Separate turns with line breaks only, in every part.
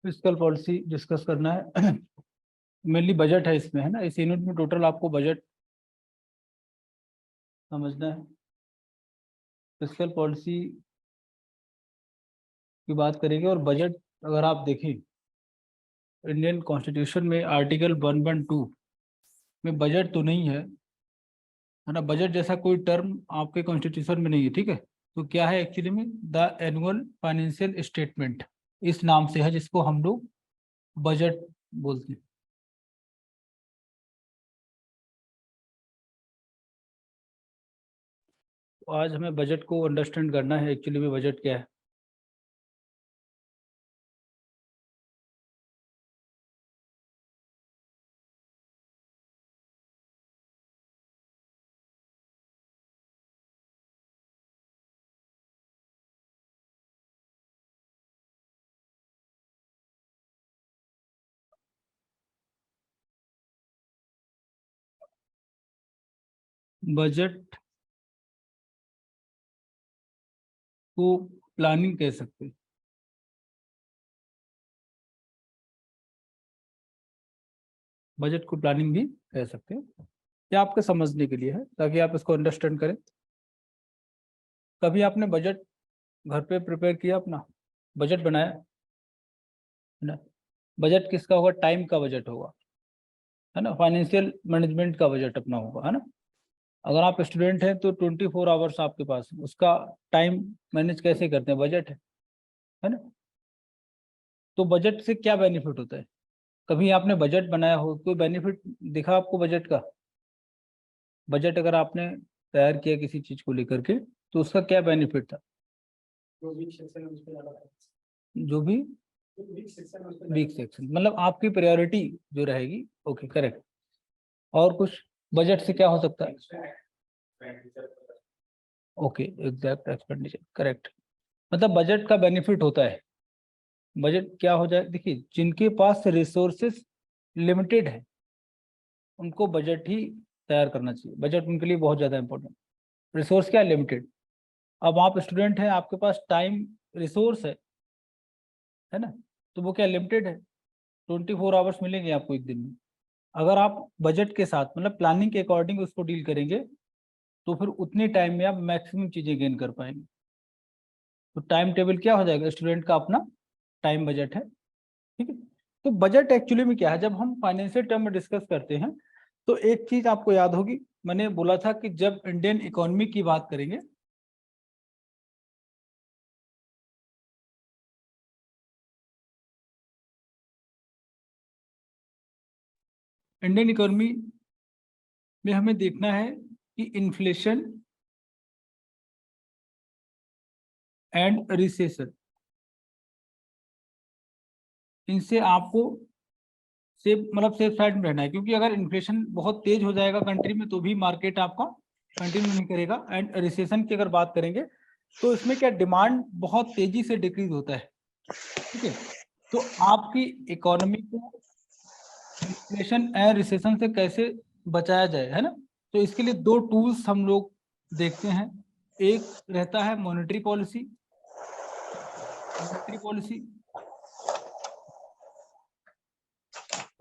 Fiscal policy discuss करना है। Mainly budget है इसमें, है ना। इस यूनिट में टोटल आपको बजट समझना है। फिस्कल पॉलिसी की बात करेंगे। और बजट अगर आप देखें, इंडियन कॉन्स्टिट्यूशन में आर्टिकल 112 में बजट तो नहीं है ना। बजट जैसा कोई टर्म आपके कॉन्स्टिट्यूशन में नहीं है, ठीक है। तो क्या है एक्चुअली में, द एनुअल फाइनेंशियल स्टेटमेंट इस नाम से है, जिसको हम लोग बजट बोलते हैं। तो आज हमें बजट को अंडरस्टैंड करना है, एक्चुअली में बजट क्या है। बजट को प्लानिंग कह सकते हैं। बजट को प्लानिंग भी कह सकते हैं। क्या आपके समझने के लिए है, ताकि आप इसको अंडरस्टैंड करें। कभी आपने बजट घर पे प्रिपेयर किया, अपना बजट बनाया, है ना। बजट किसका होगा, टाइम का बजट होगा, है ना। फाइनेंशियल मैनेजमेंट का बजट अपना होगा, है ना। अगर आप स्टूडेंट हैं तो 24 आवर्स आपके पास है, उसका टाइम मैनेज कैसे करते हैं, बजट है ना। तो बजट से क्या बेनिफिट होता है, कभी आपने बजट बनाया हो, कोई बेनिफिट दिखा आपको बजट का। बजट अगर आपने तैयार किया किसी चीज को लेकर के, तो उसका क्या बेनिफिट था। जो भी वीक सेक्शन, मतलब आपकी प्रायोरिटी जो रहेगी, ओके करेक्ट। और कुछ बजट से क्या हो सकता है, ओके एग्जैक्ट एक्सपेंडिचर, करेक्ट। मतलब बजट का बेनिफिट होता है। बजट क्या हो जाए, देखिए जिनके पास रिसोर्सेस लिमिटेड है, उनको बजट ही तैयार करना चाहिए। बजट उनके लिए बहुत ज़्यादा इंपॉर्टेंट। रिसोर्स क्या है, लिमिटेड। अब आप स्टूडेंट हैं, आपके पास टाइम रिसोर्स है ना। तो वो क्या लिमिटेड है, 24 आवर्स मिलेंगे आपको एक दिन में। अगर आप बजट के साथ, मतलब प्लानिंग के अकॉर्डिंग उसको डील करेंगे, तो फिर उतने टाइम में आप मैक्सिमम चीज़ें गेन कर पाएंगे। तो टाइम टेबल क्या हो जाएगा, स्टूडेंट का अपना टाइम बजट है, ठीक है। तो बजट एक्चुअली में क्या है, जब हम फाइनेंशियल टर्म में डिस्कस करते हैं, तो एक चीज आपको याद होगी, मैंने बोला था कि जब इंडियन इकोनॉमी की बात करेंगे, इंडियन इकोनॉमी में हमें देखना है कि इन्फ्लेशन एंड रिसेशन, इनसे आपको सेफ, मतलब सेफ साइड में रहना है। क्योंकि अगर इन्फ्लेशन बहुत तेज हो जाएगा कंट्री में, तो भी मार्केट आपका कंटिन्यू नहीं करेगा। एंड रिसेशन की अगर बात करेंगे, तो इसमें क्या डिमांड बहुत तेजी से डिक्रीज होता है, ठीक है। तो आपकी इकोनॉमी को इन्फ्लेशन एंड रिसेशन से कैसे बचाया जाए, है ना। तो इसके लिए दो टूल्स हम लोग देखते हैं। एक रहता है monetary policy, monetary policy,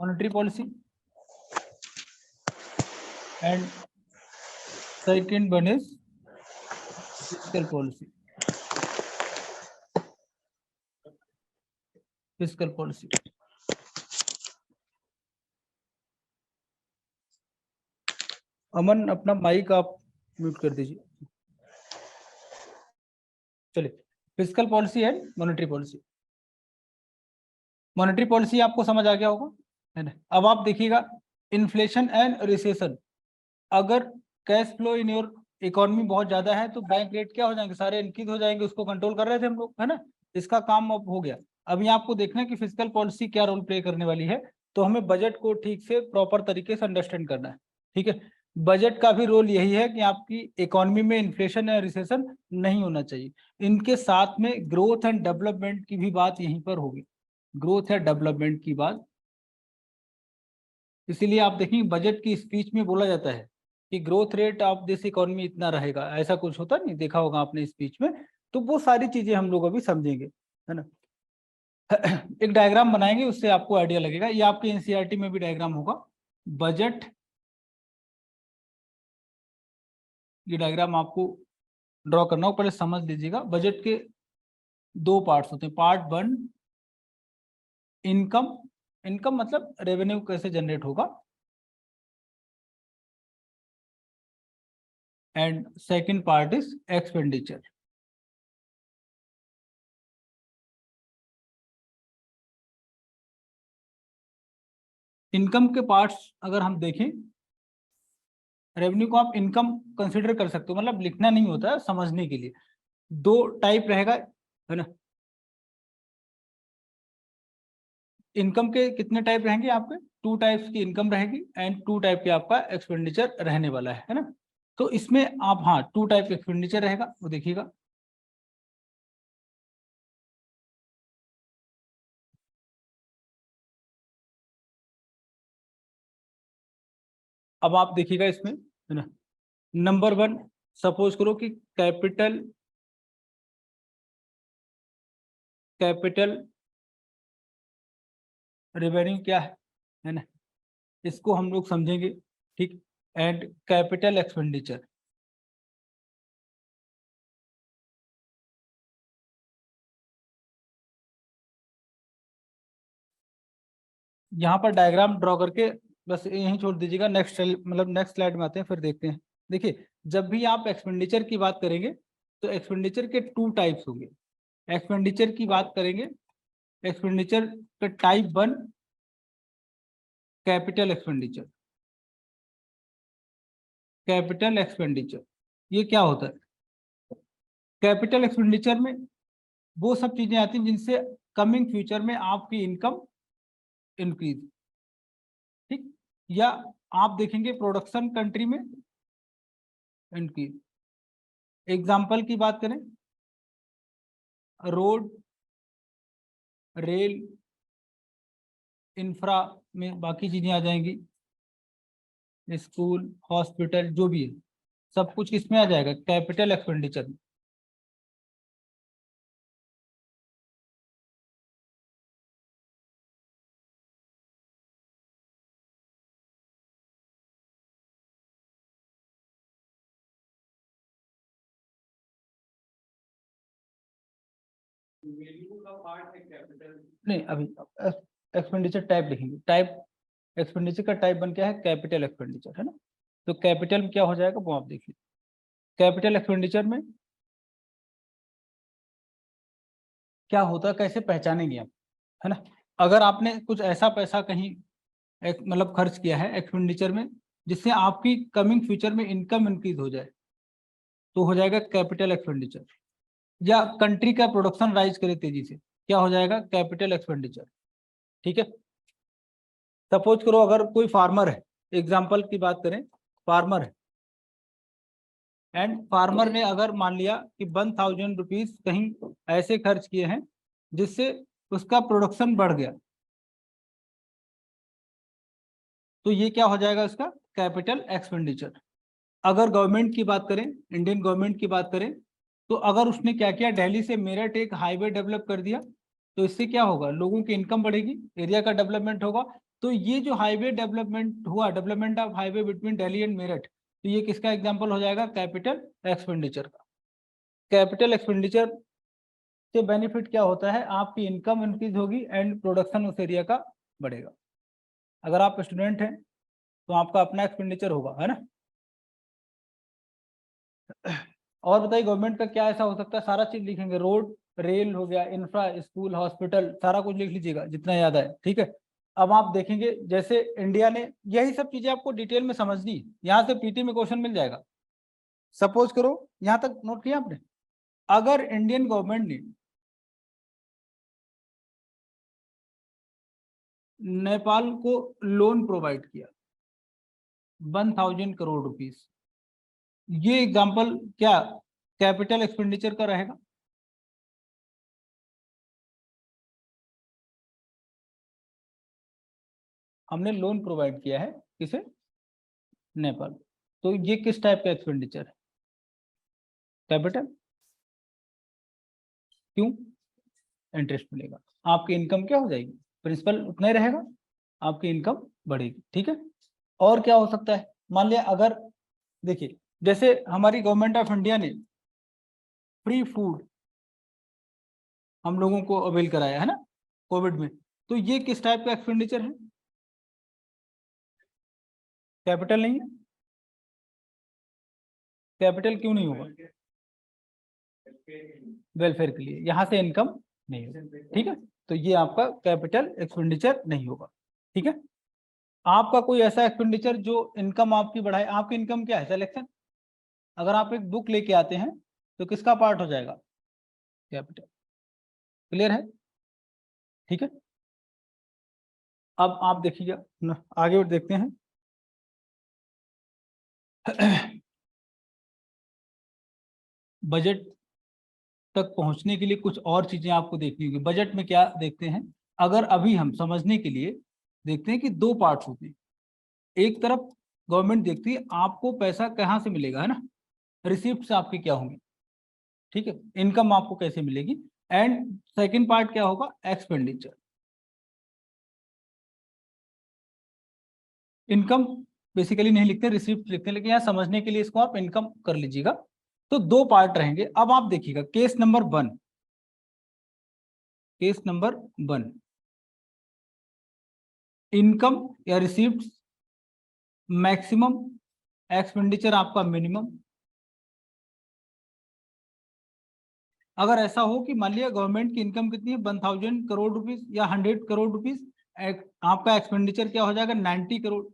monetary policy. And second one is fiscal policy, fiscal policy. Aman अपना माइक आप म्यूट कर दीजिए। चलिए, fiscal policy and monetary policy. Monetary policy आपको समझ आ गया होगा, है ना। अब आप देखिएगा, इन्फ्लेशन एंड रिसेशन, अगर cash flow in your economy बहुत ज्यादा है, तो बैंक रेट क्या हो जाएंगे, सारे इंक्रीज हो जाएंगे। उसको कंट्रोल कर रहे थे हम लोग, है ना। इसका काम अब हो गया। अभी आपको देखना है कि फिस्कल पॉलिसी क्या रोल प्ले करने वाली है। तो हमें बजट को ठीक से प्रॉपर तरीके से अंडरस्टैंड करना है, ठीक है। बजट का भी रोल यही है कि आपकी इकोनॉमी में इन्फ्लेशन या रिसेशन नहीं होना चाहिए। इनके साथ में ग्रोथ एंड डेवलपमेंट की भी बात यहीं पर होगी, ग्रोथ या डेवलपमेंट की बात। इसीलिए आप देखेंगे बजट की स्पीच में बोला जाता है कि growth rate of this economy इतना रहेगा, ऐसा कुछ होता नहीं, देखा होगा आपने स्पीच में। तो वो सारी चीजें हम लोग अभी समझेंगे, है ना। एक डायग्राम बनाएंगे, उससे आपको आइडिया लगेगा। ये आपके एनसीईआरटी में भी डायग्राम होगा। बजट, ये डायग्राम आपको ड्रॉ करना हो, पहले समझ लीजिएगा। बजट के दो पार्ट्स होते हैं। पार्ट वन इनकम, इनकम मतलब रेवेन्यू कैसे जनरेट होगा, and second part is expenditure. Income के पार्ट्स अगर हम देखें, रेवेन्यू को आप इनकम कंसिडर कर सकते हो, मतलब लिखना नहीं होता है, समझने के लिए। दो टाइप रहेगा, है ना। इनकम के कितने टाइप रहेंगे आपके? टू टाइप्स की इनकम रहेगी एंड टू टाइप के आपका एक्सपेंडिचर रहने वाला है ना। तो इसमें आप, हाँ, टू टाइप एक्सपेंडिचर रहेगा, वो देखिएगा। अब आप देखिएगा इसमें, है ना। नंबर वन, सपोज करो कि कैपिटल, कैपिटल रेवेन्यू क्या है ना, इसको हम लोग समझेंगे, ठीक। एंड कैपिटल एक्सपेंडिचर, यहाँ पर डायग्राम ड्रॉ करके बस यहीं छोड़ दीजिएगा। नेक्स्ट, मतलब नेक्स्ट स्लाइड में आते हैं, फिर देखते हैं। देखिए, जब भी आप एक्सपेंडिचर की बात करेंगे तो एक्सपेंडिचर के टू टाइप्स होंगे। एक्सपेंडिचर की बात करेंगे, एक्सपेंडिचर का type one capital expenditure. Capital expenditure ये क्या होता है? कैपिटल एक्सपेंडिचर में वो सब चीजें आती हैं जिनसे कमिंग फ्यूचर में आपकी इनकम इंक्रीज, ठीक। या आप देखेंगे प्रोडक्शन कंट्री में इंक्रीज। एग्जाम्पल की बात करें, रोड, रेल, इंफ्रा में बाकी चीजें आ जाएंगी, स्कूल, हॉस्पिटल, जो भी है सब कुछ किसमें आ जाएगा? कैपिटल एक्सपेंडिचर में। नहीं, अभी एक्सपेंडिचर टाइप लिखेंगे। टाइप, एक्सपेंडिचर का टाइप बन क्या है? कैपिटल एक्सपेंडिचर, है ना। तो कैपिटल में क्या हो जाएगा वो आप देखिए। कैपिटल एक्सपेंडिचर में क्या होता है, कैसे पहचानेंगे आप, है ना। अगर आपने कुछ ऐसा पैसा कहीं मतलब खर्च किया है एक्सपेंडिचर में, जिससे आपकी कमिंग फ्यूचर में इनकम इंक्रीज हो जाए, तो हो जाएगा कैपिटल एक्सपेंडिचर। या कंट्री का प्रोडक्शन राइज करे तेजी से, क्या हो जाएगा? कैपिटल एक्सपेंडिचर, ठीक है। सपोज करो अगर कोई फार्मर है, एग्जाम्पल की बात करें, फार्मर है, एंड फार्मर ने अगर मान लिया कि 1000 रुपीज कहीं ऐसे खर्च किए हैं जिससे उसका प्रोडक्शन बढ़ गया, तो ये क्या हो जाएगा? उसका कैपिटल एक्सपेंडिचर। अगर गवर्नमेंट की बात करें, इंडियन गवर्नमेंट की बात करें, तो अगर उसने क्या किया, दिल्ली से मेरठ एक हाईवे डेवलप कर दिया, तो इससे क्या होगा? लोगों की इनकम बढ़ेगी, एरिया का डेवलपमेंट होगा। तो ये जो हाईवे डेवलपमेंट हुआ, development of highway between Delhi and Meerut, तो ये किसका एग्जाम्पल हो जाएगा? कैपिटल एक्सपेंडिचर का। कैपिटल एक्सपेंडिचर से बेनिफिट क्या होता है? आपकी इनकम इंक्रीज होगी एंड प्रोडक्शन उस एरिया का बढ़ेगा। अगर आप स्टूडेंट हैं तो आपका अपना एक्सपेंडिचर होगा, है ना। और बताइए, गवर्नमेंट का क्या ऐसा हो सकता है? सारा चीज लिखेंगे, रोड, रेल हो गया, इंफ्रा, स्कूल, हॉस्पिटल, सारा कुछ लिख लीजिएगा जितना याद आए, ठीक है। अब आप देखेंगे जैसे इंडिया ने, यही सब चीजें आपको डिटेल में समझनी है, यहाँ से पीटी में क्वेश्चन मिल जाएगा। सपोज करो, यहाँ तक नोट किया आपने, अगर इंडियन गवर्नमेंट ने नेपाल को लोन प्रोवाइड किया 1000 करोड़ रुपीस, ये एग्जाम्पल क्या कैपिटल एक्सपेंडिचर का रहेगा? हमने लोन प्रोवाइड किया है, किसे? नेपाल। तो ये किस टाइप का एक्सपेंडिचर है? कैपिटल। क्यों? इंटरेस्ट मिलेगा। आपकी इनकम क्या हो जाएगी, प्रिंसिपल उतना ही रहेगा, आपकी इनकम बढ़ेगी। ठीक है, और क्या हो सकता है, मान लिया अगर देखिए जैसे हमारी गवर्नमेंट ऑफ इंडिया ने फ्री फूड हम लोगों को अवेल कराया है ना कोविड में, तो ये किस टाइप का एक्सपेंडिचर है, कैपिटल नहीं है, कैपिटल क्यों नहीं होगा, वेलफेयर के लिए, यहां से इनकम नहीं होगी। ठीक है, तो ये आपका कैपिटल एक्सपेंडिचर नहीं होगा। ठीक है, आपका कोई ऐसा एक्सपेंडिचर जो इनकम आपकी बढ़ाए, आपकी इनकम क्या है, सिलेक्शन, अगर आप एक बुक लेके आते हैं तो किसका पार्ट हो जाएगा, कैपिटल। क्लियर है, ठीक है। अब आप देखिएगा आगे और देखते हैं। बजट तक पहुंचने के लिए कुछ और चीजें आपको देखनी होगी। बजट में क्या देखते हैं, अगर अभी हम समझने के लिए देखते हैं कि दो पार्ट्स होते हैं। एक तरफ गवर्नमेंट देखती है आपको पैसा कहाँ से मिलेगा, है ना, रिसिप्ट से आपकी क्या होंगी, ठीक है, इनकम आपको कैसे मिलेगी। एंड सेकंड पार्ट क्या होगा, एक्सपेंडिचर। इनकम बेसिकली नहीं लिखते, रिसिप्ट लिखते हैं, लेकिन यहाँ समझने के लिए इसको आप इनकम कर लीजिएगा। तो दो पार्ट रहेंगे। अब आप देखिएगा case number 1, case number 1, income या रिसिप्ट मैक्सिमम, एक्सपेंडिचर आपका मिनिमम। अगर ऐसा हो कि मान लिया गवर्नमेंट की इनकम कितनी है 1000 करोड़ रुपीस या 100 करोड़ रुपीस, आपका एक्सपेंडिचर क्या हो जाएगा 90 करोड़,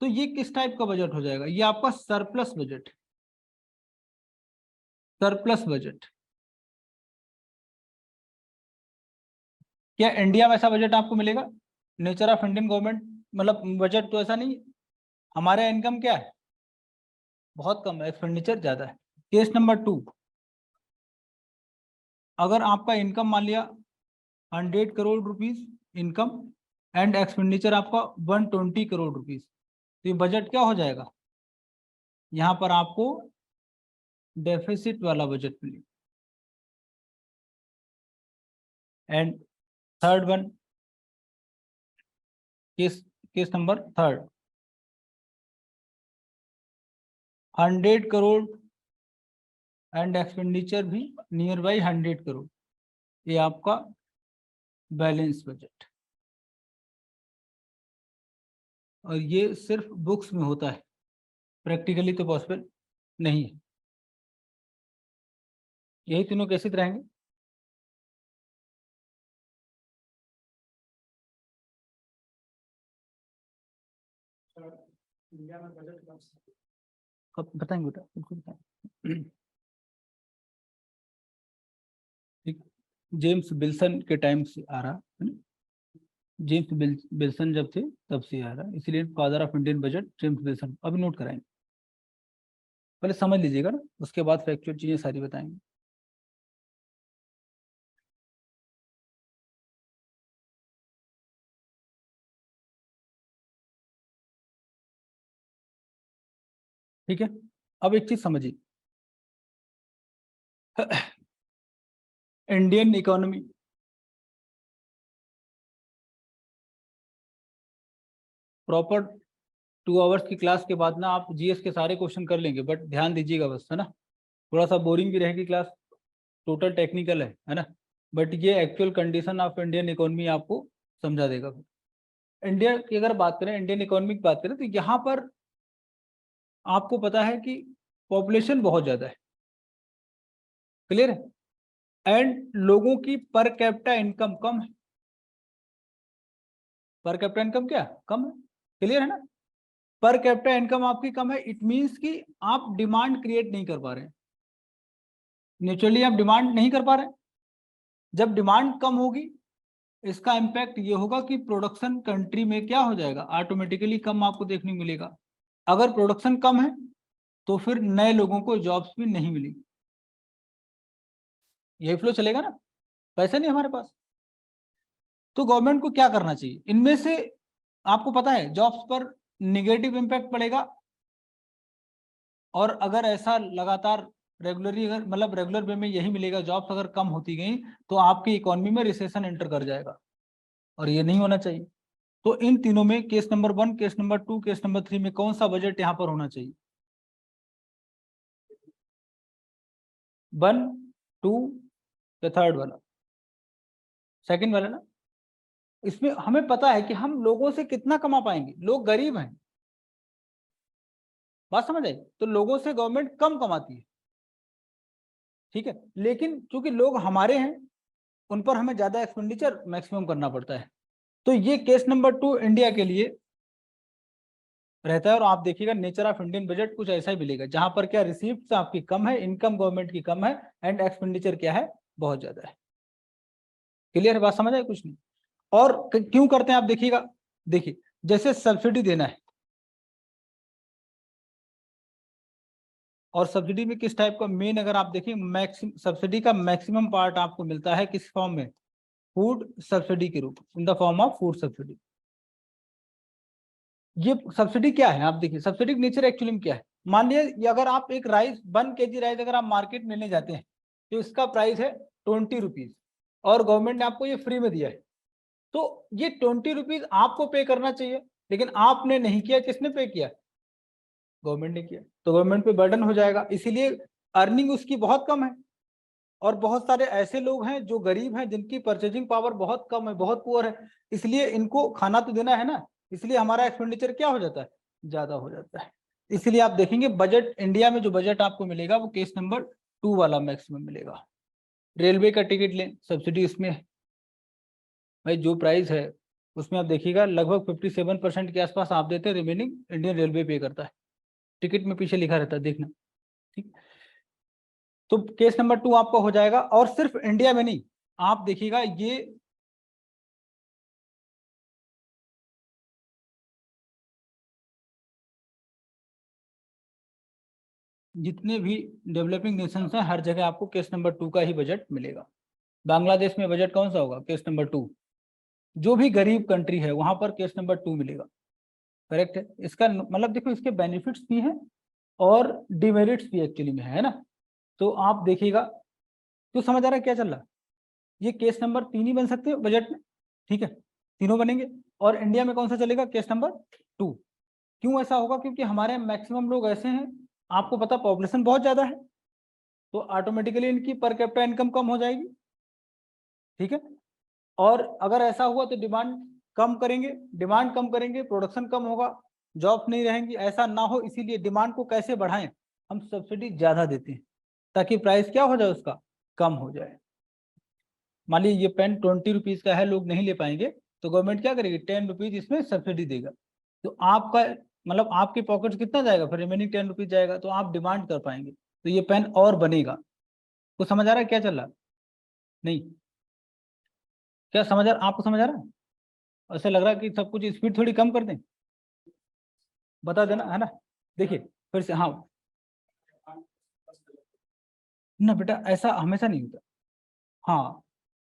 तो ये किस टाइप का बजट हो जाएगा, ये आपका सरप्लस बजट, सरप्लस बजट। क्या इंडिया में ऐसा बजट आपको मिलेगा, नेचर ऑफ इंडियन गवर्नमेंट मतलब बजट तो ऐसा नहीं है। हमारे इनकम क्या है, बहुत कम है, एक्सपेंडिचर ज्यादा है। केस नंबर 2, अगर आपका इनकम मान लिया 100 crore rupees income and expenditure आपका 120 करोड़ रुपीस, तो ये बजट क्या हो जाएगा, यहाँ पर आपको डेफिसिट वाला बजट मिलेगा। And third one, case number 3, 100 crore and expenditure भी नियर बाई 100 करोड़, ये आपका बैलेंस बजट। और ये सिर्फ बुक्स में होता है, प्रैक्टिकली तो पॉसिबल नहीं है। यही तीनों कैसे रहेंगे, इंडिया में बजट कब बताएंगे बेटा, बिल्कुल बताएंगे। ठीक, जेम्स बिल्सन के टाइम से आ रहा है ना, जेम्स बिल्सन जब थे तब से आ रहा है, इसलिए father of Indian budget James Bilson. अभी नोट कराएंगे, पहले समझ लीजिएगा ना, उसके बाद फैक्चुअल चीजें सारी बताएंगे। ठीक है, अब एक चीज समझिए, इंडियन इकोनॉमी प्रॉपर 2 आवर्स की क्लास के बाद ना आप जीएस के सारे क्वेश्चन कर लेंगे, बट ध्यान दीजिएगा बस, है ना, थोड़ा सा बोरिंग भी रहेगी क्लास, टोटल टेक्निकल है ना, बट ये actual condition of Indian economy आपको समझा देगा। इंडिया की अगर बात करें, इंडियन इकोनॉमी की बात करें, तो यहाँ पर आपको पता है कि पॉपुलेशन बहुत ज्यादा है, क्लियर है, एंड लोगों की पर कैपिटा इनकम कम है, पर कैपिटा इनकम क्या कम है, क्लियर है ना, पर कैपिटा इनकम आपकी कम है, इट मींस कि आप डिमांड क्रिएट नहीं कर पा रहे हैं, नेचुरली आप डिमांड नहीं कर पा रहे हैं। जब डिमांड कम होगी इसका इम्पैक्ट ये होगा कि प्रोडक्शन कंट्री में क्या हो जाएगा, ऑटोमेटिकली कम आपको देखने को मिलेगा। अगर प्रोडक्शन कम है तो फिर नए लोगों को जॉब्स भी नहीं मिलेगी, यही फ्लो चलेगा ना, पैसा नहीं हमारे पास। तो गवर्नमेंट को क्या करना चाहिए, इनमें से आपको पता है जॉब्स पर निगेटिव इम्पैक्ट पड़ेगा, और अगर ऐसा लगातार रेगुलरली अगर मतलब रेगुलर वे में यही मिलेगा, जॉब्स अगर कम होती गई तो आपकी इकोनॉमी में रिसेशन एंटर कर जाएगा, और ये नहीं होना चाहिए। तो इन तीनों में case number 1, case number 2, case number 3 में कौन सा बजट यहाँ पर होना चाहिए? 1, 2 या थर्ड वाला? सेकंड वाला ना। इसमें हमें पता है कि हम लोगों से कितना कमा पाएंगे, लोग गरीब हैं, बात समझ आई? तो लोगों से गवर्नमेंट कम कमाती है, ठीक है, लेकिन चूंकि लोग हमारे हैं उन पर हमें ज्यादा एक्सपेंडिचर मैक्सिमम करना पड़ता है। तो ये केस नंबर 2 इंडिया के लिए रहता है। और आप देखिएगा नेचर ऑफ इंडियन बजट कुछ ऐसा ही मिलेगा, जहां पर क्या रिसीप्ट आपकी कम है, इनकम गवर्नमेंट की कम है, एंड एक्सपेंडिचर क्या है, बहुत ज्यादा है। क्लियर है, बात समझ आए? कुछ नहीं। और क्यों करते हैं आप देखिएगा, देखिए जैसे सब्सिडी देना है, और सब्सिडी में किस टाइप का मेन, अगर आप देखिए मैक्सिमम सब्सिडी का मैक्सिमम पार्ट आपको मिलता है किस फॉर्म में, फूड सब्सिडी के रूप, इन the form of food subsidy. ये सब्सिडी क्या है, आप देखिए सब्सिडी नेचर एक्चुअली में क्या है। मान लीजिए अगर आप एक राइस 1 kg राइस अगर आप मार्केट में लेने जाते हैं तो इसका प्राइस है 20 रुपीज, और गवर्नमेंट ने आपको ये फ्री में दिया है, तो ये 20 रुपीज आपको पे करना चाहिए, लेकिन आपने नहीं किया, किसने पे किया? गवर्नमेंट ने किया, तो गवर्नमेंट पे बर्डन हो जाएगा, इसीलिए अर्निंग उसकी बहुत कम है। और बहुत सारे ऐसे लोग हैं जो गरीब हैं, जिनकी परचेजिंग पावर बहुत कम है, बहुत पुअर है, इसलिए इनको खाना तो देना है ना, इसलिए हमारा एक्सपेंडिचर क्या हो जाता है, ज्यादा हो जाता है। इसलिए आप देखेंगे बजट इंडिया में जो बजट आपको मिलेगा वो केस नंबर 2 वाला मैक्सिमम मिलेगा। रेलवे का टिकट लें, सब्सिडी इसमें है भाई, जो प्राइस है उसमें आप देखिएगा लगभग 57% के आसपास आप देते हैं, रिमेनिंग इंडियन रेलवे पे करता है, टिकट में पीछे लिखा रहता है, देखना, ठीक। तो केस नंबर 2 आपका हो जाएगा। और सिर्फ इंडिया में नहीं, आप देखिएगा ये जितने भी डेवलपिंग नेशंस हैं हर जगह आपको केस नंबर 2 का ही बजट मिलेगा। बांग्लादेश में बजट कौन सा होगा, केस नंबर 2। जो भी गरीब कंट्री है वहां पर केस नंबर 2 मिलेगा। करेक्ट है, इसका मतलब देखो इसके बेनिफिट्स भी हैं और डिमेरिट्स भी एक्चुअली में है ना। तो आप देखिएगा, तो समझ आ रहा है क्या चल रहा है। ये केस नंबर 3 ही बन सकते हैं बजट में, ठीक है, तीनों बनेंगे। और इंडिया में कौन सा चलेगा, केस नंबर 2। क्यों ऐसा होगा, क्योंकि हमारे मैक्सिमम लोग ऐसे हैं, आपको पता पॉपुलेशन बहुत ज्यादा है, तो ऑटोमेटिकली इनकी पर कैपिटा इनकम कम हो जाएगी, ठीक है। और अगर ऐसा हुआ तो डिमांड कम करेंगे, डिमांड कम करेंगे प्रोडक्शन कम होगा, जॉब नहीं रहेंगी, ऐसा ना हो इसीलिए डिमांड को कैसे बढ़ाएं, हम सब्सिडी ज्यादा देते हैं ताकि प्राइस क्या हो जाए उसका, कम हो जाए। मान लीजिए ये पेन 20 रुपीज का है, लोग नहीं ले पाएंगे, तो गवर्नमेंट क्या करेगी, 10 रुपीज इसमें सब्सिडी देगा, तो आपका मतलब आपके पॉकेट कितना जाएगा, फिर रिमेनिंग 10 रुपीज जाएगा, तो आप डिमांड कर पाएंगे, तो ये पेन और बनेगा। तो समझ आ रहा है क्या चल रहा है? नहीं, क्या समझ आ रहा, आपको समझ आ रहा है? ऐसा लग रहा है कि सब कुछ स्पीड थोड़ी कम कर दें, बता देना है ना। देखिए फिर से, हाँ ना बेटा, ऐसा हमेशा नहीं होता। हाँ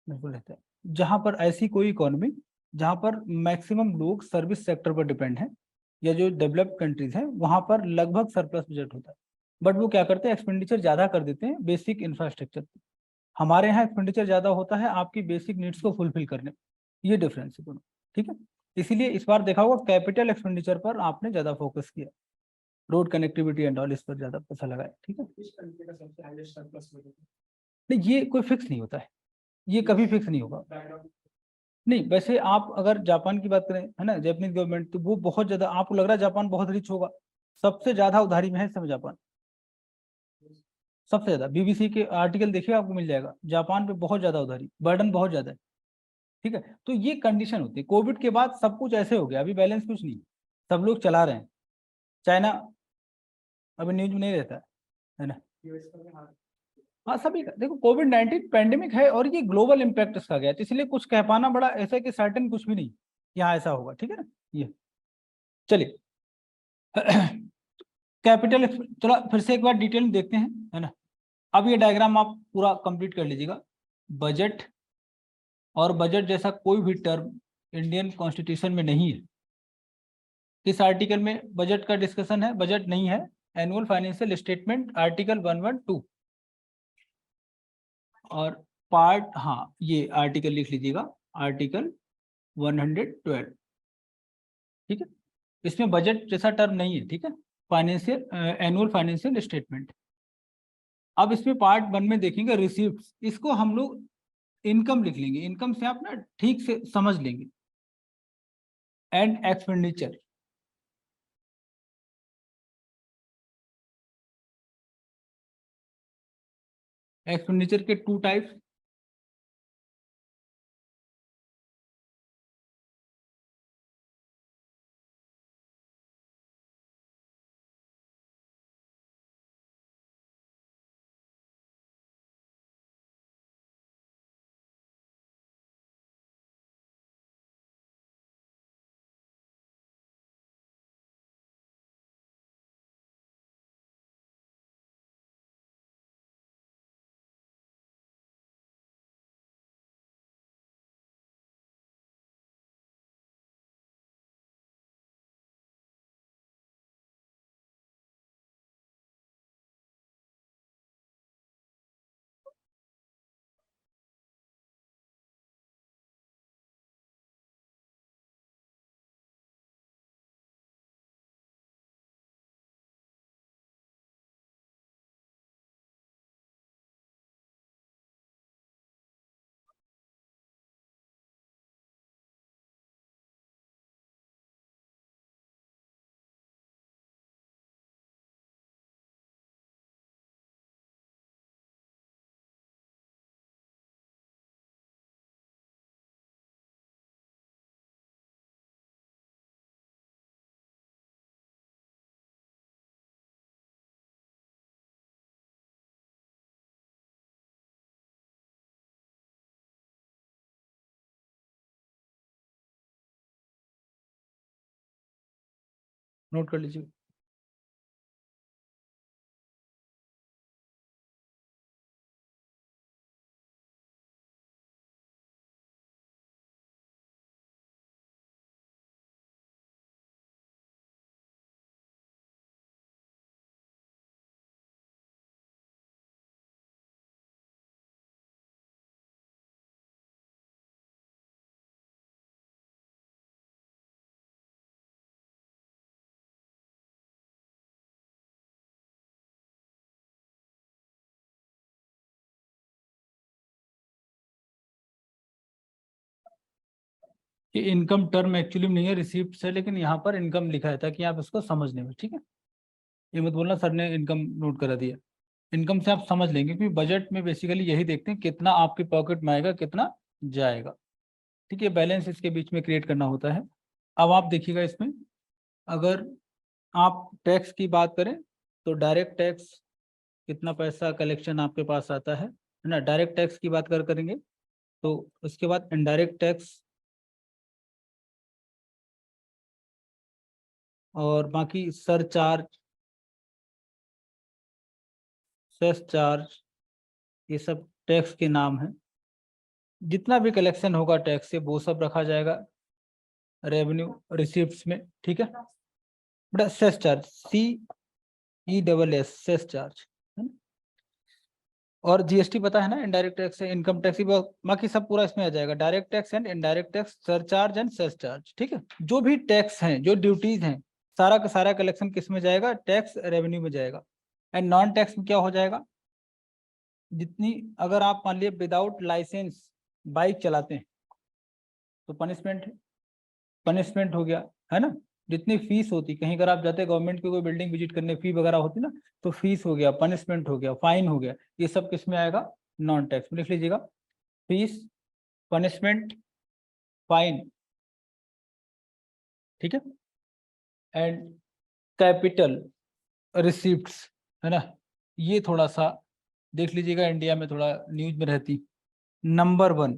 बिल्कुल रहता है, जहां पर ऐसी कोई इकोनॉमी जहां पर मैक्सिमम लोग सर्विस सेक्टर पर डिपेंड हैं, या जो डेवलप्ड कंट्रीज हैं वहां पर लगभग सरप्लस बजट होता है, बट वो क्या करते हैं, एक्सपेंडिचर ज्यादा कर देते हैं बेसिक इंफ्रास्ट्रक्चर पे। हमारे यहाँ एक्सपेंडिचर ज्यादा होता है आपकी बेसिक नीड्स को फुलफिल करने में, ये डिफरेंस है दोनों, ठीक है। इसीलिए इस बार देखा होगा कैपिटल एक्सपेंडिचर पर आपने ज्यादा फोकस किया, रोड कनेक्टिविटी एंड ऑल इस पर ज्यादा पैसा लगाया, ठीक है। नहीं ये कोई फिक्स नहीं होता है, ये कभी फिक्स नहीं होगा। नहीं वैसे आप अगर जापान की बात करें है ना, जापानीज गवर्नमेंट, तो वो बहुत ज्यादा, आपको लग रहा है जापान बहुत रिच होगा, सबसे ज्यादा उधारी में है इस समय जापान, सबसे ज्यादा। बीबीसी के आर्टिकल देखिए आपको मिल जाएगा, जापान पे बहुत ज्यादा उधारी, बर्डन बहुत ज्यादा है, ठीक है। तो ये कंडीशन होती है, कोविड के बाद सब कुछ ऐसे हो गया, अभी बैलेंस कुछ नहीं, सब लोग चला रहे हैं। चाइना अभी न्यूज में नहीं रहता है ना। हाँ सभी का देखो, कोविड-19 पैंडेमिक है और ये ग्लोबल इम्पैक्ट इसका गया है, तो इसलिए कुछ कह पाना बड़ा ऐसा है कि सर्टेन कुछ भी नहीं यहाँ ऐसा होगा, ठीक है ना। ये चलिए कैपिटल, चलो फिर से एक बार डिटेल में देखते हैं, है ना। अब ये डायग्राम आप पूरा कंप्लीट कर लीजिएगा। बजट और बजट जैसा कोई भी टर्म इंडियन कॉन्स्टिट्यूशन में नहीं है। किस आर्टिकल में बजट का डिस्कशन है, बजट नहीं है, एनुअल फाइनेंशियल स्टेटमेंट आर्टिकल 112, और पार्ट, हाँ ये आर्टिकल लिख लीजिएगा, आर्टिकल 112, ठीक है। इसमें बजट जैसा टर्म नहीं है, ठीक है, फाइनेंशियल एनुअल फाइनेंशियल स्टेटमेंट। अब इसमें पार्ट 1 में देखेंगे रिसीप्ट, इसको हम लोग इनकम लिख लेंगे, इनकम से आप ना ठीक से समझ लेंगे। एंड एक्सपेंडिचर, एक्सपेंडिचर के 2 टाइप्स, नोट कर लीजिए। कि इनकम टर्म एक्चुअली नहीं है, रिसीप्ट है, लेकिन यहाँ पर इनकम लिखा है ताकि आप इसको समझने में, ठीक है। ये मत बोलना सर ने इनकम नोट करा दिया, इनकम से आप समझ लेंगे, क्योंकि बजट में बेसिकली यही देखते हैं कितना आपके पॉकेट में आएगा, कितना जाएगा, ठीक है। बैलेंस इसके बीच में क्रिएट करना होता है। अब आप देखिएगा इसमें, अगर आप टैक्स की बात करें तो डायरेक्ट टैक्स कितना पैसा कलेक्शन आपके पास आता है ना, डायरेक्ट टैक्स की बात करेंगे। तो उसके बाद इनडायरेक्ट टैक्स और बाकी सरचार्ज, सेस चार्ज, ये सब टैक्स के नाम है। जितना भी कलेक्शन होगा टैक्स से वो सब रखा जाएगा रेवेन्यू रिसीप्ट्स में, ठीक है। बेटा cess charge, CESS, cess charge है ना? और जीएसटी पता है ना, इनडायरेक्ट टैक्स है, इनकम टैक्स, बाकी सब पूरा इसमें आ जाएगा, direct tax and indirect tax, surcharge and cess charge, ठीक है। जो भी टैक्स हैं, जो ड्यूटीज हैं, सारा का सारा कलेक्शन किस में जाएगा, टैक्स रेवेन्यू में जाएगा। एंड नॉन टैक्स में क्या हो जाएगा, जितनी, अगर आप मान लिया विदाउट लाइसेंस बाइक चलाते हैं तो पनिशमेंट है, पनिशमेंट हो गया, है ना। जितनी फीस होती, कहीं अगर आप जाते गवर्नमेंट की कोई बिल्डिंग विजिट करने, फी वगैरह होती ना, तो फीस हो गया, पनिशमेंट हो गया, फाइन हो गया, ये सब किस में आएगा, नॉन टैक्स में। लिख लीजिएगा, फीस, पनिशमेंट, फाइन, ठीक है। एंड कैपिटल रिसिप्ट्स, है ना, ये थोड़ा सा देख लीजिएगा, इंडिया में थोड़ा न्यूज में रहती। Number 1,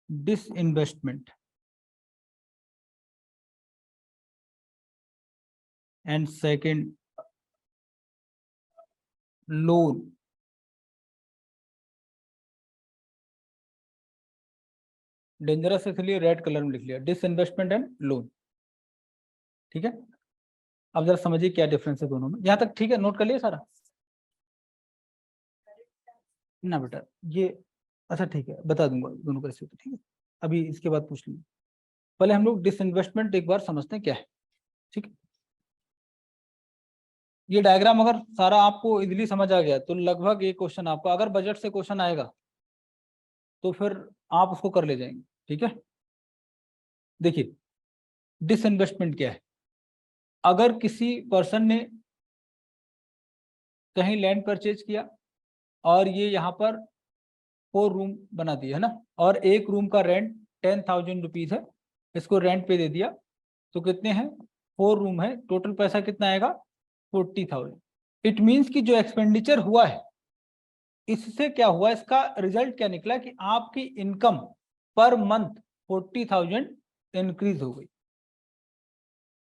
disinvestment, and second loan. Dangerous इसलिए रेड कलर में लिख लिया, डिसइन्वेस्टमेंट एंड लोन, ठीक है। अब जरा समझिए क्या डिफरेंस है दोनों में, यहाँ तक ठीक है, नोट कर लिया सारा। ना बेटा ये, अच्छा ठीक है बता दूंगा दोनों कैसे होते, ठीक है अभी इसके बाद पूछ लेंगे, पहले हम लोग डिसइन्वेस्टमेंट एक बार समझते हैं क्या है, ठीक है। ये डायग्राम अगर सारा आपको इजीली समझ आ गया तो लगभग ये क्वेश्चन आपका अगर बजट से क्वेश्चन आएगा तो फिर आप उसको कर ले जाएंगे, ठीक है। देखिए डिसइन्वेस्टमेंट क्या है, अगर किसी पर्सन ने कहीं लैंड परचेज किया और ये यहाँ पर 4 रूम बना दिया है ना, और एक रूम का रेंट 10,000 रुपीज है, इसको रेंट पे दे दिया, तो कितने हैं 4 रूम है, टोटल पैसा कितना आएगा 40,000। इट मीन्स कि जो एक्सपेंडिचर हुआ है इससे क्या हुआ, इसका रिजल्ट क्या निकला कि आपकी इनकम पर मंथ 40,000 इंक्रीज हो गई।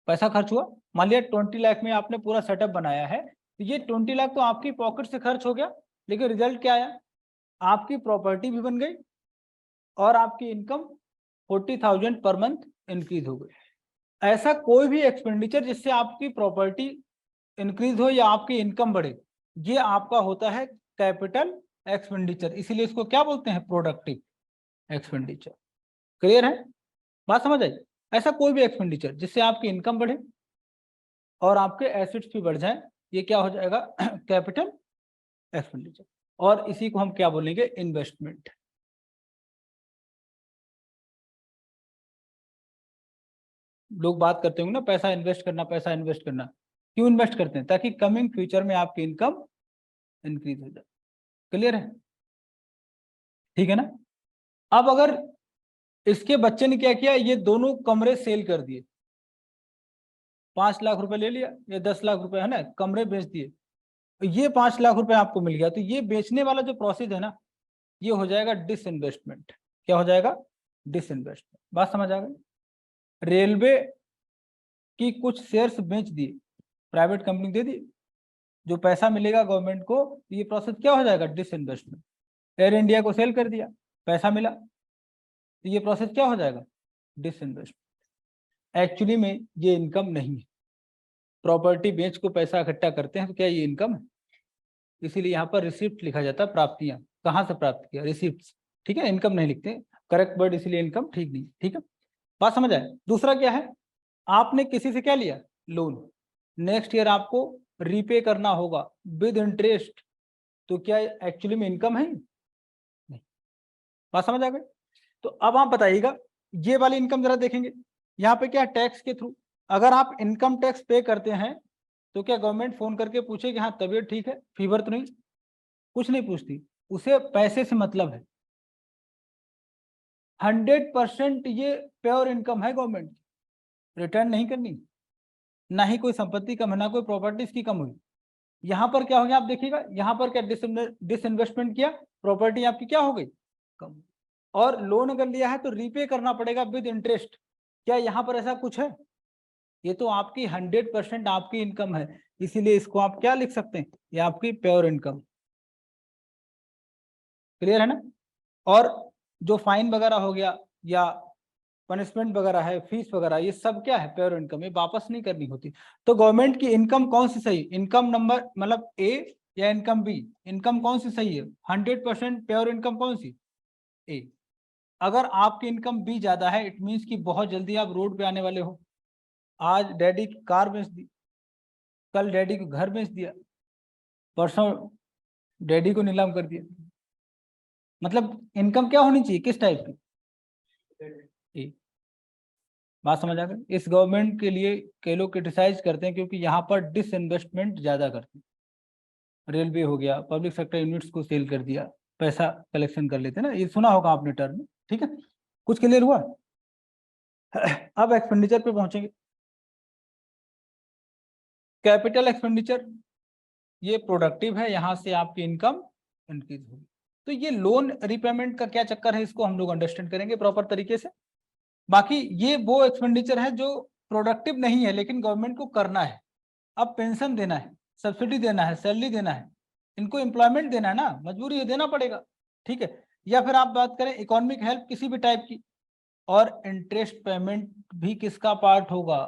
पैसा खर्च हुआ, मान लिया 20 लाख में आपने पूरा सेटअप बनाया है, तो ये 20 लाख तो आपकी पॉकेट से खर्च हो गया, लेकिन रिजल्ट क्या आया, आपकी प्रॉपर्टी भी बन गई और आपकी इनकम 40,000 पर मंथ इंक्रीज हो गई। ऐसा कोई भी एक्सपेंडिचर जिससे आपकी प्रॉपर्टी इंक्रीज हो या आपकी इनकम बढ़े, ये आपका होता है कैपिटल एक्सपेंडिचर, इसीलिए इसको क्या बोलते हैं, प्रोडक्टिव एक्सपेंडिचर। क्लियर है, बात समझ आई। ऐसा कोई भी एक्सपेंडिचर जिससे आपकी इनकम बढ़े और आपके एसेट्स भी बढ़ जाए, ये क्या हो जाएगा कैपिटल एक्सपेंडिचर, और इसी को हम क्या बोलेंगे, इन्वेस्टमेंट। लोग बात करते होंगे ना पैसा इन्वेस्ट करना, पैसा इन्वेस्ट करना, क्यों इन्वेस्ट करते हैं, ताकि कमिंग फ्यूचर में आपकी इनकम इंक्रीज हो जाए। क्लियर है, ठीक है ना। अब अगर इसके बच्चे ने क्या किया, ये दोनों कमरे सेल कर दिए, 5 लाख रुपए ले लिया या 10 लाख रुपए है ना, कमरे बेच दिए, ये 5 लाख रुपए आपको मिल गया, तो ये बेचने वाला जो प्रोसेस है ना, ये हो जाएगा डिसइन्वेस्टमेंट। क्या हो जाएगा, डिसइन्वेस्टमेंट। बात समझ आ गई। रेलवे की कुछ शेयर्स बेच दिए, प्राइवेट कंपनी दे दी, जो पैसा मिलेगा गवर्नमेंट को, ये प्रोसेस क्या हो जाएगा, डिसइन्वेस्टमेंट। एयर इंडिया को सेल कर दिया, पैसा मिला, तो ये प्रोसेस क्या हो जाएगा, डिसइन्वेस्टमेंट। एक्चुअली में ये इनकम नहीं है, प्रॉपर्टी बेच को पैसा इकट्ठा करते हैं तो क्या ये इनकम है, इसीलिए यहाँ पर रिसिप्ट लिखा जाता है, प्राप्तियां कहाँ से प्राप्त किया, रिसिप्ट, ठीक है, इनकम नहीं लिखते, करेक्ट वर्ड, इसीलिए इनकम ठीक नहीं, ठीक है। बात समझ आए। दूसरा क्या है, आपने किसी से क्या लिया, लोन, नेक्स्ट ईयर आपको रीपे करना होगा विद इंटरेस्ट, तो क्या एक्चुअली में इनकम है, नहीं। बात समझ आ गई। तो अब आप बताइएगा, ये वाली इनकम जरा देखेंगे, यहाँ पे क्या टैक्स के थ्रू, अगर आप इनकम टैक्स पे करते हैं तो क्या गवर्नमेंट फोन करके पूछे कि हाँ तबीयत ठीक है, फीवर तो नहीं, कुछ नहीं पूछती, उसे पैसे से मतलब है। 100% ये प्योर इनकम है गवर्नमेंट, रिटर्न नहीं करनी, ना ही कोई संपत्ति कम है, ना कोई प्रॉपर्टीज की कम हुई। यहाँ पर क्या हो गया, आप देखिएगा, यहाँ पर क्या डिसइन्वेस्टमेंट किया, प्रॉपर्टी आपकी क्या हो गई, कम। और लोन अगर लिया है तो रीपे करना पड़ेगा विद इंटरेस्ट, क्या यहाँ पर ऐसा कुछ है, ये तो आपकी 100% आपकी इनकम है, इसीलिए इसको आप क्या लिख सकते हैं, ये आपकी प्योर इनकम। क्लियर है ना। और जो फाइन वगैरह हो गया या पनिशमेंट वगैरह है, फीस वगैरह, ये सब क्या है, प्योर इनकम, ये वापस नहीं करनी होती। तो गवर्नमेंट की इनकम कौन सी सही, इनकम नंबर मतलब ए या इनकम बी, इनकम कौन सी सही है, 100% प्योर इनकम कौन सी, ए। अगर आपकी इनकम बी ज्यादा है, इट मीन्स कि बहुत जल्दी आप रोड पे आने वाले हो, आज डैडी की कार बेच दी, कल डैडी को घर बेच दिया, परसों डैडी को नीलाम कर दिया, मतलब इनकम क्या होनी चाहिए, किस टाइप की, ए। बात समझ आ गई। इस गवर्नमेंट के लिए कई लोग क्रिटिसाइज करते हैं क्योंकि यहाँ पर डिसइन्वेस्टमेंट ज्यादा करते हैं, रेलवे हो गया, पब्लिक सेक्टर यूनिट्स को सेल कर दिया, पैसा कलेक्शन कर लेते हैं ना, ये सुना होगा आपने टर्म, ठीक है। कुछ क्लियर हुआ। अब एक्सपेंडिचर पे पहुंचेंगे। कैपिटल एक्सपेंडिचर ये प्रोडक्टिव है, यहाँ से आपकी इनकम इंक्रीज होगी। तो ये लोन रिपेमेंट का क्या चक्कर है, इसको हम लोग अंडरस्टैंड करेंगे प्रॉपर तरीके से। बाकी ये वो एक्सपेंडिचर है जो प्रोडक्टिव नहीं है लेकिन गवर्नमेंट को करना है। अब पेंशन देना है, सब्सिडी देना है, सैलरी देना है, इनको एम्प्लॉयमेंट देना है ना, मजबूरी है, देना पड़ेगा, ठीक है। या फिर आप बात करें इकोनॉमिक हेल्प किसी भी टाइप की, और इंटरेस्ट पेमेंट भी किसका पार्ट होगा,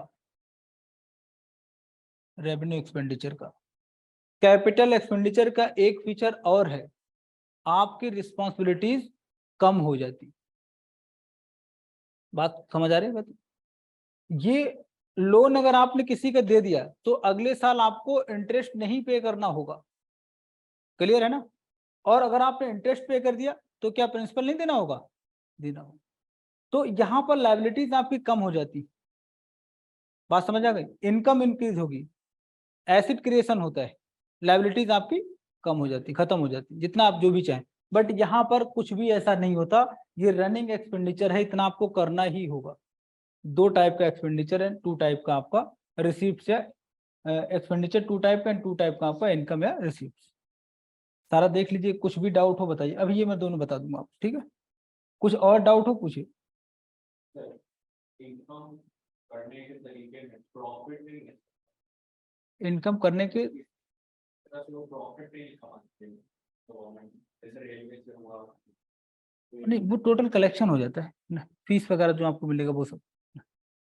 रेवेन्यू एक्सपेंडिचर का। कैपिटल एक्सपेंडिचर का एक फीचर और है, आपकी रिस्पॉन्सिबिलिटीज कम हो जाती। बात समझ आ रही है? बात ये लोन अगर आपने किसी का दे दिया तो अगले साल आपको इंटरेस्ट नहीं पे करना होगा, क्लियर है ना? और अगर आपने इंटरेस्ट पे कर दिया तो क्या प्रिंसिपल नहीं देना होगा? देना होगा। तो यहाँ पर लायबिलिटीज आपकी कम हो जाती। बात समझ आ गई? इनकम इंक्रीज होगी, एसिड क्रिएशन होता है, लायबिलिटीज आपकी कम हो जाती, खत्म हो जाती, जितना आप जो भी चाहें। बट यहाँ पर कुछ भी ऐसा नहीं होता, ये रनिंग एक्सपेंडिचर है, इतना आपको करना ही होगा। दो टाइप का एक्सपेंडिचर है, टू टाइप का आपका रिसीप्ट है, एक्सपेंडिचर टू टाइप का, टू टाइप का आपका इनकम या रिसीप्ट। सारा देख लीजिए, कुछ भी डाउट हो बताइए, अभी ये मैं दोनों बता दूंगा आपको, ठीक है? कुछ और डाउट हो पूछिए। इनकम करने के तरीके में प्रॉफिट इनकम करने के नहीं, वो टोटल कलेक्शन हो जाता है ना, फीस वगैरह जो आपको मिलेगा वो सब।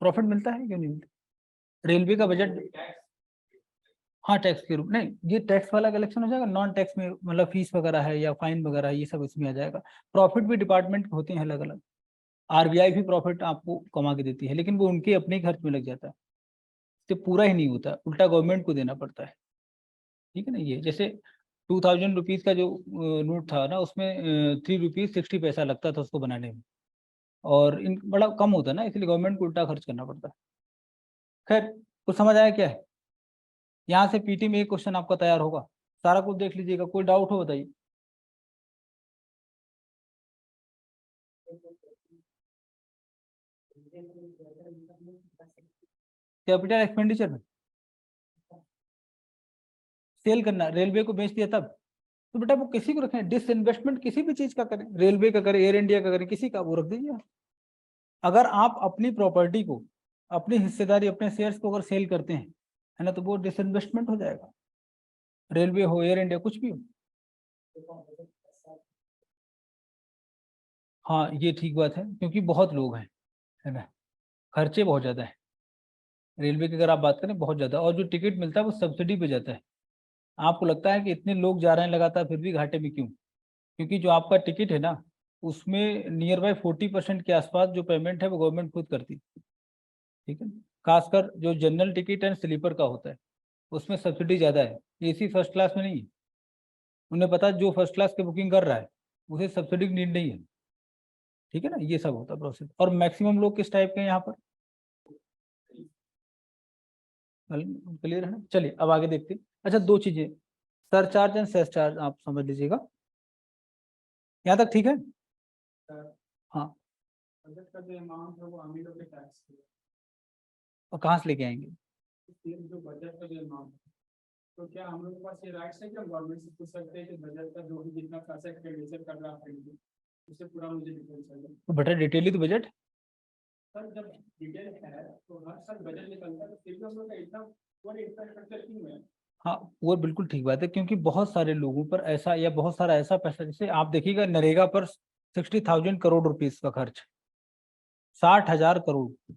प्रॉफिट मिलता है क्यों नहीं मिलता? रेलवे का बजट, हाँ टैक्स के रूप नहीं, ये टैक्स वाला कलेक्शन हो जाएगा, नॉन टैक्स में मतलब फीस वगैरह है या फाइन वगैरह ये सब इसमें आ जाएगा। प्रॉफिट भी डिपार्टमेंट होते हैं अलग अलग, आरबीआई भी प्रॉफिट आपको कमा के देती है, लेकिन वो उनके अपने खर्च में लग जाता है, तो पूरा ही नहीं होता, उल्टा गवर्नमेंट को देना पड़ता है, ठीक है ना? ये जैसे 2000 रुपीज का जो नोट था ना, उसमें 3 रुपीज 60 पैसा लगता था उसको बनाने में, और इन बड़ा कम होता है ना, इसलिए गवर्नमेंट को उल्टा खर्च करना पड़ता है। खैर, कुछ समझ आया क्या है? यहाँ से पीटी में एक क्वेश्चन आपका तैयार होगा, सारा कुछ देख लीजिएगा, कोई डाउट हो बताइए। कैपिटल एक्सपेंडिचर में सेल करना, रेलवे को बेच दिया तब, तो बेटा वो किसी को रखें, डिसइन्वेस्टमेंट किसी भी चीज का करें, रेलवे का करें, एयर इंडिया का करें, किसी का, वो रख दीजिए। अगर आप अपनी प्रॉपर्टी को, अपनी हिस्सेदारी, अपने शेयर्स को अगर सेल करते हैं, है ना, तो वो डिसइन्वेस्टमेंट हो जाएगा, रेलवे हो, एयर इंडिया, कुछ भी हो। हाँ ये ठीक बात है, क्योंकि बहुत लोग हैं, है ना, खर्चे बहुत ज्यादा है रेलवे की, अगर आप बात करें बहुत ज्यादा, और जो टिकट मिलता है वो सब्सिडी पे जाता है। आपको लगता है कि इतने लोग जा रहे हैं लगातार फिर भी घाटे में क्यों? क्योंकि जो आपका टिकट है ना, उसमें नियर बाय 40% के आसपास जो पेमेंट है वो गवर्नमेंट खुद करती है, ठीक है? खासकर जो जनरल टिकट एंड स्लीपर का होता है, उसमें सब्सिडी ज़्यादा है, एसी फर्स्ट क्लास में नहीं है। उन्हें पता है जो फर्स्ट क्लास की बुकिंग कर रहा है उसे सब्सिडी की नीड नहीं है, ठीक है ना? ये सब होता है प्रोसेस। और मैक्सिमम लोग किस टाइप के हैं यहाँ पर, क्लियर है ना? चलिए अब आगे देखते हैं। अच्छा, दो चीजें, सरचार्ज एंड सेस चार्ज आप समझ लीजिएगा, यहाँ तक ठीक है? हाँ, और कहाँ से लेके आएंगे? जो बजट का जो अमाउंट, तो क्या हम लोग के पास ये राइट्स है कि हम गवर्नमेंट से पूछ सकते हैं कि बजट का जो भी जितना पैसा एक्सपेंडिचर कर रहा है उससे पूरा मुझे डिटेल चाहिए? तो बेटा डिटेल ही तो बजट। सर जब डिटेल है तो हर साल बजट निकलता है, तो फिर भी हम लोग का इतना पूरा इंफ्रास्ट्रक्चर क्यों है? हाँ वो बिल्कुल ठीक बात है, क्योंकि बहुत सारे लोगों पर ऐसा, या बहुत सारा ऐसा पैसा, जैसे आप देखिएगा नरेगा पर 60,000 करोड़ रुपीज का खर्च, 60,000 करोड़,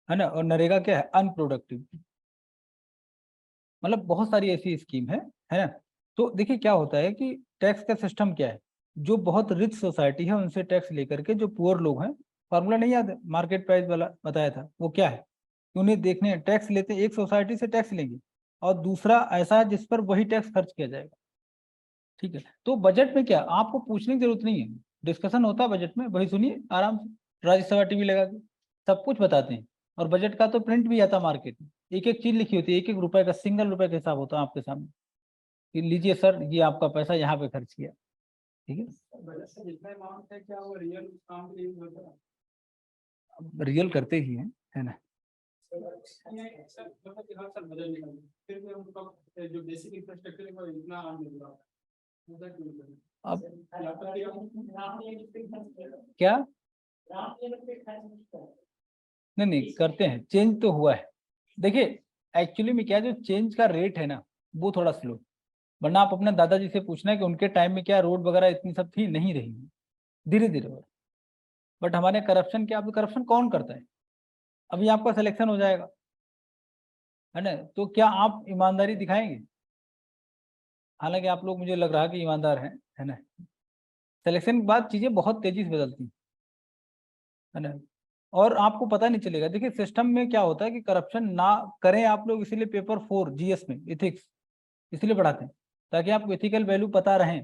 है ना? और नरेगा क्या है? अनप्रोडक्टिव, मतलब बहुत सारी ऐसी स्कीम है ना? तो देखिए क्या होता है कि टैक्स का सिस्टम क्या है, जो बहुत रिच सोसाइटी है उनसे टैक्स लेकर के जो पुअर लोग हैं, फार्मूला नहीं याद है, मार्केट प्राइस वाला बताया था, वो क्या है कि उन्हें देखने टैक्स लेते, एक सोसाइटी से टैक्स लेंगे और दूसरा ऐसा है जिस पर वही टैक्स खर्च किया जाएगा, ठीक है? तो बजट में क्या आपको पूछने की जरूरत नहीं है, डिस्कशन होता है बजट में, वही सुनिए आराम से, राज्यसभा टीवी लगा के सब कुछ बताते हैं। और बजट का तो प्रिंट भी आता मार्केट में, एक एक चीज लिखी होती है, एक एक रुपए का, सिंगल रुपए का हिसाब होता है आपके सामने कि लीजिए सर ये आपका पैसा यहाँ पे खर्च किया, ठीक है? बजट से जितना अमाउंट है क्या वो रियल काम के लिए होता है? अब रियल करते ही हैं, है ना? जो बेसिक इंफ्रास्ट्रक्चर है वो इतना मिल रहा है, अब क्या? नहीं नहीं करते हैं, चेंज तो हुआ है। देखिए एक्चुअली में क्या, जो चेंज का रेट है ना वो थोड़ा स्लो, वरना आप अपने दादाजी से पूछना है कि उनके टाइम में क्या रोड वगैरह इतनी सब थी, नहीं रही, धीरे धीरे हो। बट हमारे करप्शन क्या, अब करप्शन कौन करता है? अभी आपका सिलेक्शन हो जाएगा, है ना, तो क्या आप ईमानदारी दिखाएंगे? हालांकि आप लोग मुझे लग रहा है कि ईमानदार हैं, है ना। सिलेक्शन के बाद चीजें बहुत तेजी से बदलती हैं, है ना। और आपको पता नहीं चलेगा। देखिए सिस्टम में क्या होता है कि करप्शन ना करें आप लोग, इसीलिए पेपर 4 जीएस में इथिक्स इसलिए पढ़ाते हैं ताकि आपको एथिकल वैल्यू पता रहे,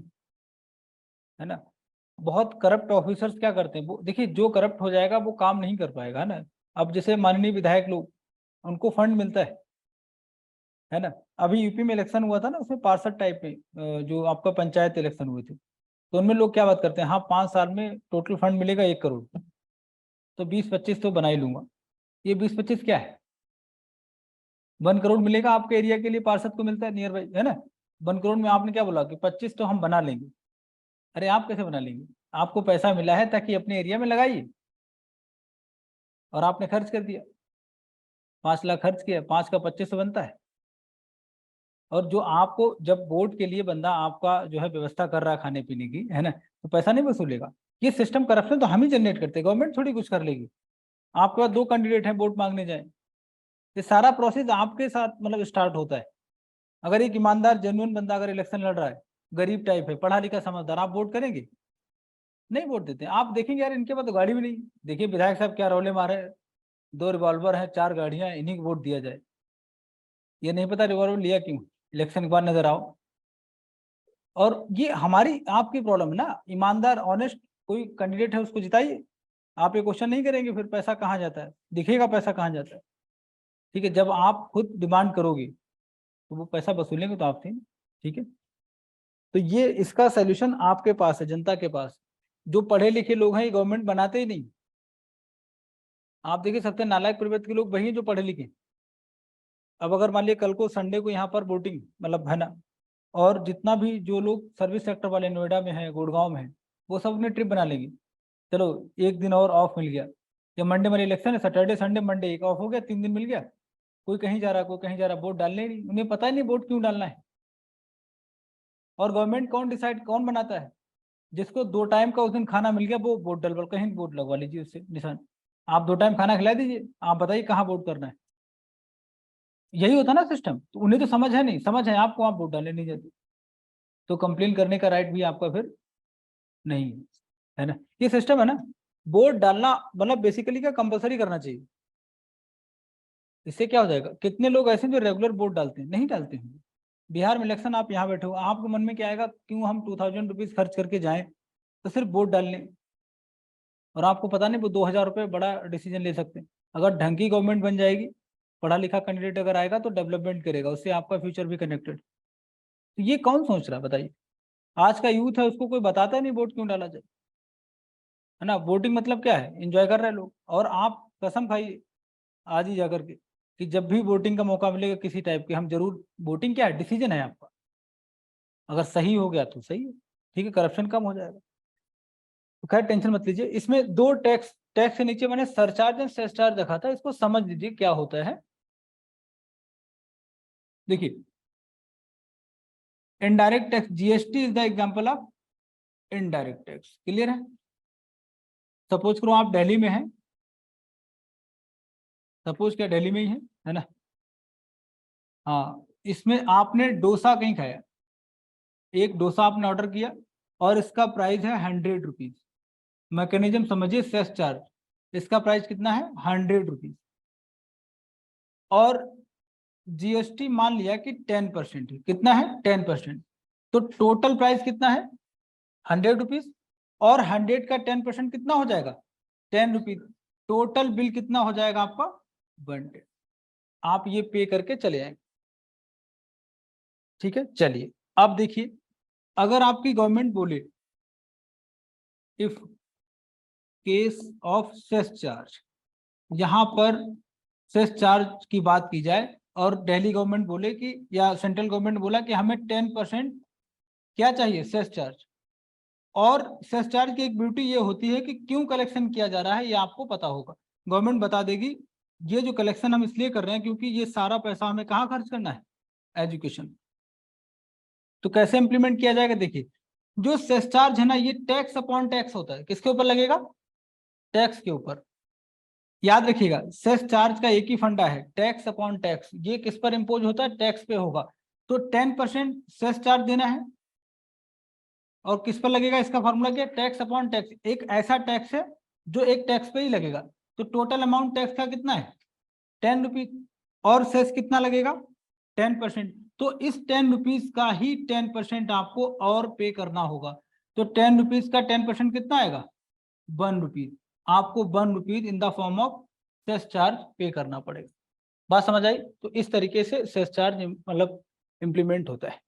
है ना। बहुत करप्ट ऑफिसर्स क्या करते हैं, वो देखिए जो करप्ट हो जाएगा वो काम नहीं कर पाएगा, है ना। अब जैसे माननीय विधायक लोग, उनको फंड मिलता है ना। अभी यूपी में इलेक्शन हुआ था ना, उसमें पार्षद टाइप में जो आपका पंचायत इलेक्शन हुए थे, तो उनमें लोग क्या बात करते हैं, हाँ 5 साल में टोटल फंड मिलेगा 1 करोड़, तो 20-25 तो बना ही लूंगा। ये 20-25 क्या है, 1 करोड़ मिलेगा आपके एरिया के लिए, पार्षद को मिलता है नियर बाई, है ना। 1 करोड़ में आपने क्या बोला कि 25 तो हम बना लेंगे। अरे आप कैसे बना लेंगे, आपको पैसा मिला है ताकि अपने एरिया में लगाइए, और आपने खर्च कर दिया, 5 लाख खर्च किया, 5 का 25 बनता है। और जो आपको जब वोट के लिए बंदा आपका जो है व्यवस्था कर रहा है खाने पीने की, है ना, तो पैसा नहीं वसूलेगा। ये सिस्टम करप्शन तो हम ही जनरेट करते हैं, गवर्नमेंट थोड़ी कुछ कर लेगी। आपके पास 2 कैंडिडेट हैं, वोट मांगने जाए, ये सारा प्रोसेस आपके साथ मतलब स्टार्ट होता है। अगर एक ईमानदार जेन्युइन बंदा अगर इलेक्शन लड़ रहा है, गरीब टाइप है, पढ़ा लिखा समझदार, आप वोट करेंगे? नहीं वोट देते। आप देखेंगे यार इनके पास तो गाड़ी भी नहीं, देखिए विधायक साहब क्या रौले मारे, 2 रिवॉल्वर है, 4 गाड़ियां, इन्हीं को वोट दिया जाए। ये नहीं पता रिवॉल्वर लिया क्यों, इलेक्शन के बाद नजर आओ। और ये हमारी आपकी प्रॉब्लम है ना, ईमानदार ऑनेस्ट कोई कैंडिडेट है उसको जिताइए। आप ये क्वेश्चन नहीं करेंगे फिर पैसा कहाँ जाता है, दिखेगा पैसा कहाँ जाता है। ठीक है, जब आप खुद डिमांड करोगे तो वो पैसा वसूलेंगे तो आपसे। ठीक है, तो ये इसका सोल्यूशन आपके पास है, जनता के पास। जो पढ़े लिखे लोग हैं ये गवर्नमेंट बनाते ही नहीं। आप देखिए सकते हैं नालायक प्रवृत्ति के लोग वही हैं जो पढ़े लिखे। अब अगर मान लिया कल को संडे को यहाँ पर वोटिंग मतलब है ना, और जितना भी जो लोग सर्विस सेक्टर वाले नोएडा में है, गुड़गांव में है, वो सब अपनी ट्रिप बना लेंगे। चलो एक दिन और ऑफ मिल गया, जब मंडे में इलेक्शन है, सैटरडे संडे मंडे एक ऑफ हो गया, 3 दिन मिल गया। कोई कहीं जा रहा, कोई कहीं जा रहा, वोट डालने ही नहीं, उन्हें पता ही नहीं वोट क्यों डालना है। और गवर्नमेंट कौन डिसाइड कौन बनाता है, जिसको 2 टाइम का उस दिन खाना मिल गया वो वोट डलवा, कहीं वोट लगवा लीजिए उससे निशान। आप 2 टाइम खाना खिला दीजिए, आप बताइए कहाँ वोट करना है। यही होता ना सिस्टम। तो उन्हें तो समझ है नहीं, समझ है आपको, आप वोट डालने नहीं जाते, तो कंप्लेन करने का राइट भी आपका फिर नहीं है, है ना। ये सिस्टम है ना। वोट डालना मतलब बेसिकली क्या कंपलसरी करना चाहिए। इससे क्या हो जाएगा, कितने लोग ऐसे हैं जो रेगुलर वोट डालते हैं, नहीं डालते हैं। बिहार में इलेक्शन, आप यहाँ बैठे हो, आपको मन में क्या आएगा, क्यों हम 2000 रुपीज खर्च करके जाएं तो सिर्फ वोट डालने। और आपको पता नहीं वो 2000 रुपये बड़ा डिसीजन ले सकते हैं। अगर ढंग की गवर्नमेंट बन जाएगी, पढ़ा लिखा कैंडिडेट अगर आएगा तो डेवलपमेंट करेगा, उससे आपका फ्यूचर भी कनेक्टेड। तो ये कौन सोच रहा है बताइए। आज का यूथ है उसको कोई बताता नहीं वोट क्यों डाला जाए, है ना। वोटिंग मतलब क्या है, एंजॉय कर रहे हैं लोग। और आप कसम खाइए आज ही जाकर के कि जब भी वोटिंग का मौका मिलेगा किसी टाइप के, हम जरूर। वोटिंग क्या है, डिसीजन है आपका, अगर सही हो गया तो सही है, ठीक है, करप्शन कम हो जाएगा। तो खैर टेंशन मत लीजिए। इसमें 2 टैक्स, टैक्स के नीचे मैंने सरचार्ज एंड सेस चार्ज रखा था, इसको समझ लीजिए क्या होता है। देखिए indirect tax, GST is the example of indirect tax, clear है। सपोज करो आप दिल्ली में हैं, सपोज क्या दिल्ली में ही है ना। हाँ, इसमें आपने डोसा कहीं खाया, एक डोसा आपने ऑर्डर किया और इसका प्राइस है 100 रुपीज। मैकेनिज्म समझिए, सेस चार्ज, इसका प्राइस कितना है, 100 रुपीज। और जीएसटी मान लिया कि 10% है, कितना है 10%। तो टोटल प्राइस कितना है 100 रुपीज, और 100 का 10% कितना हो जाएगा 10 रुपीज। टोटल बिल कितना हो जाएगा आपका 110। आप ये पे करके चले आएंगे। ठीक है, चलिए अब देखिए, अगर आपकी गवर्नमेंट बोले if case of cess charge, यहां पर सेस चार्ज की बात की जाए, और दिल्ली गवर्नमेंट बोले कि या सेंट्रल गवर्नमेंट बोला कि हमें 10% क्या चाहिए सेस चार्ज। और सेस चार्ज की एक ब्यूटी ये होती है कि क्यों कलेक्शन किया जा रहा है ये आपको पता होगा, गवर्नमेंट बता देगी। ये जो कलेक्शन हम इसलिए कर रहे हैं क्योंकि ये सारा पैसा हमें कहाँ खर्च करना है, एजुकेशन। तो कैसे इंप्लीमेंट किया जाएगा, देखिए जो सेस चार्ज है ना, ये टैक्स अपॉन टैक्स होता है, किसके ऊपर लगेगा, टैक्स के ऊपर। याद रखिएगा सेस चार्ज का एक ही फंडा है, टैक्स अपॉन टैक्स। ये किस पर इम्पोज होता है, टैक्स पे होगा। तो 10% सेस चार्ज देना है। और किस पर लगेगा, इसका फॉर्मूला क्या, टैक्स अपॉन टैक्स। एक ऐसा टैक्स है जो एक टैक्स पे ही लगेगा। तो टोटल अमाउंट टैक्स का कितना है, 10 रुपीज, और सेस कितना लगेगा, 10%। तो इस 10 रुपीज का ही 10% आपको और पे करना होगा। तो 10 रुपीज का 10% कितना आएगा, 1 रुपीज। आपको 1 rupees in the form of cess charge pay करना पड़ेगा। बात समझ आई। तो इस तरीके से सेस चार्ज मतलब इम्प्लीमेंट होता है।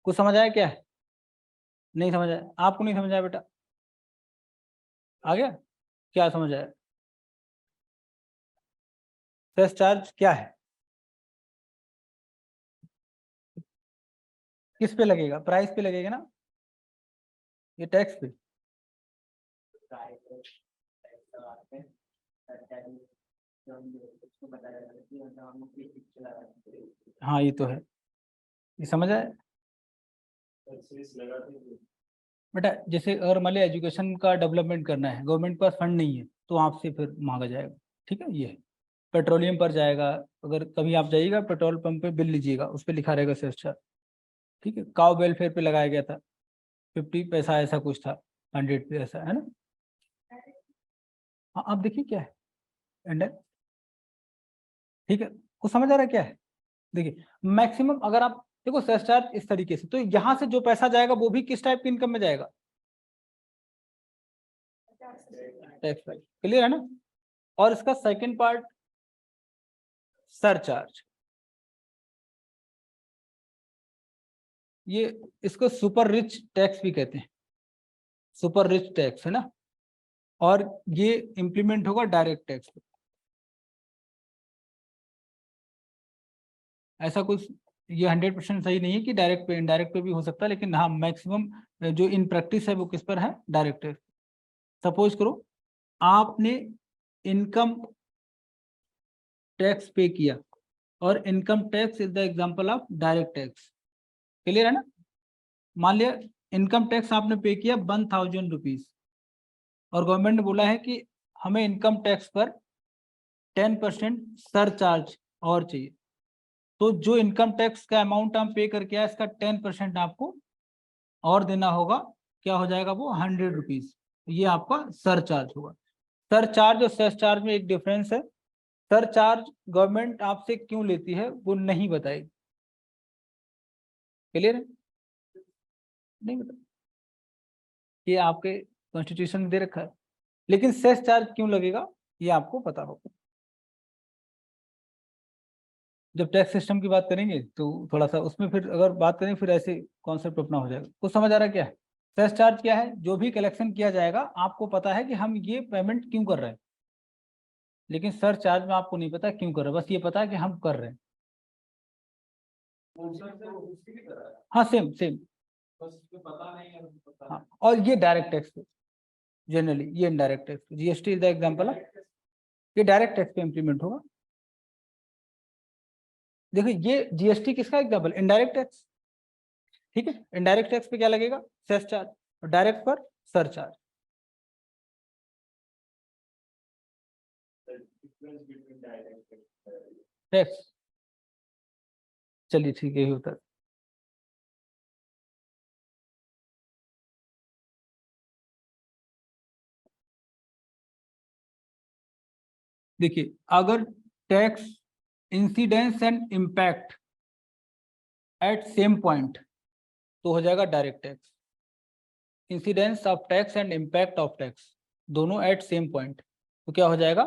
कुछ समझ आया क्या है, नहीं समझ आया, आपको नहीं समझ आया बेटा, आ गया, क्या समझ आया, सेस चार्ज क्या है, किस पे लगेगा, प्राइस पे लगेगा ना, ये टैक्स पे। हाँ ये तो है, ये समझ आया बेटा। जैसे अगर मान लिया एजुकेशन का डेवलपमेंट करना है, गवर्नमेंट के पास फंड नहीं है, तो आपसे फिर मांगा जाएगा। ठीक है, ये है। पेट्रोलियम पर जाएगा, अगर कभी आप जाइएगा पेट्रोल पंप पे बिल लीजिएगा, उस पर लिखा रहेगा सेस चार्ज। ठीक है, काउ वेलफेयर पे लगाया गया था, 50 पैसा ऐसा कुछ था, 100 पैसा, है ना। हाँ आप देखिए क्या है, एंड ठीक है, कुछ समझ आ रहा है क्या है। देखिए मैक्सिमम अगर आप देखो सेस चार्ज इस तरीके से, तो यहाँ से जो पैसा जाएगा वो भी किस टाइप की इनकम में जाएगा, टैक्स वाइज, क्लियर है ना। और इसका सेकंड पार्ट सरचार्ज, ये इसको सुपर रिच टैक्स भी कहते हैं, सुपर रिच टैक्स है ना। और ये इंप्लीमेंट होगा डायरेक्ट टैक्स पे। ऐसा कुछ ये 100% सही नहीं है कि डायरेक्ट पे, इनडायरेक्ट पे भी हो सकता है, लेकिन हाँ मैक्सिमम जो इन प्रैक्टिस है वो किस पर है, डायरेक्ट टैक्स। सपोज करो आपने इनकम टैक्स पे किया, और income tax is the example of direct tax, clear है ना। मान लिया इनकम टैक्स आपने पे किया 1000 रुपीज, और गवर्नमेंट ने बोला है कि हमें इनकम टैक्स पर 10% सरचार्ज और चाहिए। तो जो इनकम टैक्स का अमाउंट हम पे करके आए, इसका 10% आपको और देना होगा। क्या हो जाएगा वो, 100 रुपीज। ये आपका सरचार्ज होगा। सरचार्ज और सेस चार्ज में एक डिफरेंस है। सरचार्ज गवर्नमेंट आपसे क्यों लेती है वो नहीं बताएगी, क्लियर है, नहीं बता, ये आपके कॉन्स्टिट्यूशन में दे रखा है। लेकिन सेस चार्ज क्यों लगेगा ये आपको पता होगा। जब टैक्स सिस्टम की बात करेंगे तो थोड़ा सा उसमें फिर अगर बात करें, फिर ऐसे कॉन्सेप्ट अपना हो जाएगा। कुछ समझ आ रहा है क्या है। सेस चार्ज क्या है, जो भी कलेक्शन किया जाएगा आपको पता है कि हम ये पेमेंट क्यों कर रहे हैं, लेकिन सर चार्ज में आपको नहीं पता क्यों कर रहे हैं, बस ये पता है कि हम कर रहे हैं। हाँ सेम सेम, हाँ। और ये डायरेक्ट टैक्स पे, जनरली ये indirect tax, GST is the example है, ये डायरेक्ट टैक्स पे इंप्लीमेंट होगा। देखो ये जीएसटी किसका एग्जांपल, इनडायरेक्ट टैक्स। ठीक है, इनडायरेक्ट टैक्स पे क्या लगेगा, सेस चार्ज, और डायरेक्ट पर सर चार्ज। टैक्स, चलिए ठीक है, यही होता है। देखिए अगर tax incidence and impact at same point, तो हो जाएगा direct tax. Incidence of tax and impact of tax दोनों एट सेम पॉइंट, तो क्या हो जाएगा,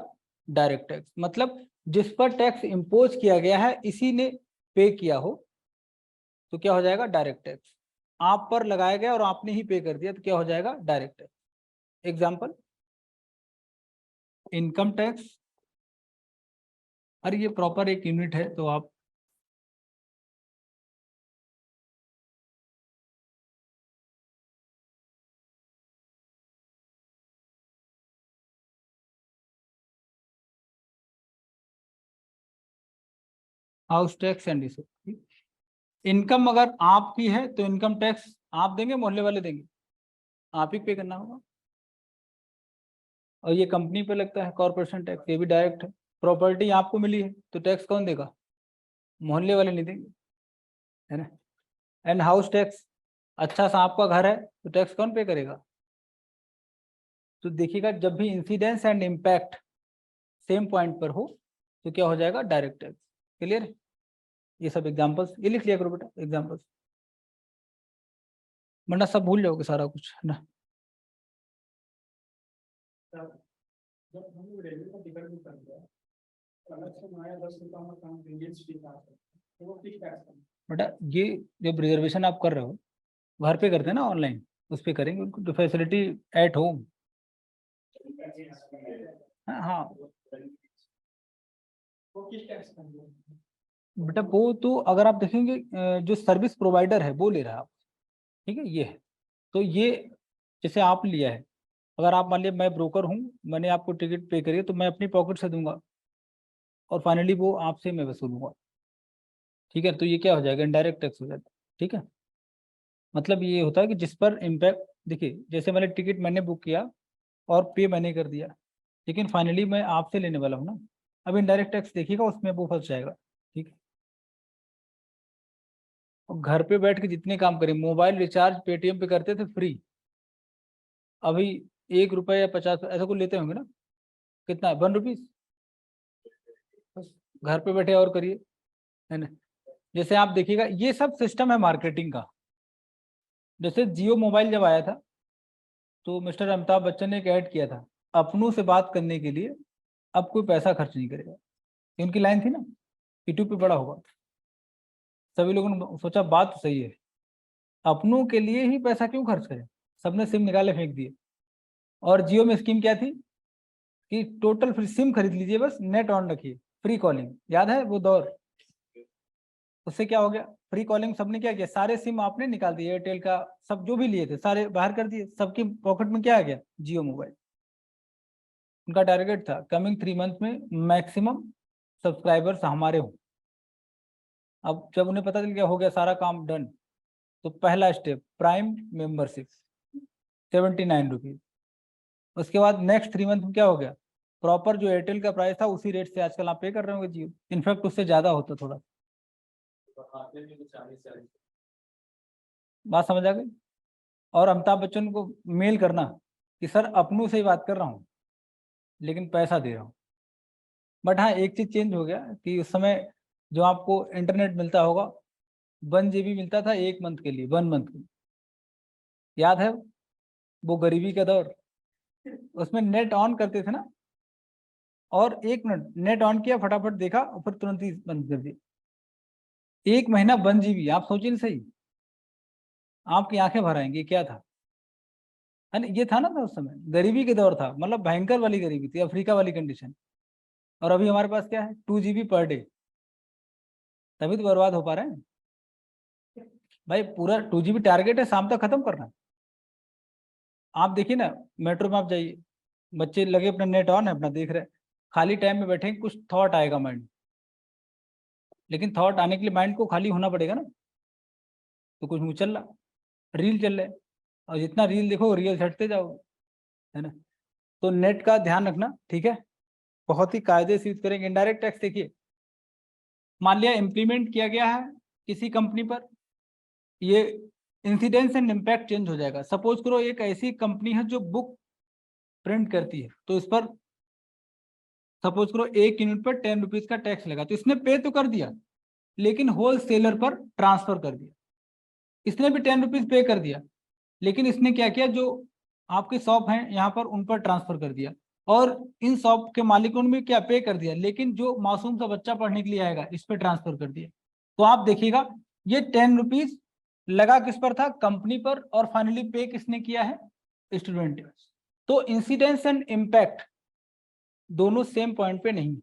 डायरेक्ट टैक्स। मतलब जिस पर टैक्स इम्पोज किया गया है इसी ने पे किया हो, तो क्या हो जाएगा, डायरेक्ट टैक्स। आप पर लगाया गया और आपने ही पे कर दिया, तो क्या हो जाएगा, direct tax. Example, income tax, अरे ये प्रॉपर एक यूनिट है तो आप हाउस टैक्स एंड इनकम अगर आपकी है तो इनकम टैक्स आप देंगे, मोहल्ले वाले देंगे, आप ही पे करना होगा। और ये कंपनी पे लगता है कॉर्पोरेशन टैक्स, ये भी डायरेक्ट है। प्रॉपर्टी आपको मिली है तो टैक्स कौन देगा, मोहल्ले वाले नहीं देंगे। है ना। एंड हाउस टैक्स, अच्छा सा आपका घर है तो टैक्स कौन पे करेगा? तो देखिएगा जब भी incidence and impact same point पर हो तो क्या हो जाएगा? Direct tax. क्लियर है? ये सब एग्जांपल्स ये लिख लिया करो बेटा, एग्जांपल्स, वरना सब भूल जाओगे सारा कुछ, है ना।
जब हम रेलवे का टिकट बुक करते हैं तो अलग से हमारा 10 रुपये में कन्वीनियंस फी का आता है, तो वो फिक्स टैक्स है।
बेटा ये जब रिजर्वेशन आप कर रहे हो घर पे करते हैं ना ऑनलाइन, उस पर करेंगे उनको जो फैसिलिटी एट होम। हाँ
वो किस टैक्स का है?
बेटा वो तो अगर आप देखेंगे जो सर्विस प्रोवाइडर है वो ले रहा है आप, ठीक है। ये है तो ये जैसे आप लिया है, अगर आप मान लिया मैं ब्रोकर हूँ, मैंने आपको टिकट पे करी है तो मैं अपनी पॉकेट से दूंगा और फाइनली वो आपसे मैं वसूलूंगा, ठीक है। तो ये क्या हो जाएगा? इनडायरेक्ट टैक्स हो जाता है, ठीक है। मतलब ये होता है कि जिस पर इम्पैक्ट, देखिए जैसे मैंने टिकट मैंने बुक किया और पे मैंने कर दिया, लेकिन फाइनली मैं आपसे लेने वाला हूँ ना, अब इनडायरेक्ट टैक्स देखिएगा उसमें वो फंस जाएगा, ठीक है। और घर पे बैठ के जितने काम करें, मोबाइल रिचार्ज पेटीएम पे करते थे फ्री, अभी 1 रुपये या 50 ऐसा कुछ लेते होंगे ना, कितना है? 1 रुपीज, बस घर पे बैठे और करिए, है ना। जैसे आप देखिएगा ये सब सिस्टम है मार्केटिंग का। जैसे जियो मोबाइल जब आया था तो मिस्टर अमिताभ बच्चन ने एक ऐड किया था, अपनों से बात करने के लिए अब कोई पैसा खर्च नहीं करेगा। ये उनकी लाइन थी ना, यूट्यूब पे बड़ा होगा, सभी लोगों ने सोचा बात तो सही है, अपनों के लिए ही पैसा क्यों खर्च करें। सबने सिम निकाले फेंक दिए। और जियो में स्कीम क्या थी कि टोटल फ्री सिम खरीद लीजिए, बस नेट ऑन रखिए, फ्री कॉलिंग, याद है वो दौर? उससे क्या हो गया? फ्री कॉलिंग सबने क्या किया, सारे सिम आपने निकाल दिए, एयरटेल का सब जो भी लिए थे सारे बाहर कर दिए, सबकी पॉकेट में क्या आ गया? जियो मोबाइल। उनका टारगेट था कमिंग 3 मंथ में मैक्सिमम सब्सक्राइबर्स हमारे हों। अब जब उन्हें पता चल गया हो गया सारा काम डन, तो पहला स्टेप प्राइम मेंबरशिप 79 रुपीज। उसके बाद नेक्स्ट 3 मंथ में क्या हो गया? प्रॉपर जो एयरटेल का प्राइस था उसी रेट से आजकल आप पे कर रहे होंगे जियो, इनफैक्ट उससे ज्यादा होता थोड़ा। बात समझ आ गई? और अमिताभ बच्चन को मेल करना कि सर अपनों से ही बात कर रहा हूँ लेकिन पैसा दे रहा हूँ। बट हाँ एक चीज चेंज हो गया कि उस समय जो आपको इंटरनेट मिलता होगा 1 GB मिलता था 1 मंथ के लिए, 1 मंथ के लिए, याद है वो गरीबी का दौर? उसमें नेट ऑन करते थे ना, और 1 मिनट नेट ऑन किया फटाफट देखा और फिर तुरंत ही बंद कर दिया। 1 महीना 1 GB, आप सोचिए ना सही, आपकी आंखें भर आएंगी क्या था, है ना। ये था ना था उस समय गरीबी के दौर था, मतलब भयंकर वाली गरीबी थी, अफ्रीका वाली कंडीशन। और अभी हमारे पास क्या है? 2 GB पर डे, तभी तो बर्बाद हो पा रहे हैं भाई। पूरा 2 GB टारगेट है, शाम तक खत्म करना है। आप देखिए ना, मेट्रो में आप जाइए, बच्चे लगे अपना नेट ऑन है अपना देख रहे हैं, खाली टाइम में बैठे कुछ थॉट आएगा माइंड, लेकिन थॉट आने के लिए माइंड को खाली होना पड़ेगा ना। तो कुछ मुँह चल रहा, रील चल रहे, और जितना रील देखो रील हटते जाओ, है ना। तो नेट का ध्यान रखना, ठीक है, बहुत ही कायदे से यूज करेंगे। इनडायरेक्ट टैक्स देखिए, मान लिया इम्प्लीमेंट किया गया है किसी कंपनी पर, ये इंसिडेंस एंड इम्पैक्ट चेंज हो जाएगा। सपोज करो एक ऐसी कंपनी है जो बुक प्रिंट करती है, तो इस पर सपोज करो 1 यूनिट पर 10 रुपीज का टैक्स लगा, तो इसने पे तो कर दिया लेकिन होल सेलर पर ट्रांसफर कर दिया। इसने भी 10 रुपीज पे कर दिया, लेकिन इसने क्या किया, जो आपके शॉप हैं यहाँ पर उन पर ट्रांसफर कर दिया, और इन शॉप के मालिकों ने भी क्या पे कर दिया, लेकिन जो मासूम सा बच्चा पढ़ने के लिए आएगा इस पर ट्रांसफर कर दिया। तो आप देखिएगा ये 10 रुपीज लगा किस पर था? कंपनी पर, और फाइनली पे किसने किया है? स्टूडेंट। तो इंसिडेंस एंड इम्पैक्ट दोनों सेम पॉइंट पे नहीं,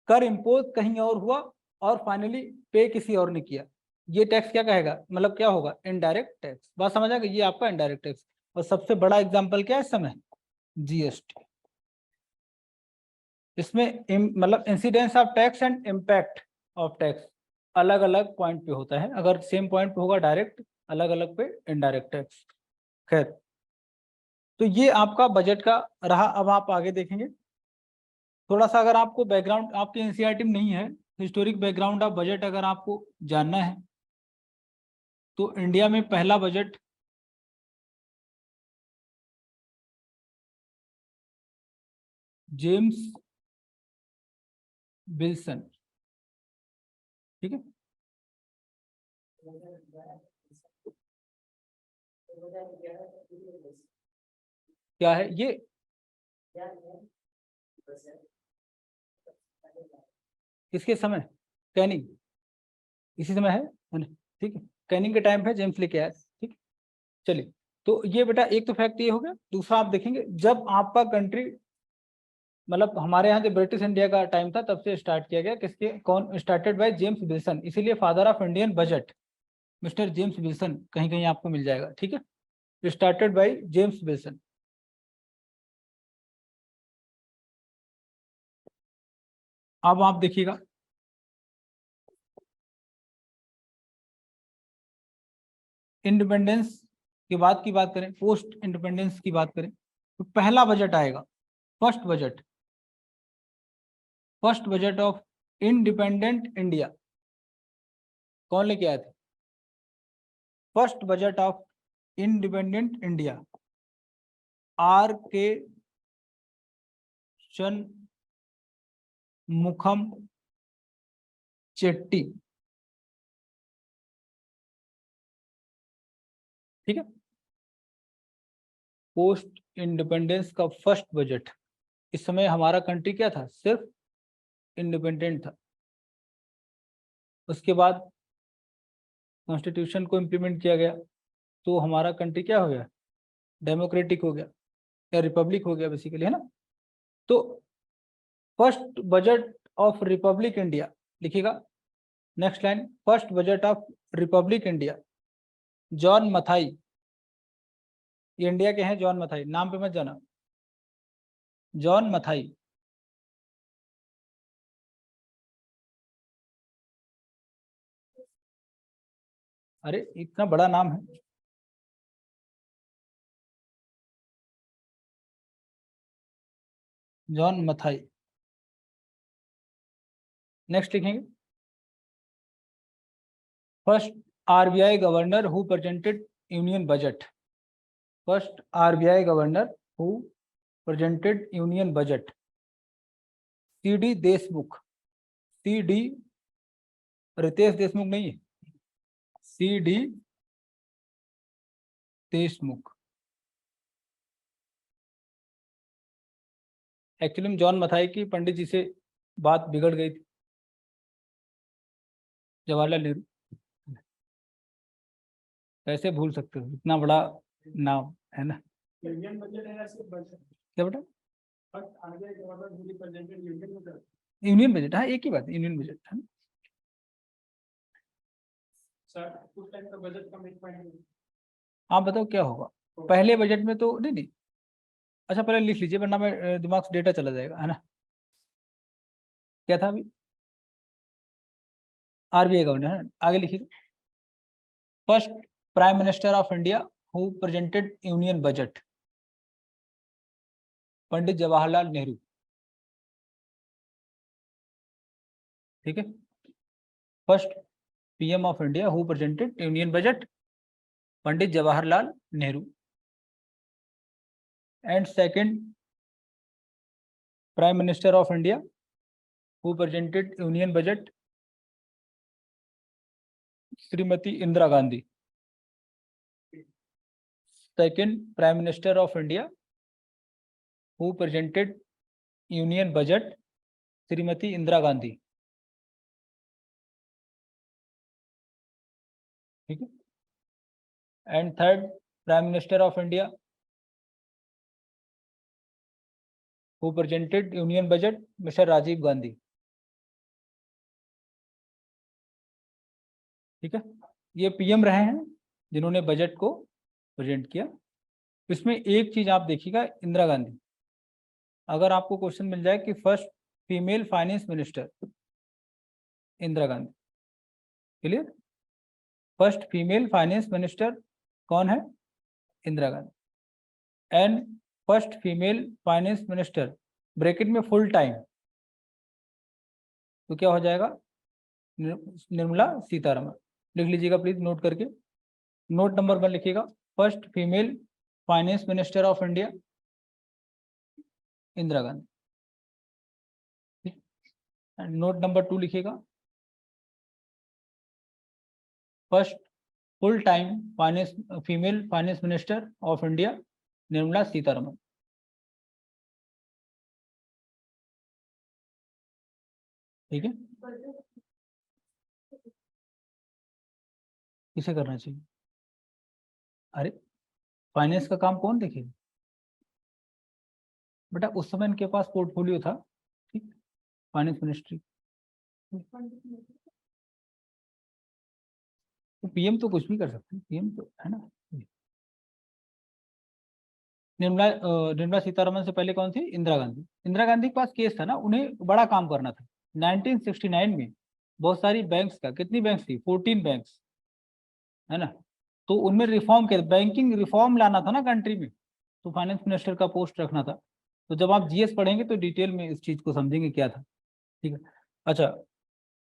कर इम्पोज कहीं और हुआ और फाइनली पे किसी और ने किया, ये टैक्स क्या कहेगा, मतलब क्या होगा? Indirect tax. बात समझ आ गई? ये आपका इनडायरेक्ट टैक्स। और सबसे बड़ा एग्जांपल क्या है इस समय? जीएसटी। इसमें मतलब incidence of tax and impact of tax अलग अलग पॉइंट पे होता है, अगर सेम पॉइंट पे होगा डायरेक्ट, अलग अलग पे इनडायरेक्ट टैक्स। खैर, तो ये आपका बजट का रहा। अब आप आगे देखेंगे थोड़ा सा, अगर आपको बैकग्राउंड आपके एनसीईआरटी में नहीं है, हिस्टोरिक बैकग्राउंड ऑफ बजट अगर आपको जानना है तो इंडिया में पहला बजट जेम्स विल्सन, ठीक है। क्या है ये? किसके समय? कैनिंग, इसी समय है ना? ठीक है, कैनिंग के टाइम पे जेम्स लेके आया, ठीक। चलिए, तो ये बेटा एक तो फैक्ट ये हो गया। दूसरा आप देखेंगे, जब आपका कंट्री, मतलब हमारे यहाँ जो ब्रिटिश इंडिया का टाइम था तब से स्टार्ट किया गया, किसके, कौन स्टार्टेड बाय जेम्स विल्सन, इसीलिए father of Indian budget mister James Wilson, कहीं कहीं आपको मिल जाएगा, ठीक है, स्टार्टेड बाय जेम्स विल्सन। अब आप देखिएगा, इंडिपेंडेंस के बाद की बात करें, पोस्ट इंडिपेंडेंस की बात करें, तो पहला बजट आएगा, first budget of independent India, कौन लेके आए थे? First budget of independent India, R K Shanmukham Chetty, ठीक है। पोस्ट इंडिपेंडेंस का फर्स्ट बजट, इस समय हमारा कंट्री क्या था, सिर्फ इंडिपेंडेंट था। उसके बाद कॉन्स्टिट्यूशन को इम्प्लीमेंट किया गया, तो हमारा कंट्री क्या हो गया, डेमोक्रेटिक हो गया या रिपब्लिक हो गया बेसिकली, है ना। तो first budget of republic India लिखिएगा, next line, first budget of republic India, John Mathai, ये इंडिया के हैं जॉन मथाई, नाम पे मत जाना, जॉन मथाई, अरे इतना बड़ा नाम है, जॉन मथाई। नेक्स्ट लिखेंगे, first RBI governor who presented union budget, first RBI governor who presented union budget, C D Deshmukh, C D Ritesh Deshmukh नहीं है, सीडी देशमुख। एक्चुअली में जॉन मथाई की पंडित जी से बात बिगड़ गई थी, जवाहरलाल नेहरू, कैसे भूल सकते हो, इतना बड़ा नाम है ना।
यूनियन बजट है या सिर्फ बजट?
क्या बेटा?
First RBI governor who represented union budget.
Union budget, हाँ एक ही बात, यूनियन बजट है ना।
सर उस टाइम का बजट का मिड पॉइंट
आप बताओ क्या होगा पहले बजट में, तो नहीं नहीं, अच्छा पहले लिख लीजिए वरना मैं दिमाग से डेटा चला जाएगा, है ना। क्या था अभी? आरबीआई गवर्नर है, आगे लिखिए, first prime minister of India who presented union budget, Pandit Jawaharlal Nehru, ठीक है। First PM of India who presented union budget, Pandit Jawaharlal Nehru. And second prime minister of India who presented union budget, Shrimati Indira Gandhi. Second prime minister of India who presented union budget, Shrimati Indira Gandhi, ठीक है। And third prime minister of India who presented union budget, mister Rajiv Gandhi, ठीक है। ये PM रहे हैं जिन्होंने budget को present किया। इसमें एक चीज आप देखिएगा, इंदिरा गांधी, अगर आपको क्वेश्चन मिल जाए कि first female finance minister, Indira Gandhi, clear, first female finance minister कौन है, Indira Gandhi. And first female finance minister bracket में फुल टाइम, तो क्या हो जाएगा, निर्मला सीतारमण, लिख लीजिएगा प्लीज नोट करके। नोट नंबर 1 लिखिएगा, first female finance minister of India Indira Gandhi. Note number 2 लिखिएगा, first full time finance female finance minister of India Nirmala Sitharaman. ठीक है, किसे करना चाहिए? अरे फाइनेंस का काम कौन देखेगा बेटा, उस समय इनके पास पोर्टफोलियो था, ठीक, फाइनेंस मिनिस्ट्री। तो पीएम तो कुछ भी कर सकते हैं, पीएम तो है ना। निर्मला सीतारमन से पहले कौन थी? इंदिरा गांधी। इंदिरा गांधी के पास केस था ना, उन्हें बड़ा काम करना था। 1969 में बहुत सारी बैंक्स का, कितनी बैंक्स थी? 14 बैंक्स, है ना। तो उनमें रिफॉर्म के, बैंकिंग रिफॉर्म लाना था ना कंट्री में, तो फाइनेंस मिनिस्टर का पोस्ट रखना था। तो जब आप जीएस पढ़ेंगे तो डिटेल में इस चीज को समझेंगे क्या था। ठीक है, अच्छा,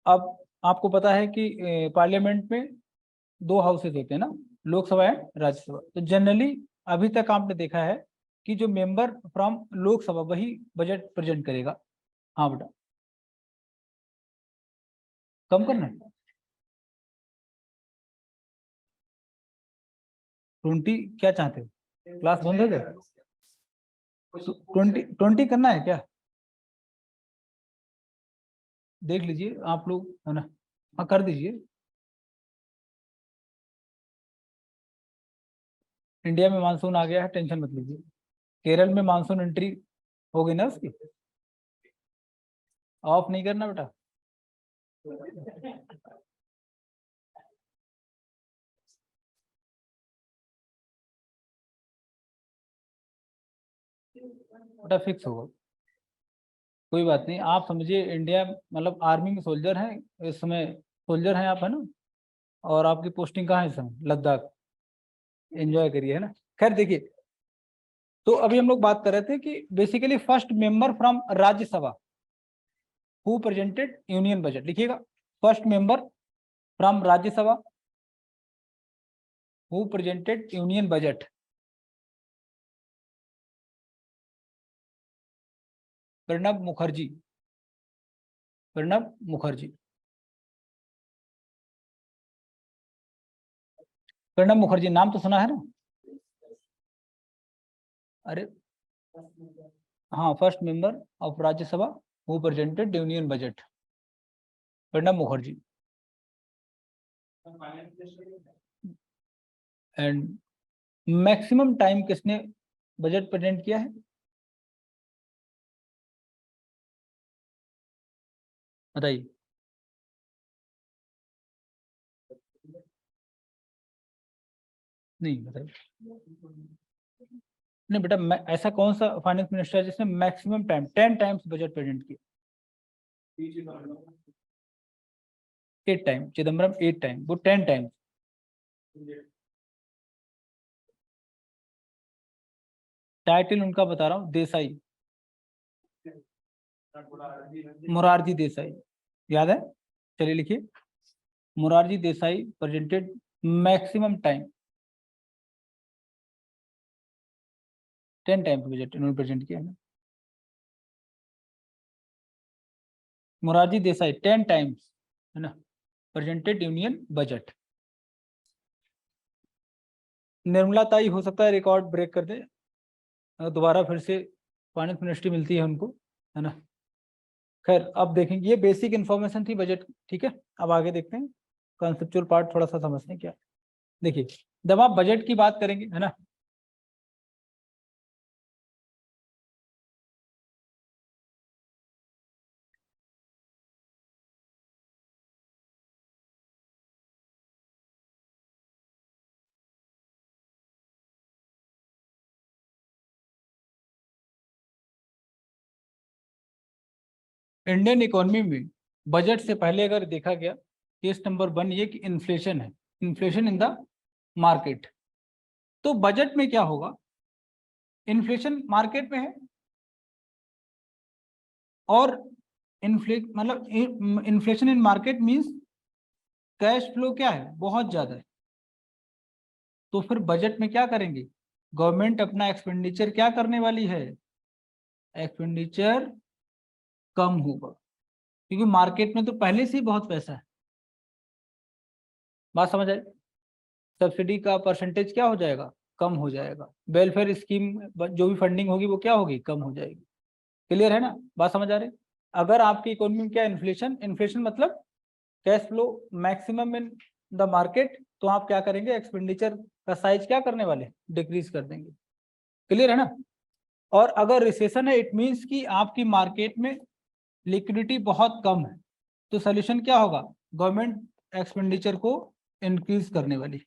अब आपको पता है कि पार्लियामेंट में 2 हाउसेज होते हैं ना, लोकसभा है राज्यसभा। तो जनरली अभी तक आपने देखा है कि जो मेंबर फ्रॉम लोकसभा वही बजट प्रेजेंट करेगा। हाँ बेटा, कम करना है 20, क्या चाहते हो? क्लास बंद हो जाए? 20 करना है क्या? देख लीजिए आप लोग, है ना। हाँ कर दीजिए। इंडिया में मानसून आ गया है, टेंशन मत लीजिए। केरल में मानसून एंट्री हो गई ना उसकी। ऑफ नहीं करना बेटा। बेटा फिक्स होगा, कोई बात नहीं। आप समझिए इंडिया मतलब आर्मी में सोल्जर हैं इस समय, सोल्जर हैं आप, है ना। और आपकी पोस्टिंग कहाँ है इस समय? लद्दाख। एंजॉय करिए, है ना। खैर देखिए, तो अभी हम लोग बात कर रहे थे कि basically first member from Rajya Sabha who presented union budget, लिखिएगा, first member from Rajya Sabha who presented union budget. Pranab Mukherjee, Pranab Mukherjee. Pranab Mukherjee नाम तो सुना है ना। अरे हाँ, first member of Rajya Sabha who presented union budget, Pranab Mukherjee. And maximum time किसने बजट प्रेजेंट किया है? बताइए। नहीं बताइए। नहीं बेटा, ऐसा कौन सा फाइनेंस मिनिस्टर है जिसने maximum time 10 times budget present किया? 8 टाइम, चिदम्बरम 8 टाइम, वो 10 टाइम्स। टाइटल उनका बता रहा हूँ, देसाई, मुरारजी देसाई, याद है? चलिए लिखिए, Morarji Desai presented maximum time 10 times budget इन्होंने प्रेजेंट किया है। मुरारजी देसाई 10 टाइम्स, है ना, प्रेजेंटेड यूनियन बजट। निर्मला ताई हो सकता है रिकॉर्ड ब्रेक कर दे, दोबारा फिर से फाइनेंस मिनिस्ट्री मिलती है उनको, है ना। खैर अब देखेंगे, ये बेसिक इन्फॉर्मेशन थी बजट। ठीक है, अब आगे देखते हैं, कॉन्सेप्चुअल पार्ट थोड़ा सा समझते हैं क्या। देखिए, जब आप बजट की बात करेंगे, है ना, इंडियन इकोनॉमी में बजट से पहले अगर देखा गया, केस नंबर 1 ये कि इन्फ्लेशन है, इन्फ्लेशन इन द मार्केट। तो बजट में क्या होगा? इन्फ्लेशन मार्केट में है, और मतलब inflation in market means cash flow क्या है? बहुत ज्यादा है। तो फिर बजट में क्या करेंगे, गवर्नमेंट अपना एक्सपेंडिचर क्या करने वाली है, एक्सपेंडिचर कम होगा, क्योंकि मार्केट में तो पहले से ही बहुत पैसा है। बात समझ आए, सब्सिडी का परसेंटेज क्या हो जाएगा, कम हो जाएगा, वेलफेयर स्कीम जो भी फंडिंग होगी वो क्या होगी, कम हो जाएगी। क्लियर है ना, बात समझ आ रही। अगर आपकी इकोनॉमी में क्या इन्फ्लेशन, इन्फ्लेशन मतलब cash flow maximum in the market, तो आप क्या करेंगे, एक्सपेंडिचर का साइज क्या करने वाले, डिक्रीज कर देंगे। क्लियर है ना। और अगर रिसेशन है, इट मीन्स कि आपकी मार्केट में लिक्विडिटी बहुत कम है, तो सोल्यूशन क्या होगा, गवर्नमेंट एक्सपेंडिचर को इंक्रीज करने वाली।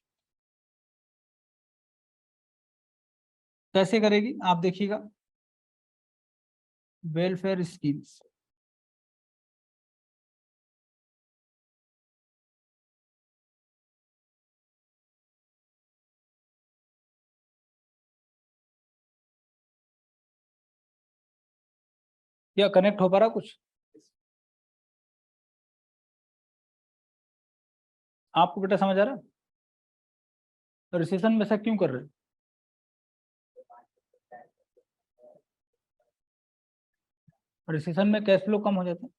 कैसे करेगी आप देखिएगा, वेलफेयर स्कीम्स, क्या कनेक्ट हो पा रहा कुछ, आपको बेटा समझ आ रहा, रिसेशन में ऐसा क्यों कर रहे हैं, रिसेशन में कैश फ्लो कम हो जाता है।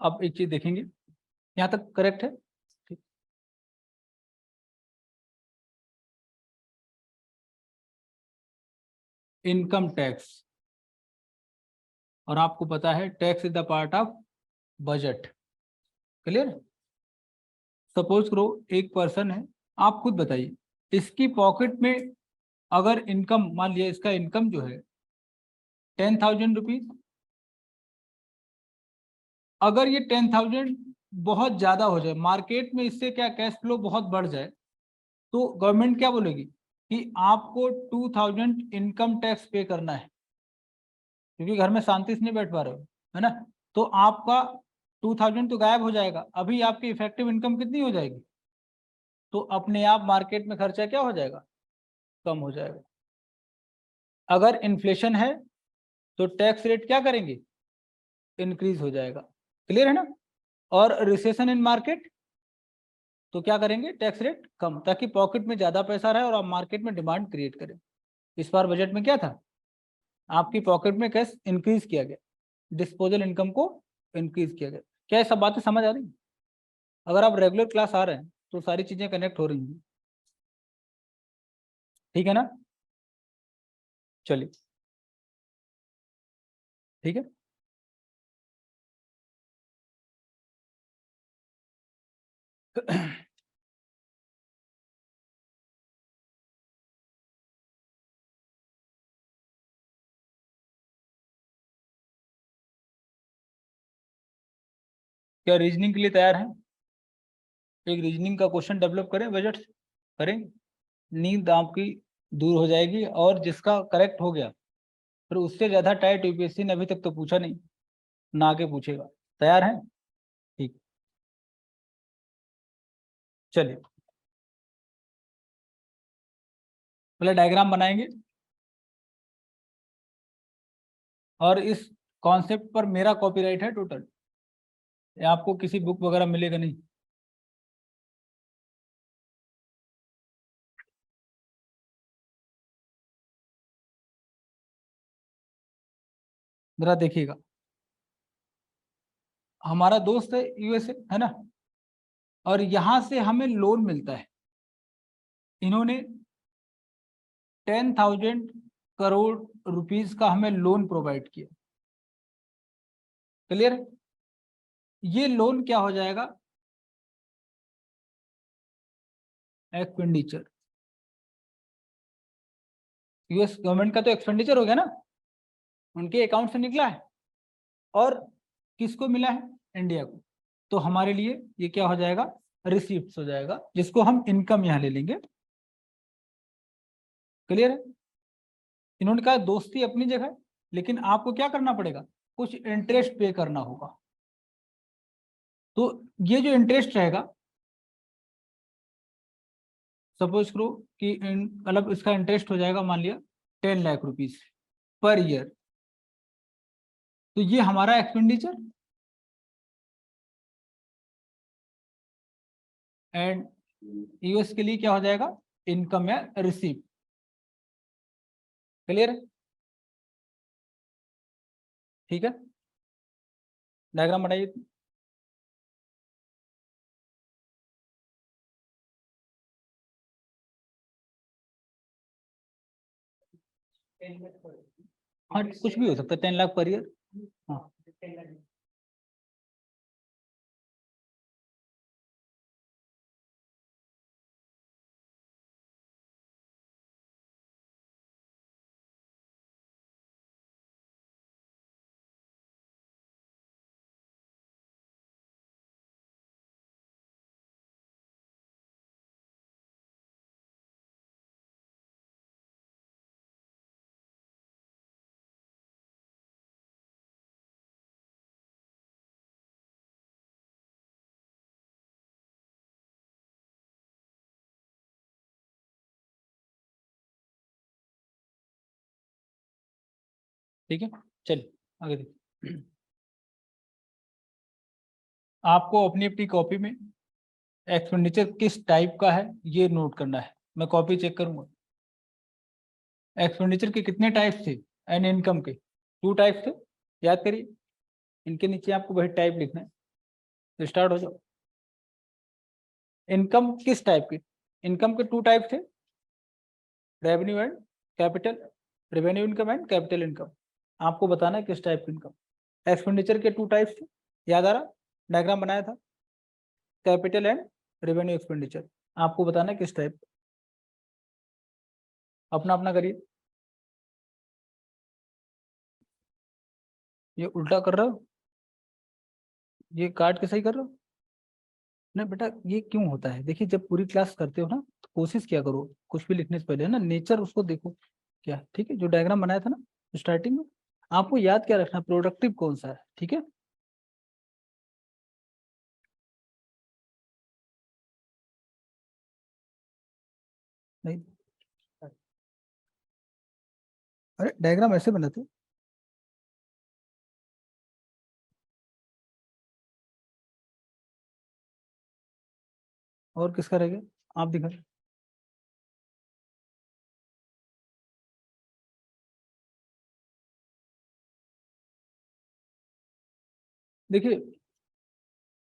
अब एक चीज देखेंगे, यहाँ तक करेक्ट है, ठीक। इनकम टैक्स, और आपको पता है tax is the part of budget. Clear. Suppose करो एक पर्सन है, आप खुद बताइए, इसकी पॉकेट में अगर इनकम, मान लिया इसका इनकम जो है 10,000 रुपीज, अगर ये 10,000 बहुत ज्यादा हो जाए, मार्केट में इससे क्या कैश फ्लो बहुत बढ़ जाए, तो गवर्नमेंट क्या बोलेगी कि आपको 2,000 इनकम टैक्स पे करना है, क्योंकि घर में शांति से नहीं बैठ पा रहे हो, है ना। तो आपका 2,000 तो गायब हो जाएगा, अभी आपकी इफेक्टिव इनकम कितनी हो जाएगी, तो अपने आप मार्केट में खर्चा क्या हो जाएगा, कम हो जाएगा। अगर इन्फ्लेशन है तो टैक्स रेट क्या करेंगे, इंक्रीज हो जाएगा। क्लियर है ना। और रिसेशन इन मार्केट, तो क्या करेंगे, टैक्स रेट कम, ताकि पॉकेट में ज्यादा पैसा रहे और आप मार्केट में डिमांड क्रिएट करें। इस बार बजट में क्या था, आपकी पॉकेट में कैश इंक्रीज किया गया, डिस्पोजल इनकम को इंक्रीज किया गया। क्या ये सब बातें समझ आ रही, अगर आप रेगुलर क्लास आ रहे हैं तो सारी चीजें कनेक्ट हो रही हैं, ठीक है ना। चलिए, ठीक है। क्या रीजनिंग के लिए तैयार हैं, एक रीजनिंग का क्वेश्चन डेवलप करें बजट से, करेंगे, नींद आपकी दूर हो जाएगी, और जिसका करेक्ट हो गया फिर उससे ज्यादा टाइट यूपीएससी ने अभी तक तो पूछा नहीं, ना आगे पूछेगा। तैयार हैं, ठीक। चलिए, पहले डायग्राम बनाएंगे, और इस कॉन्सेप्ट पर मेरा कॉपीराइट है टोटल, या आपको किसी बुक वगैरह मिलेगा नहीं। जरा देखिएगा, हमारा दोस्त है यूएसए, है ना, और यहां से हमें लोन मिलता है, इन्होंने 10,000 करोड़ रुपीस का हमें लोन प्रोवाइड किया। क्लियर है, ये लोन क्या हो जाएगा, एक्सपेंडिचर, यूएस गवर्नमेंट का तो एक्सपेंडिचर हो गया ना, उनके अकाउंट से निकला है, और किसको मिला है, इंडिया को, तो हमारे लिए ये क्या हो जाएगा, रिसीप्ट हो जाएगा, जिसको हम इनकम यहां ले लेंगे। क्लियर है, इन्होंने कहा दोस्ती अपनी जगह, लेकिन आपको क्या करना पड़ेगा, कुछ इंटरेस्ट पे करना होगा, तो ये जो इंटरेस्ट रहेगा, सपोज करो कि मतलब इसका इंटरेस्ट हो जाएगा मान लिया 10 लाख रुपीज पर ईयर, तो ये हमारा एक्सपेंडिचर, एंड यूएस के लिए क्या हो जाएगा, इनकम या रिसीव। क्लियर है? ठीक है, डायग्राम बनाइए। हाँ कुछ भी हो सकता है, 10 लाख पर ईयर। हाँ ठीक है, चलिए आगे देखिए। आपको अपनी अपनी कॉपी में एक्सपेंडिचर किस टाइप का है ये नोट करना है। मैं कॉपी चेक करूंगा। एक्सपेंडिचर के कितने टाइप थे, एंड इनकम के 2 टाइप थे, याद करिए। इनके नीचे आपको वही टाइप लिखना है। तो स्टार्ट हो जाओ। इनकम किस टाइप के, इनकम के 2 टाइप थे, revenue and capital, revenue income and capital income. आपको बताना है किस टाइप की इनकम। एक्सपेंडिचर के 2 टाइप्स थे, याद आ रहा, डायग्राम बनाया था, कैपिटल एंड रेवेन्यू एक्सपेंडिचर। आपको बताना है किस टाइप। अपना अपना करिए। ये उल्टा कर रहे हो, ये काट के सही कर रहे हो। नहीं बेटा, ये क्यों होता है, देखिए जब पूरी क्लास करते हो ना तो कोशिश क्या करो, कुछ भी लिखने से पहले है ना नेचर उसको देखो क्या। ठीक है, जो डायग्राम बनाया था ना स्टार्टिंग में, आपको याद क्या रखना, प्रोडक्टिव कौन सा है। ठीक है, नहीं अरे डायग्राम ऐसे बनाते हो। और किसका रह गया, आप दिखा। देखिए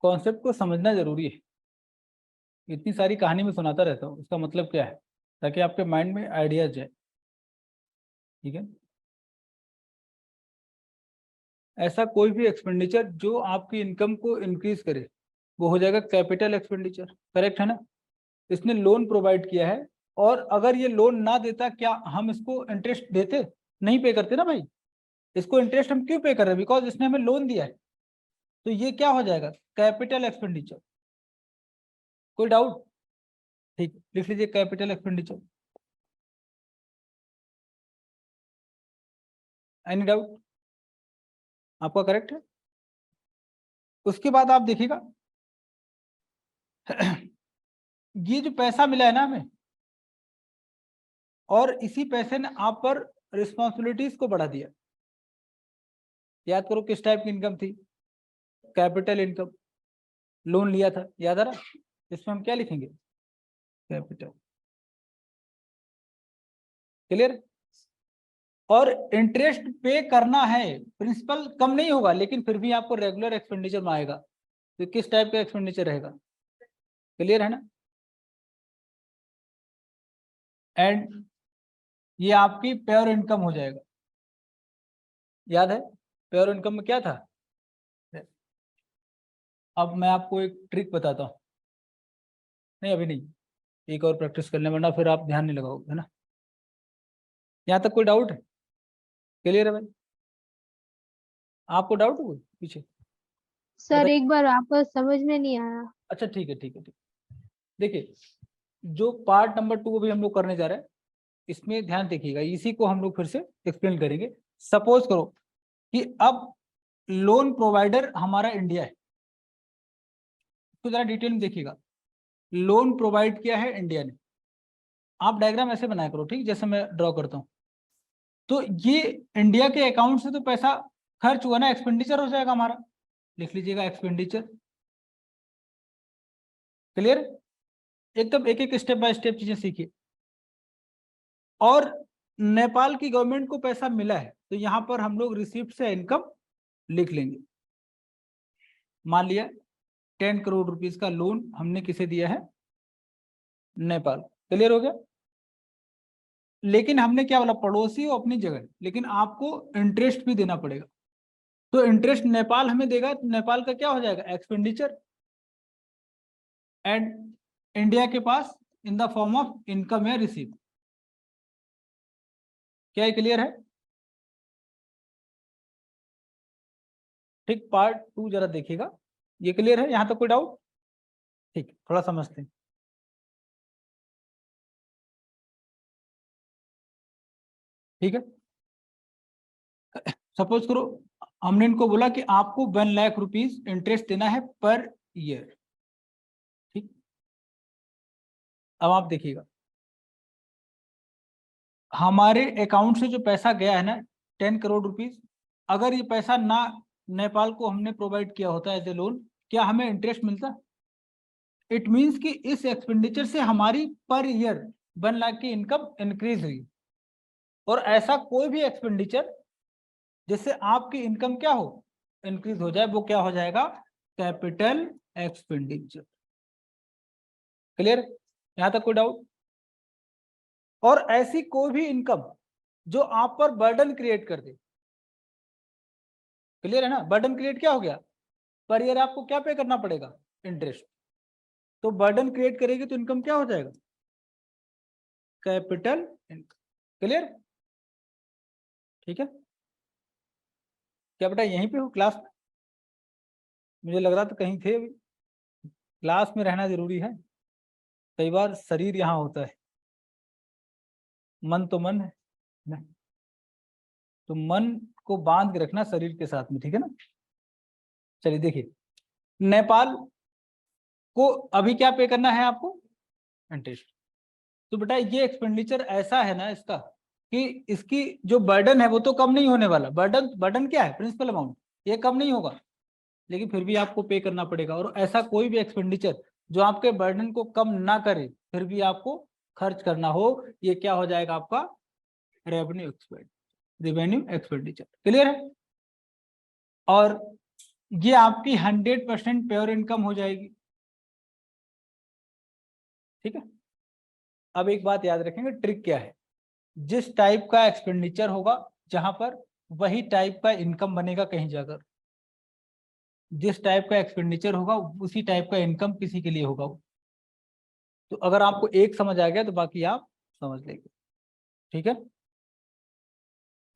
कॉन्सेप्ट को समझना जरूरी है। इतनी सारी कहानी में सुनाता रहता हूँ, इसका मतलब क्या है, ताकि आपके माइंड में आइडियाज जाए। ठीक है, ऐसा कोई भी एक्सपेंडिचर जो आपकी इनकम को इंक्रीज करे वो हो जाएगा कैपिटल एक्सपेंडिचर। करेक्ट है ना? इसने लोन प्रोवाइड किया है, और अगर ये लोन ना देता, क्या हम इसको इंटरेस्ट देते? नहीं पे करते ना भाई। इसको इंटरेस्ट हम क्यों पे कर रहे हैं, बिकॉज इसने हमें लोन दिया है। तो ये क्या हो जाएगा, कैपिटल एक्सपेंडिचर। कोई डाउट? ठीक, लिख लीजिए कैपिटल एक्सपेंडिचर। Any doubt? आपका करेक्ट है। उसके बाद आप देखिएगा ये जो पैसा मिला है ना हमें, और इसी पैसे ने आप पर रिस्पॉन्सिबिलिटीज को बढ़ा दिया। याद करो किस टाइप की इनकम थी, कैपिटल इनकम। लोन लिया था, याद आ रहा, इसमें हम क्या लिखेंगे, कैपिटल। क्लियर? और इंटरेस्ट पे करना है, प्रिंसिपल कम नहीं होगा, लेकिन फिर भी आपको रेगुलर एक्सपेंडिचर में आएगा। तो किस टाइप का एक्सपेंडिचर रहेगा, क्लियर है ना? एंड ये आपकी प्योर इनकम हो जाएगा। याद है प्योर इनकम में क्या था? अब मैं आपको एक ट्रिक बताता हूँ। नहीं अभी नहीं, एक और प्रैक्टिस करने, वरना फिर आप ध्यान नहीं लगाओगे, है ना? यहाँ तक कोई डाउट है? क्लियर है भाई? आपको डाउट हो पीछे?
सर
बताइए।
एक बार आपको समझ में नहीं आया।
अच्छा ठीक है ठीक है ठीक। देखिए जो पार्ट नंबर 2 अभी हम लोग करने जा रहे हैं, इसमें ध्यान देखिएगा, इसी को हम लोग फिर से एक्सप्लेन करेंगे। सपोज करो कि अब लोन प्रोवाइडर हमारा इंडिया है, तो जरा डिटेल में देखिएगा। लोन प्रोवाइड किया है इंडिया ने। आप डायग्राम ऐसे बनाया करो, ठीक, जैसे मैं ड्रॉ करता हूँ। तो ये इंडिया के अकाउंट से तो पैसा खर्च हुआ ना, एक्सपेंडिचर हो जाएगा हमारा। लिख लीजिएगा एक्सपेंडिचर। क्लियर? एकदम एक एक स्टेप बाय स्टेप चीजें सीखिए। और नेपाल की गवर्नमेंट को पैसा मिला है तो यहाँ पर हम लोग रिसिप्ट से इनकम लिख लेंगे। मान लिया 10 करोड़ रुपीस का लोन हमने किसे दिया है, नेपाल। क्लियर हो गया। लेकिन हमने क्या बोला, पड़ोसी हो अपनी जगह, लेकिन आपको इंटरेस्ट भी देना पड़ेगा। तो इंटरेस्ट नेपाल हमें देगा, तो नेपाल का क्या हो जाएगा, एक्सपेंडिचर, एंड इंडिया के पास in the form of income या रिसीव। क्या ये क्लियर है? ठीक, पार्ट 2 जरा देखिएगा। ये क्लियर है, यहां तक कोई डाउट? ठीक, थोड़ा समझते हैं। ठीक है, सपोज करो हमने इनको बोला कि आपको 1 लाख रुपीस इंटरेस्ट देना है पर ईयर। ठीक, अब आप देखिएगा हमारे अकाउंट से जो पैसा गया है ना 10 करोड़ रुपीस, अगर ये पैसा ना नेपाल को हमने प्रोवाइड किया होता एज ए लोन, क्या हमें इंटरेस्ट मिलता? इट मींस कि इस एक्सपेंडिचर से हमारी पर ईयर 1 लाख की इनकम इंक्रीज हुई। और ऐसा कोई भी एक्सपेंडिचर जिससे आपकी इनकम क्या हो, इंक्रीज हो जाए, वो क्या हो जाएगा, कैपिटल एक्सपेंडिचर। क्लियर, यहां तक कोई डाउट? और ऐसी कोई भी इनकम जो आप पर बर्डन क्रिएट कर दे, क्लियर है ना, बर्डन क्रिएट क्या हो गया, पर ईयर आपको क्या पे करना पड़ेगा, इंटरेस्ट। तो बर्डन क्रिएट करेगी तो इनकम क्या हो जाएगा, कैपिटल इनकम। क्लियर? ठीक है, क्या बेटा यहीं पे हो क्लास में? मुझे लग रहा था कहीं थे अभी। क्लास में रहना जरूरी है, कई बार शरीर यहाँ होता है, मन तो मन है ना, तो मन को बांध के रखना शरीर के साथ में, ठीक है ना। चलिए देखिए, नेपाल को अभी क्या पे करना है आपको, इंटरेस्ट। तो बेटा ये एक्सपेंडिचर ऐसा है ना इसका कि इसकी जो बर्डन है वो तो कम नहीं होने वाला। बर्डन क्या है, प्रिंसिपल अमाउंट, ये कम नहीं होगा, लेकिन फिर भी आपको पे करना पड़ेगा। और ऐसा कोई भी एक्सपेंडिचर जो आपके बर्डन को कम ना करे फिर भी आपको खर्च करना हो, ये क्या हो जाएगा आपका, रेवेन्यू एक्सपेंडिचर। क्लियर है? और ये आपकी 100% प्योर इनकम हो जाएगी। ठीक है, अब एक बात याद रखेंगे, ट्रिक क्या है, जिस टाइप का एक्सपेंडिचर होगा जहां पर, वही टाइप का इनकम बनेगा कहीं जाकर। जिस टाइप का एक्सपेंडिचर होगा उसी टाइप का इनकम किसी के लिए होगा। तो अगर आपको एक समझ आ गया तो बाकी आप समझ लेंगे। ठीक है,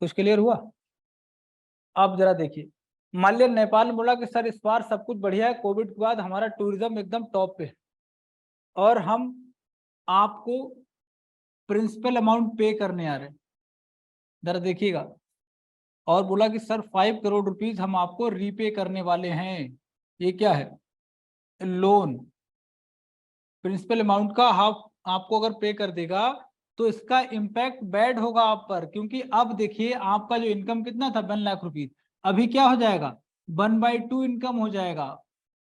कुछ क्लियर हुआ? अब जरा देखिए, मान लिया नेपाल ने बोला कि सर इस बार सब कुछ बढ़िया है, कोविड के बाद हमारा टूरिज्म एकदम टॉप पे है और हम आपको प्रिंसिपल अमाउंट पे करने आ रहे हैं। जरा देखिएगा, और बोला कि सर 5 करोड़ रुपीस हम आपको रीपे करने वाले हैं। ये क्या है, लोन। प्रिंसिपल अमाउंट का हाफ आपको अगर पे कर देगा तो इसका इम्पैक्ट बैड होगा आप पर, क्योंकि अब देखिए आपका जो इनकम कितना था 1 लाख रुपीस, अभी क्या हो जाएगा, 1/2 इनकम हो जाएगा।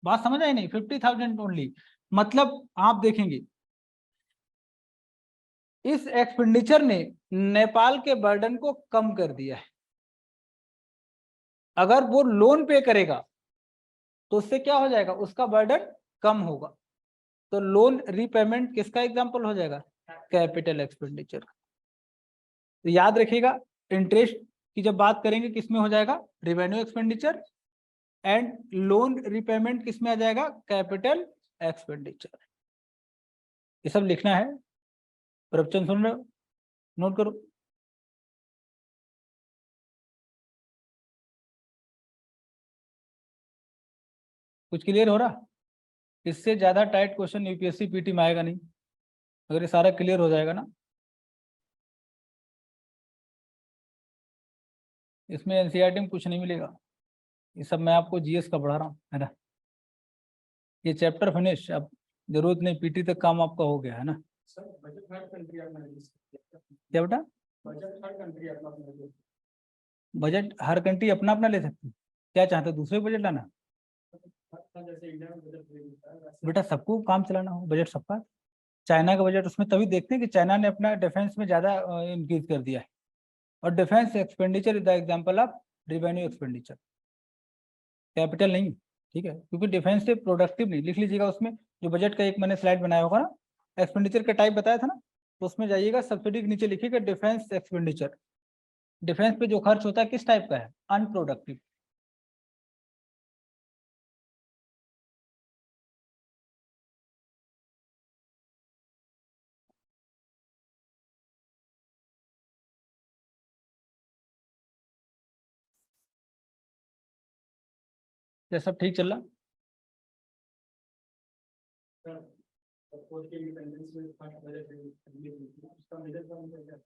बात समझ आई नहीं, 50,000 ओनली। मतलब आप देखेंगे इस एक्सपेंडिचर ने नेपाल के बर्डन को कम कर दिया है। अगर वो लोन पे करेगा तो उससे क्या हो जाएगा, उसका बर्डन कम होगा। तो लोन रीपेमेंट किसका एग्जांपल हो जाएगा, कैपिटल एक्सपेंडिचर। तो याद रखिएगा, इंटरेस्ट की जब बात करेंगे किसमें हो जाएगा, revenue expenditure, and loan repayment किसमें आ जाएगा, कैपिटल एक्सपेंडिचर। ये सब लिखना है। प्रवचन सुन रहे हो, नोट करो। कुछ क्लियर हो रहा? इससे ज्यादा टाइट क्वेश्चन यूपीएससी पीटी में आएगा नहीं, अगर ये सारा क्लियर हो जाएगा ना। इसमें एनसीईआरटी में कुछ नहीं मिलेगा, ये सब मैं आपको जीएस का पढ़ा रहा हूँ, है ना। ये चैप्टर फिनिश, अब जरूरत नहीं, पीटी तक काम आपका हो गया है ना।
सर बजट हर कंट्री अपना ले सकती है।
क्या बेटा,
बजट हर कंट्री अपना अपना ले सकती
बजट हर कंट्री अपना अपना ले सकती है? क्या चाहते हो, दूसरे बजट लाना?
है। जैसे इंडिया में बजट ले लेता है वैसे
बेटा सबको काम चलाना हो, बजट सबका। चाइना का बजट उसमें तभी देखते हैं कि चाइना ने अपना डिफेंस में ज़्यादा इंक्रीज कर दिया है, और defence expenditure is the example of revenue expenditure, capital नहीं। ठीक है, क्योंकि डिफेंस से प्रोडक्टिव नहीं, लिख लीजिएगा उसमें जो बजट का एक मैंने स्लाइड बनाया होगा ना, एक्सपेंडिचर का टाइप बताया था ना, तो उसमें जाइएगा सब्सिडी के नीचे लिखिएगा डिफेंस एक्सपेंडिचर। डिफेंस पे जो खर्च होता है किस टाइप का है, अनप्रोडक्टिव। ये सब ठीक चल रहा?
सपोज के इंडिपेंडेंस में फर्स्ट बजट उसका मेजर पॉइंट क्या है?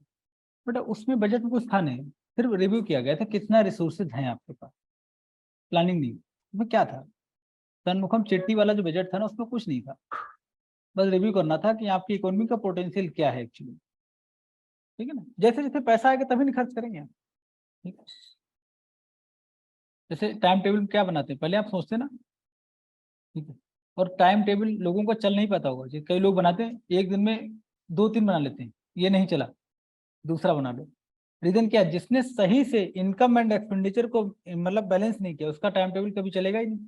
बट उसमें बजट में कुछ था नहीं, सिर्फ रिव्यू किया गया था कितना रिसोर्सेज हैं आपके पास, प्लानिंग नहीं। उसमें क्या था, सनमुखम चेट्टी वाला जो बजट था ना, उसमें कुछ नहीं था, बस रिव्यू करना था कि आपकी इकोनॉमी का पोटेंशियल क्या है एक्चुअली। ठीक है ना, जैसे जैसे पैसा आएगा तभी नहीं खर्च करेंगे आप। ठीक है, जैसे टाइम टेबल क्या बनाते हैं, पहले आप सोचते ना। ठीक है, और टाइम टेबल लोगों को चल नहीं पाता होगा, जैसे कई लोग बनाते हैं एक दिन में 2-3 बना लेते हैं, ये नहीं चला, दूसरा बना लो। रीजन क्या है, जिसने सही से इनकम एंड एक्सपेंडिचर को मतलब बैलेंस नहीं किया, उसका टाइम टेबल कभी चलेगा ही नहीं।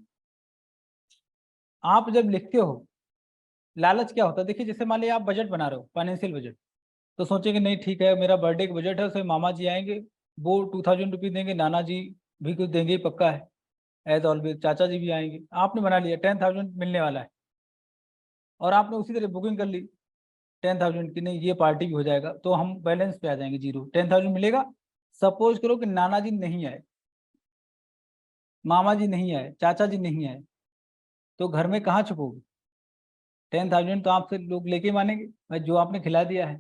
आप जब लिखते हो, लालच क्या होता है, देखिए जैसे मान लिया आप बजट बना रहे हो, फाइनेंशियल बजट, तो सोचेंगे नहीं ठीक है मेरा बर्थडे का बजट है, उसमें मामा जी आएंगे, वो 2000 रुपीज देंगे, नाना जी भी कुछ देंगे ही पक्का है, एज ऑलवेज चाचा जी भी आएंगे, आपने बना लिया 10,000 मिलने वाला है, और आपने उसी तरह बुकिंग कर ली 10,000 की, नहीं ये पार्टी भी हो जाएगा, तो हम बैलेंस पे आ जाएंगे, जीरो, 10,000 मिलेगा। सपोज करो कि नाना जी नहीं आए, मामा जी नहीं आए, चाचा जी नहीं आए, तो घर में कहाँ छुपोगे, 10,000 तो आपसे लोग लेके मानेंगे भाई जो आपने खिला दिया है।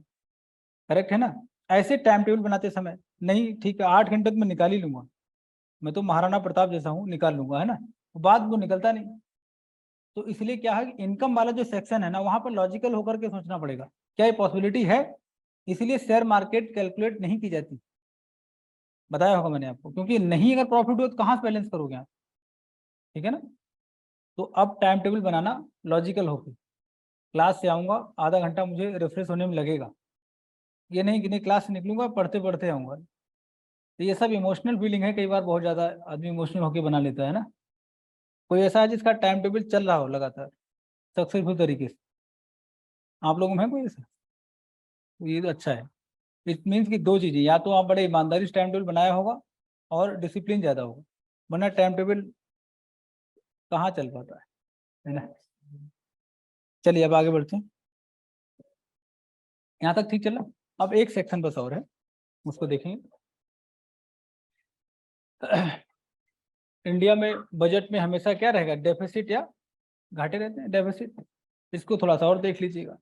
करेक्ट है ना। ऐसे टाइम टेबल बनाते समय, नहीं ठीक है 8 घंटे तो मैं निकाल ही लूंगा, मैं तो महाराणा प्रताप जैसा हूँ, निकाल लूंगा, है ना, बाद वो निकलता नहीं। तो इसलिए क्या है कि इनकम वाला जो सेक्शन है ना, वहां पर लॉजिकल होकर के सोचना पड़ेगा, क्या ये पॉसिबिलिटी है। इसलिए शेयर मार्केट कैलकुलेट नहीं की जाती, बताया होगा मैंने आपको, क्योंकि नहीं अगर प्रॉफिट हो तो कहाँ से बैलेंस करोगे आप। ठीक है ना। तो अब टाइम टेबल बनाना लॉजिकल होकर, क्लास से आऊँगा आधा घंटा मुझे रिफ्रेश होने में लगेगा, ये नहीं कि नहीं क्लास से निकलूंगा पढ़ते पढ़ते आऊँगा। तो ये सब इमोशनल फीलिंग है, कई बार बहुत ज़्यादा आदमी इमोशनल होकर बना लेता है ना। कोई ऐसा है जिसका टाइम टेबल चल रहा हो लगातार सक्सेसफुल तरीके से, आप लोगों में है कोई ऐसा, तो ये तो अच्छा है। इट मीन्स कि दो चीज़ें, या तो आप बड़े ईमानदारी से टाइम टेबल बनाया होगा और डिसिप्लिन ज़्यादा होगा, वरना टाइम टेबल कहाँ चल पाता है ना। चलिए अब आगे बढ़ते हैं, यहाँ तक ठीक चला। अब एक सेक्शन बस और है, उसको देखेंगे। इंडिया में बजट में हमेशा क्या रहेगा, डेफिसिट या घाटे रहते हैं, डेफिसिट। इसको थोड़ा सा और देख लीजिएगा।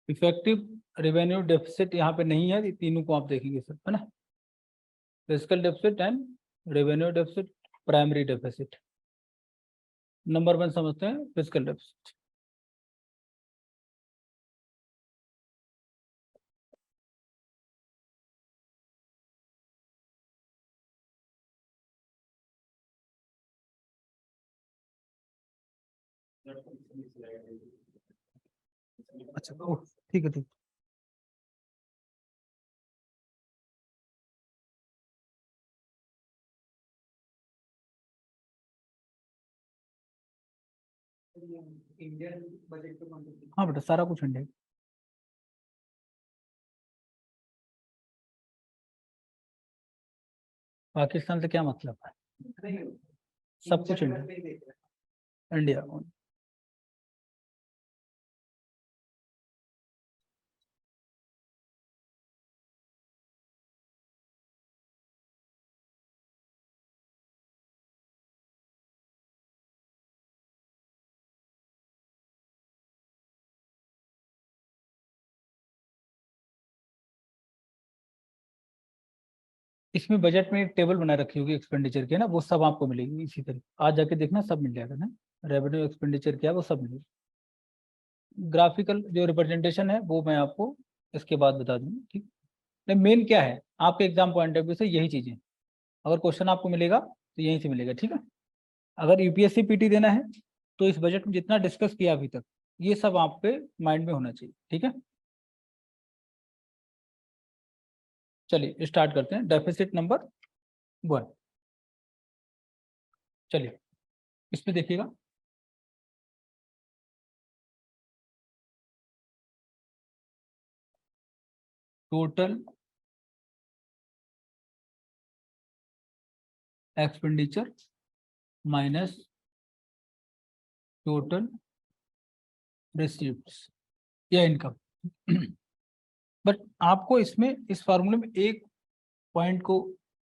इफेक्टिव रेवेन्यू डेफिसिट यहाँ पे नहीं है, ये तीनों को आप देखेंगे सब, है ना, physical deficit and revenue deficit, primary deficit. Number 1 समझते हैं फिजिकल डेफिसिट। अच्छा ठीक है ठीक।
इंडियन बजट के कॉन्टेक्स्ट
हाँ बेटा सारा कुछ इंडिया। पाकिस्तान से क्या मतलब है, सब कुछ इंडिया, इंडिया। इसमें बजट में एक टेबल बना रखी होगी एक्सपेंडिचर की, है ना, वो सब आपको मिलेगी इसी तरह। आज जाके देखना सब मिल जाएगा ना, रेवेन्यू एक्सपेंडिचर क्या है वो सब मिलेगा। ग्राफिकल जो रिप्रेजेंटेशन है वो मैं आपको इसके बाद बता दूंगा, ठीक। मेन क्या है आपके एग्जाम पॉइंट ऑफ व्यू से यही चीजें, अगर क्वेश्चन आपको मिलेगा तो यहीं से मिलेगा, ठीक है। अगर यूपीएससी पीटी देना है तो इस बजट में जितना डिस्कस किया अभी तक ये सब आपके माइंड में होना चाहिए, ठीक है। चलिए स्टार्ट करते हैं, डेफिसिट नंबर 1। चलिए इसमें देखिएगा, टोटल एक्सपेंडिचर माइनस टोटल रिसीव्ड्स या इनकम। बट आपको इसमें इस फार्मूले में एक पॉइंट को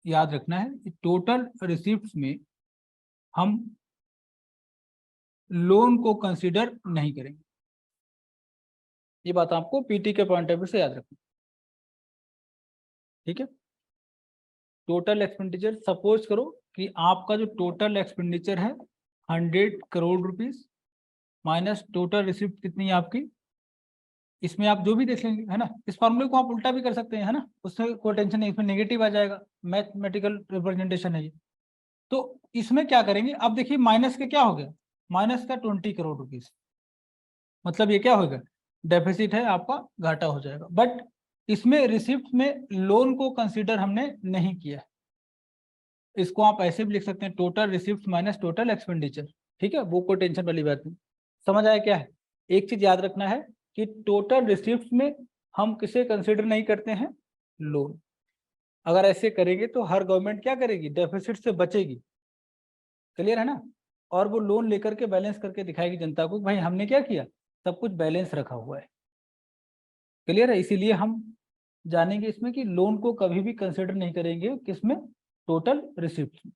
याद रखना है कि टोटल रिसीव्ड्स में हम लोन को कंसीडर नहीं करेंगे। ये बात आपको पीटी के पॉइंट ऑफ व्यू से याद रखना, ठीक है। टोटल एक्सपेंडिचर, सपोज करो कि आपका जो टोटल एक्सपेंडिचर है 100 crore rupees minus total receipt कितनी है आपकी, इसमें आप जो भी देख लेंगे, है ना। इस फॉर्मूले को आप उल्टा भी कर सकते हैं, है ना, उसमें कोई टेंशन नहीं, इसमें नेगेटिव आ जाएगा, मैथमेटिकल रिप्रेजेंटेशन है ये। तो इसमें क्या करेंगे, अब देखिए माइनस का क्या हो गया, माइनस का 20 करोड़ रुपीस, मतलब ये क्या होगा, डेफिसिट है आपका, घाटा हो जाएगा। बट इसमें रिसिप्ट में लोन को कंसीडर हमने नहीं किया, इसको आप ऐसे भी लिख सकते हैं, total receipt minus total expenditure, ठीक है, वो कोई टेंशन वाली बात नहीं। समझ आया क्या है। एक चीज याद रखना है कि टोटल रिसिप्ट में हम किसे कंसीडर नहीं करते हैं, लोन। अगर ऐसे करेंगे तो हर गवर्नमेंट क्या करेगी, डेफिसिट से बचेगी, क्लियर है ना। और वो लोन लेकर के बैलेंस करके दिखाएगी जनता को, भाई हमने क्या किया, सब कुछ बैलेंस रखा हुआ है, क्लियर है। इसीलिए हम जानेंगे इसमें कि लोन को कभी भी कंसिडर नहीं करेंगे, किसमें, टोटल रिसिप्ट।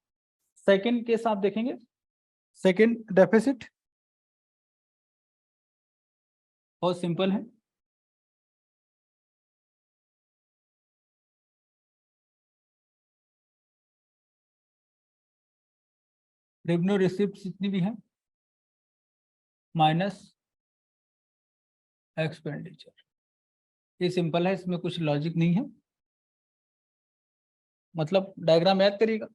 सेकंड केस आप देखेंगे, सेकंड डेफिसिट बहुत सिंपल है, रेवेन्यू रिसिप्ट जितनी भी है माइनस एक्सपेंडिचर, ये सिंपल है, इसमें कुछ लॉजिक नहीं है। मतलब डायग्राम याद करिएगा,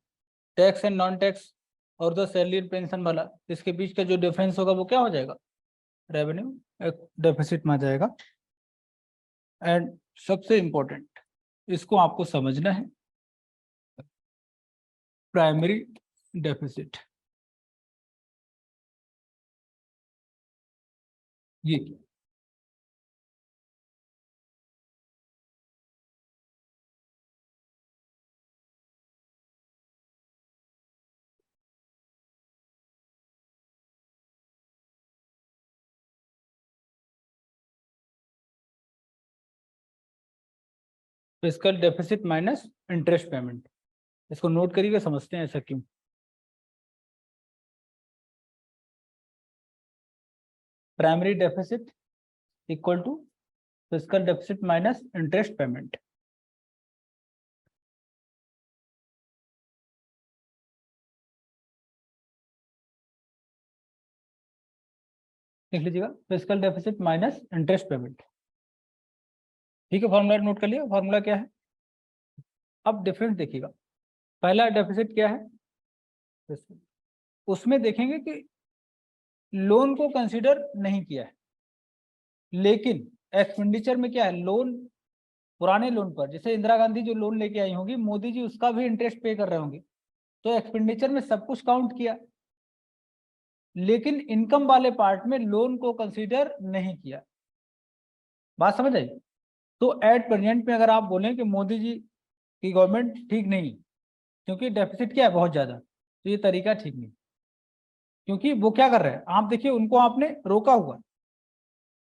टैक्स एंड नॉन टैक्स और द सैलरी एंड पेंशन वाला, इसके बीच का जो डिफरेंस होगा वो क्या हो जाएगा, रेवेन्यू डेफिसिट में आ जाएगा। एंड सबसे इंपॉर्टेंट, इसको आपको समझना है, प्राइमरी डेफिसिट, ये fiscal deficit minus interest payment, इसको नोट करिएगा, समझते हैं ऐसा क्यों। Primary deficit equal to fiscal deficit minus interest payment. लिख लीजिएगा, fiscal deficit minus interest payment, ठीक है। फॉर्मूला नोट कर लिया, फॉर्मूला क्या है। अब डिफरेंस देखिएगा, पहला डेफिसिट क्या है, उसमें देखेंगे कि लोन को कंसीडर नहीं किया है, लेकिन एक्सपेंडिचर में क्या है, लोन, पुराने लोन पर, जैसे इंदिरा गांधी जो लोन लेके आई होंगी, मोदी जी उसका भी इंटरेस्ट पे कर रहे होंगे, तो एक्सपेंडिचर में सब कुछ काउंट किया, लेकिन इनकम वाले पार्ट में लोन को कंसीडर नहीं किया। बात समझ आई। तो एट प्रेजेंट में अगर आप बोलें कि मोदी जी की गवर्नमेंट ठीक नहीं, क्योंकि डेफिसिट क्या है बहुत ज्यादा, तो ये तरीका ठीक नहीं, क्योंकि वो क्या कर रहे हैं, आप देखिए उनको आपने रोका हुआ,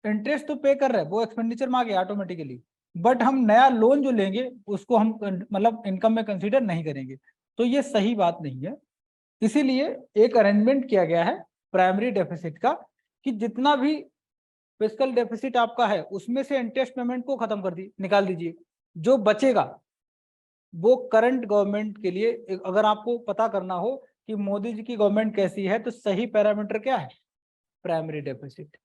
इंटरेस्ट तो पे कर रहे हैं, वो एक्सपेंडिचर में आ गया ऑटोमेटिकली, बट हम नया लोन जो लेंगे उसको हम मतलब इनकम में कंसीडर नहीं करेंगे, तो ये सही बात नहीं है। इसीलिए एक अरेंजमेंट किया गया है प्राइमरी डेफिसिट का, कि जितना भी फिस्कल डेफिसिट आपका है उसमें से इंटरेस्ट पेमेंट को खत्म कर दी, निकाल दीजिए, जो बचेगा वो करंट गवर्नमेंट के लिए अगर आपको पता करना हो कि मोदी जी की गवर्नमेंट कैसी है तो सही पैरामीटर क्या है? Primary deficit.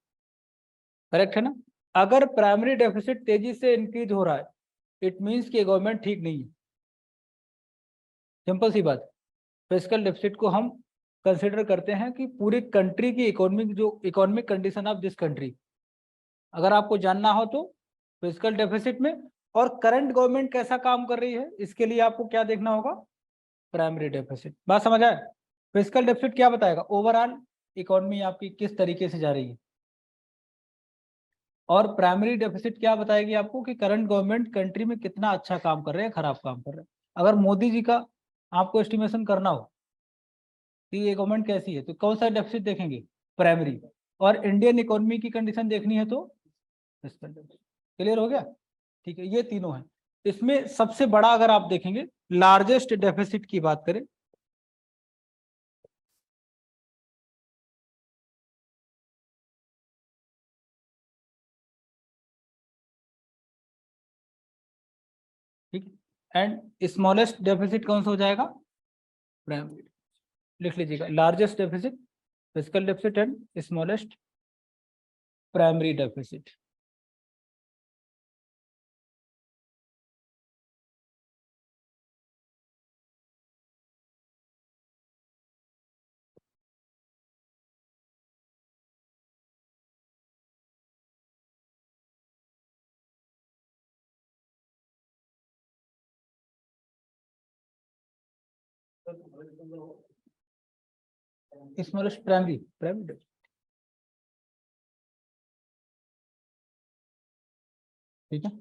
करेक्ट है ना? अगर प्राइमरी डेफिसिट तेजी से इंक्रीज हो रहा है इट मींस कि गवर्नमेंट ठीक नहीं है। सिंपल सी बात। फिस्कल डेफिसिट को हम कंसिडर करते हैं कि पूरी कंट्री की economic condition of this country, अगर आपको जानना हो तो फिस्कल डेफिसिट में और करंट गवर्नमेंट कैसा काम कर रही है इसके लिए आपको क्या देखना होगा? Primary deficit. बात समझ आए? फिस्कल डेफिसिट क्या बताएगा? ओवरऑल इकोनॉमी आपकी किस तरीके से जा रही है, और प्राइमरी डेफिसिट क्या बताएगी आपको कि करंट गवर्नमेंट कंट्री में कितना अच्छा काम कर रहे हैं, खराब काम कर रहे हैं। अगर मोदी जी का आपको एस्टिमेशन करना हो कि ये गवर्नमेंट कैसी है तो कौन सा डेफिसिट देखेंगे? प्राइमरी। और इंडियन इकोनॉमी की कंडीशन देखनी है तो फिस्कल डेफिसिट। क्लियर हो गया? ठीक है, ये तीनों है। इसमें सबसे बड़ा अगर आप देखेंगे लार्जेस्ट डेफिसिट की बात करें ठीक, एंड स्मॉलेस्ट डेफिसिट कौन सा हो जाएगा? प्राइमरी। लिख लीजिएगा, largest deficit fiscal deficit and smallest primary deficit. Smallest primary primary. ठीक है,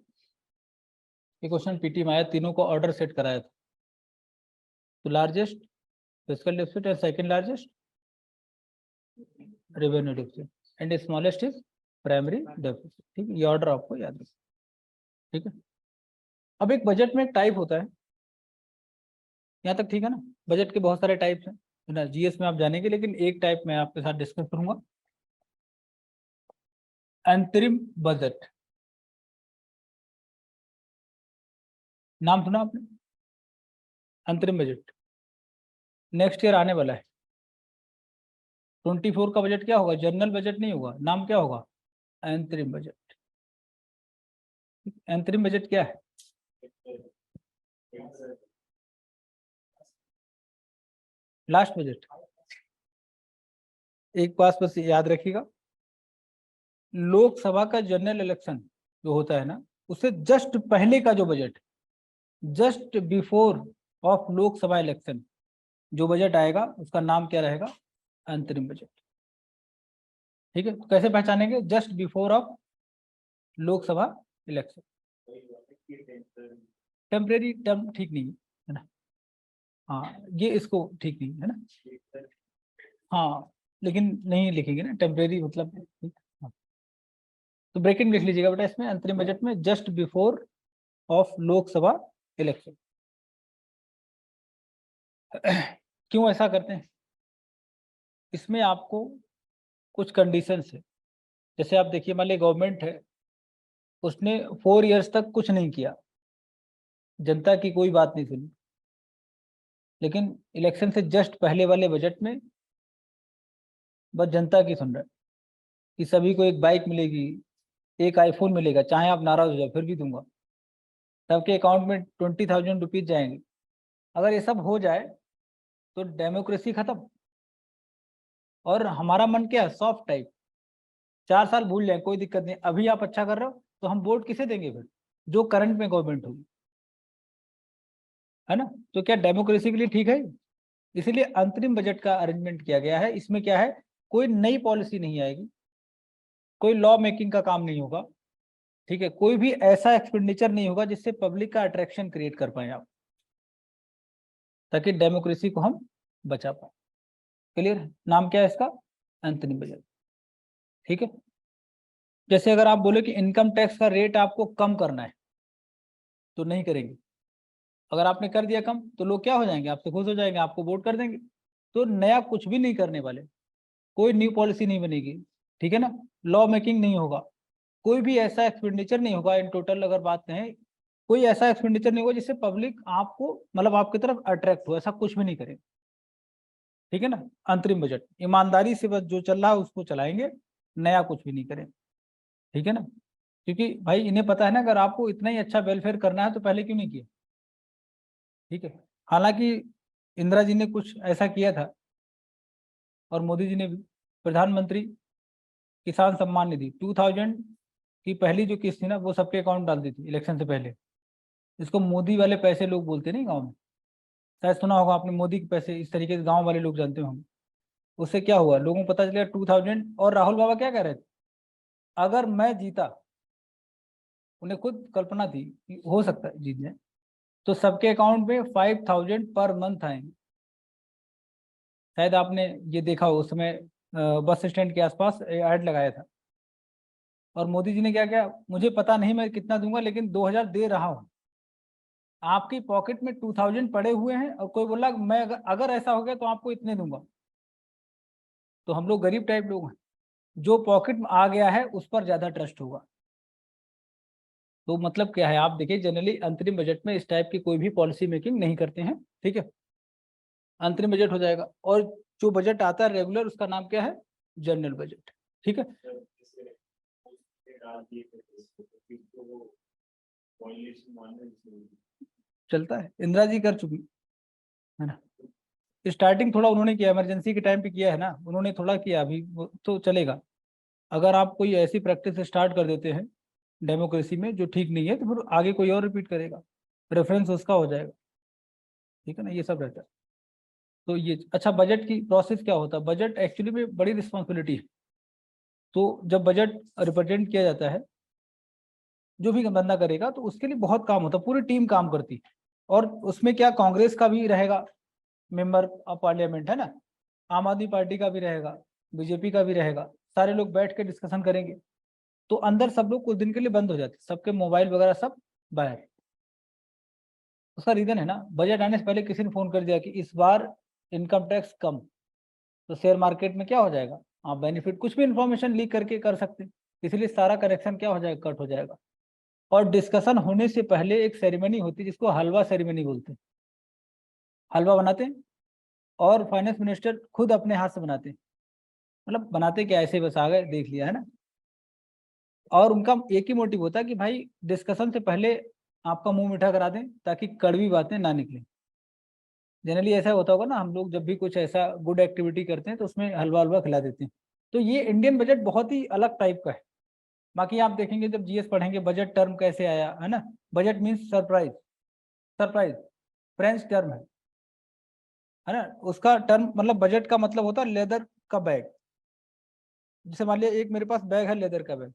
ये क्वेश्चन पीटी में आया, तीनों को ऑर्डर सेट कराया था। तो largest fiscal deficit and second largest revenue deficit and smallest is primary deficit. ठीक है, ये ऑर्डर आपको याद रखना। ठीक है, अब एक बजट में एक टाइप होता है, यहाँ तक ठीक है ना? बजट के बहुत सारे टाइप्स हैं ना, जीएस में आप जानेंगे, लेकिन एक टाइप मैं आपके साथ डिस्कस करूंगा, अंतरिम बजट। नाम सुना आपने? अंतरिम बजट नेक्स्ट ईयर आने वाला है। 24 का बजट क्या होगा? जनरल बजट नहीं होगा, नाम क्या होगा? अंतरिम बजट। अंतरिम बजट क्या है? Last budget. एक बात बस याद रखिएगा, लोकसभा का जनरल इलेक्शन जो होता है ना, उससे जस्ट पहले का जो budget, just before of Lok Sabha election जो बजट आएगा उसका नाम क्या रहेगा? अंतरिम बजट। ठीक है, तो कैसे पहचानेंगे? Just before of Lok Sabha election. Temporary term ठीक नहीं है ना? हाँ, ये इसको ठीक नहीं है ना? हाँ, लेकिन नहीं लिखेंगे ना टेम्परेरी मतलब। ठीक, हाँ। तो ब्रैकेट में लिख लीजिएगा बेटा इसमें, अंतरिम बजट में just before of Lok Sabha election. क्यों ऐसा करते हैं? इसमें आपको कुछ कंडीशंस है। जैसे आप देखिए, मान लीजिए गवर्नमेंट है, उसने 4 इयर्स तक कुछ नहीं किया, जनता की कोई बात नहीं सुनी, लेकिन इलेक्शन से जस्ट पहले वाले बजट में बस जनता की सुन रहा है कि सभी को एक बाइक मिलेगी, एक आईफोन मिलेगा, चाहे आप नाराज हो जाए फिर भी दूंगा, सबके अकाउंट में 20,000 रुपीज जाएंगे। अगर ये सब हो जाए तो डेमोक्रेसी खत्म। और हमारा मन क्या है? Soft type. 4 साल भूल जाए कोई दिक्कत नहीं, अभी आप अच्छा कर रहे हो तो हम वोट किसे देंगे फिर? जो करंट में गवर्नमेंट होगी, है ना? तो क्या डेमोक्रेसी के लिए ठीक है? इसीलिए अंतरिम बजट का अरेंजमेंट किया गया है। इसमें क्या है, कोई नई पॉलिसी नहीं आएगी, कोई लॉ मेकिंग का काम नहीं होगा, ठीक है, कोई भी ऐसा एक्सपेंडिचर नहीं होगा जिससे पब्लिक का अट्रैक्शन क्रिएट कर पाए आप, ताकि डेमोक्रेसी को हम बचा पाए। क्लियर है? नाम क्या है इसका? अंतरिम बजट। ठीक है, जैसे अगर आप बोले कि इनकम टैक्स का रेट आपको कम करना है तो नहीं करेंगे। अगर आपने कर दिया कम तो लोग क्या हो जाएंगे? आपसे खुश हो जाएंगे, आपको वोट कर देंगे। तो नया कुछ भी नहीं करने वाले, कोई न्यू पॉलिसी नहीं बनेगी, ठीक है ना? लॉ मेकिंग नहीं होगा, कोई भी ऐसा एक्सपेंडिचर नहीं होगा इन टोटल। अगर बात कहें कोई ऐसा एक्सपेंडिचर नहीं होगा जिससे पब्लिक आपको मतलब आपकी तरफ अट्रैक्ट हो, ऐसा कुछ भी नहीं करेगा। ठीक है ना। अंतरिम बजट ईमानदारी से बस जो चल रहा है उसको चलाएंगे, नया कुछ भी नहीं करेंगे। ठीक है ना, क्योंकि भाई इन्हें पता है ना, अगर आपको इतना ही अच्छा वेलफेयर करना है तो पहले क्यों नहीं किया। ठीक है, हालांकि इंदिरा जी ने कुछ ऐसा किया था और मोदी जी ने भी। प्रधानमंत्री किसान सम्मान निधि 2000 की पहली जो किस्त थी ना, वो सबके अकाउंट डाल दी थी इलेक्शन से पहले। इसको मोदी वाले पैसे लोग बोलते नहीं गाँव में, शायद सुना होगा आपने, मोदी के पैसे, इस तरीके से गाँव वाले लोग जानते होंगे। उससे क्या हुआ, लोगों को पता चला 2000। और राहुल बाबा क्या कह रहे थे, अगर मैं जीता, उन्हें खुद कल्पना थी कि हो सकता है जीत जाए, तो सबके अकाउंट में 5000 पर मंथ आएंगे। शायद आपने ये देखा हो, उस समय बस स्टैंड के आसपास ऐड लगाया था। और मोदी जी ने क्या किया, मुझे पता नहीं मैं कितना दूंगा, लेकिन 2000 दे रहा हूं। आपकी पॉकेट में 2000 पड़े हुए हैं और कोई बोला मैं अगर ऐसा हो गया तो आपको इतने दूंगा। तो हम लोग गरीब टाइप लोग हैं, जो पॉकेट में आ गया है उस पर ज्यादा ट्रस्ट होगा। तो मतलब क्या है, आप देखिए जनरली अंतरिम बजट में इस टाइप की कोई भी पॉलिसी मेकिंग नहीं करते हैं। ठीक है, अंतरिम बजट हो जाएगा। और जो बजट आता है रेगुलर, उसका नाम क्या है, जनरल बजट। ठीक है, चलता है, इंदिरा जी कर चुकी है ना। स्टार्टिंग थोड़ा उन्होंने किया, इमरजेंसी के टाइम पे किया है ना उन्होंने, थोड़ा किया, अभी वो तो चलेगा। अगर आप कोई ऐसी प्रैक्टिस स्टार्ट कर देते हैं डेमोक्रेसी में जो ठीक नहीं है, तो फिर आगे कोई और रिपीट करेगा, रेफरेंस उसका हो जाएगा। ठीक है ना, ये सब रहता है। तो ये अच्छा, बजट की प्रोसेस क्या होता है, बजट एक्चुअली में बड़ी रिस्पॉन्सिबिलिटी है। तो जब बजट रिप्रेजेंट किया जाता है, जो भी बंदा करेगा तो उसके लिए बहुत काम होता है, पूरी टीम काम करती है। और उसमें क्या, कांग्रेस का भी रहेगा मेंबर ऑफ पार्लियामेंट, है ना, आम आदमी पार्टी का भी रहेगा, बीजेपी का भी रहेगा, सारे लोग बैठ के डिस्कशन करेंगे। तो अंदर सब लोग कुछ दिन के लिए बंद हो जाते, सबके मोबाइल वगैरह सब बाहर। उसका रीजन है ना, बजट आने से पहले किसी ने फोन कर दिया कि इस बार इनकम टैक्स कम, तो शेयर मार्केट में क्या हो जाएगा, आप बेनिफिट कुछ भी इंफॉर्मेशन लीक करके कर सकते हैं, इसलिए सारा करेक्शन क्या हो जाएगा, कट हो जाएगा। और डिस्कशन होने से पहले एक सेरेमनी होती है जिसको हलवा सेरेमनी बोलते हैं। हलवा बनाते हैं और फाइनेंस मिनिस्टर खुद अपने हाथ से बनाते हैं, मतलब बनाते क्या, ऐसे बस आ गए देख लिया, है ना। और उनका एक ही मोटिव होता है कि भाई डिस्कशन से पहले आपका मुंह मीठा करा दें, ताकि कड़वी बातें ना निकलें। जनरली ऐसा होता होगा ना, हम लोग जब भी कुछ ऐसा गुड एक्टिविटी करते हैं तो उसमें हलवा हलवा खिला देते हैं। तो ये इंडियन बजट बहुत ही अलग टाइप का है। बाकी आप देखेंगे जब जीएस पढ़ेंगे, बजट टर्म कैसे आया, है ना। Budget means surprise, surprise French term है ना। उसका टर्म मतलब बजट का मतलब होता है लेदर का बैग। जैसे मान लिया एक मेरे पास बैग है लेदर का बैग,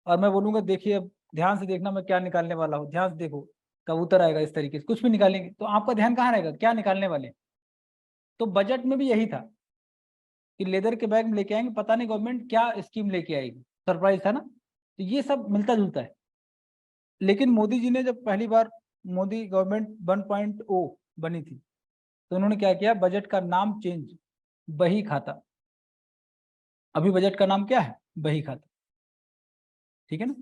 और मैं बोलूंगा देखिए अब ध्यान से देखना मैं क्या निकालने वाला हूँ, ध्यान से देखो, कबूतर आएगा इस तरीके से कुछ भी निकालेंगे, तो आपका ध्यान कहाँ रहेगा, क्या निकालने वाले। तो बजट में भी यही था कि लेदर के बैग में लेके आएंगे, पता नहीं गवर्नमेंट क्या स्कीम लेके आएगी, सरप्राइज था ना। तो ये सब मिलता जुलता है। लेकिन मोदी जी ने जब पहली बार मोदी गवर्नमेंट 1.0 बनी थी, तो उन्होंने क्या किया, बजट का नाम चेंज, बही खाता। अभी बजट का नाम क्या है, बही खाता। ठीक है ना,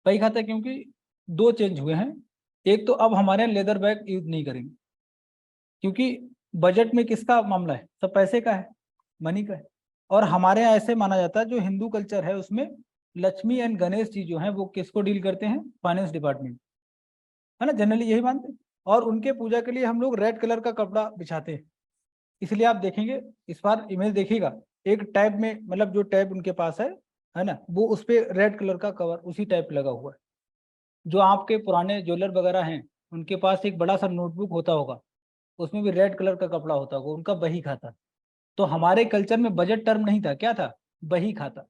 बही खाता क्योंकि दो चेंज हुए हैं। एक तो अब हमारे यहाँ लेदर बैग यूज नहीं करेंगे, क्योंकि बजट में किसका मामला है, सब पैसे का है, मनी का है। और हमारे यहाँ ऐसे माना जाता है, जो हिंदू कल्चर है उसमें लक्ष्मी एंड गणेश जी जो है वो किसको डील करते हैं, फाइनेंस डिपार्टमेंट, है ना, जनरली यही मानते हैं। और उनके पूजा के लिए हम लोग रेड कलर का कपड़ा बिछाते हैं। इसलिए आप देखेंगे, इस बार इमेज देखिएगा, एक टैब में मतलब जो टैब उनके पास है ना, वो उस पर रेड कलर का कवर उसी टाइप लगा हुआ है। जो आपके पुराने ज्वेलर वगैरह हैं, उनके पास एक बड़ा सा नोटबुक होता होगा, उसमें भी रेड कलर का कपड़ा होता होगा, उनका बही खाता। तो हमारे कल्चर में बजट टर्म नहीं था, क्या था, बही खाता।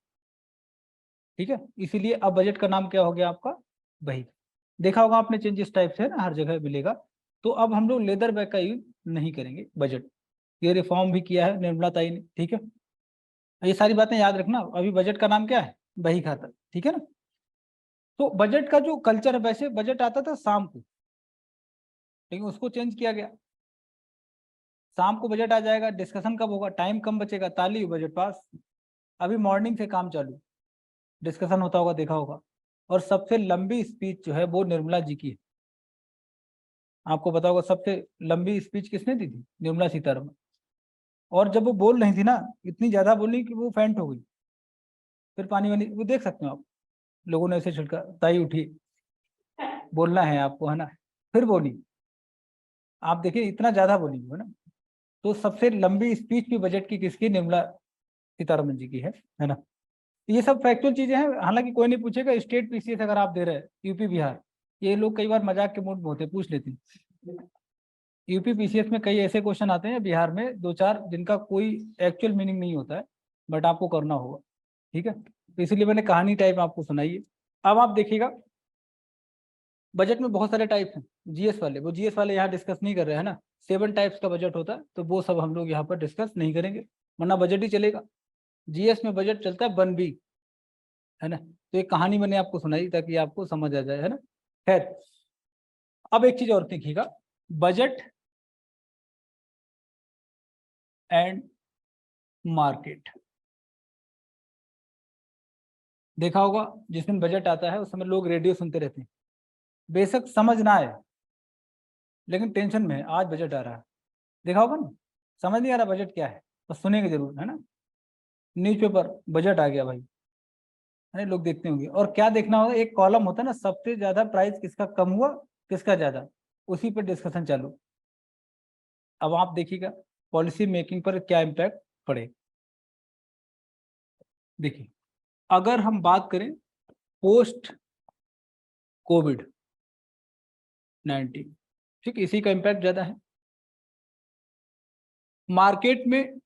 ठीक है, इसीलिए अब बजट का नाम क्या हो गया आपका, बही। देखा होगा आपने चेंजेस टाइप से, है ना, हर जगह मिलेगा। तो अब हम लोग लेदर बैग का यूज नहीं करेंगे बजट, ये रिफॉर्म भी किया है निर्मला ताई ने। ठीक है, ये सारी बातें याद रखना, अभी बजट का नाम क्या है, बही खाता। ठीक है ना। तो बजट का जो कल्चर है, वैसे बजट आता था शाम को, लेकिन उसको चेंज किया गया, शाम को बजट आ जाएगा, डिस्कशन कब होगा, टाइम कम बचेगा, ताली बजट पास। अभी मॉर्निंग से काम चालू, डिस्कशन होता होगा, देखा होगा। और सबसे लंबी स्पीच जो है वो निर्मला जी की है। आपको पता होगा सबसे लंबी स्पीच किसने दी थी? निर्मला सीतारमण। और जब वो बोल रही थी ना, इतनी ज्यादा बोली कि वो फेंट हो गई, फिर पानी वानी वो देख सकते हो आप, लोगों ने ऐसे छिड़का, ताई उठी, बोलना है आपको, है ना, फिर बोली। आप देखिए इतना ज्यादा बोली है ना। तो सबसे लंबी स्पीच भी बजट की किसकी? निर्मला सीतारमण जी की है ना। ये सब फैक्चुअल चीजें हैं, हालांकि कोई नहीं पूछेगा। स्टेट पीसीएस अगर आप दे रहे हैं, यूपी बिहार, ये लोग कई बार मजाक के मूड में होते हैं, पूछ लेते हैं। यूपी पीसीएस में कई ऐसे क्वेश्चन आते हैं, बिहार में दो चार, जिनका कोई एक्चुअल मीनिंग नहीं होता है, बट आपको करना होगा, ठीक है। तो इसलिए मैंने कहानी टाइप आपको सुनाई है। अब आप देखिएगा बजट में बहुत सारे टाइप्स हैं। जीएस वाले, वो जीएस वाले यहाँ डिस्कस नहीं कर रहे हैं ना। 7 टाइप्स का बजट होता है, तो वो सब हम लोग यहाँ पर डिस्कस नहीं करेंगे, वरना बजट ही चलेगा। जीएस में बजट चलता है 1B, है ना। तो एक कहानी मैंने आपको सुनाई ताकि आपको समझ आ जाए, है ना। खैर, अब एक चीज और देखिएगा, बजट एंड मार्केट। देखा होगा जिस दिन बजट आता है उस समय लोग रेडियो सुनते रहते हैं, बेशक समझ ना आए, लेकिन टेंशन में है आज बजट आ रहा है। देखा होगा ना, समझ नहीं आ रहा बजट क्या है, बस सुनेंगे जरूर, है ना। न्यूज़पेपर, बजट आ गया भाई, है ना, लोग देखते होंगे। और क्या देखना होगा, एक कॉलम होता है ना, सबसे ज्यादा प्राइस किसका कम हुआ, किसका ज्यादा, उसी पर डिस्कशन चालू। अब आप देखिएगा पॉलिसी मेकिंग पर क्या इम्पैक्ट पड़े। देखिए, अगर हम बात करें पोस्ट कोविड-19, ठीक, इसी का इम्पैक्ट ज्यादा है। मार्केट में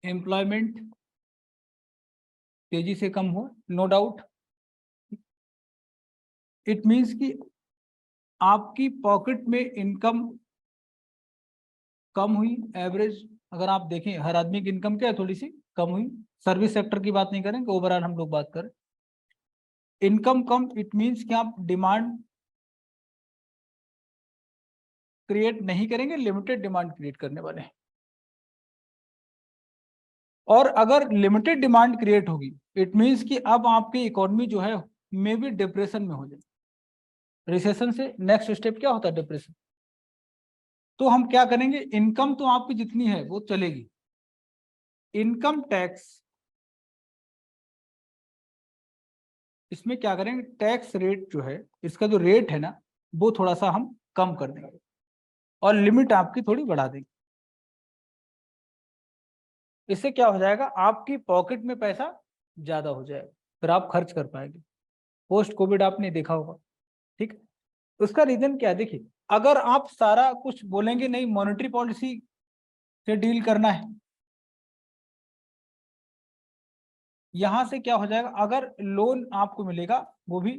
एम्प्लॉयमेंट तेजी से कम हुआ, नो डाउट। इट मीन्स कि आपकी पॉकेट में इनकम कम हुई, एवरेज अगर आप देखें हर आदमी की इनकम क्या है, थोड़ी सी कम हुई। सर्विस सेक्टर की बात नहीं करेंगे, ओवरऑल हम लोग बात करें। इनकम कम, इट मीन्स कि आप डिमांड क्रिएट नहीं करेंगे, लिमिटेड डिमांड क्रिएट करने वाले हैं। और अगर लिमिटेड डिमांड क्रिएट होगी, इट मीन्स कि अब आपकी इकोनॉमी जो है मे भी डिप्रेशन में हो जाए। रिसेशन से नेक्स्ट स्टेप क्या होता है? डिप्रेशन। तो हम क्या करेंगे, इनकम तो आपकी जितनी है वो चलेगी, इनकम टैक्स, इसमें क्या करेंगे, टैक्स रेट जो है, इसका जो रेट है ना, वो थोड़ा सा हम कम कर देंगे और लिमिट आपकी थोड़ी बढ़ा देंगे। इससे क्या हो जाएगा, आपकी पॉकेट में पैसा ज्यादा हो जाएगा, फिर आप खर्च कर पाएंगे। पोस्ट कोविड आपने देखा होगा, ठीक। उसका रीजन क्या है, देखिए, अगर आप सारा कुछ बोलेंगे नहीं, मॉनेटरी पॉलिसी से डील करना है, यहां से क्या हो जाएगा, अगर लोन आपको मिलेगा वो भी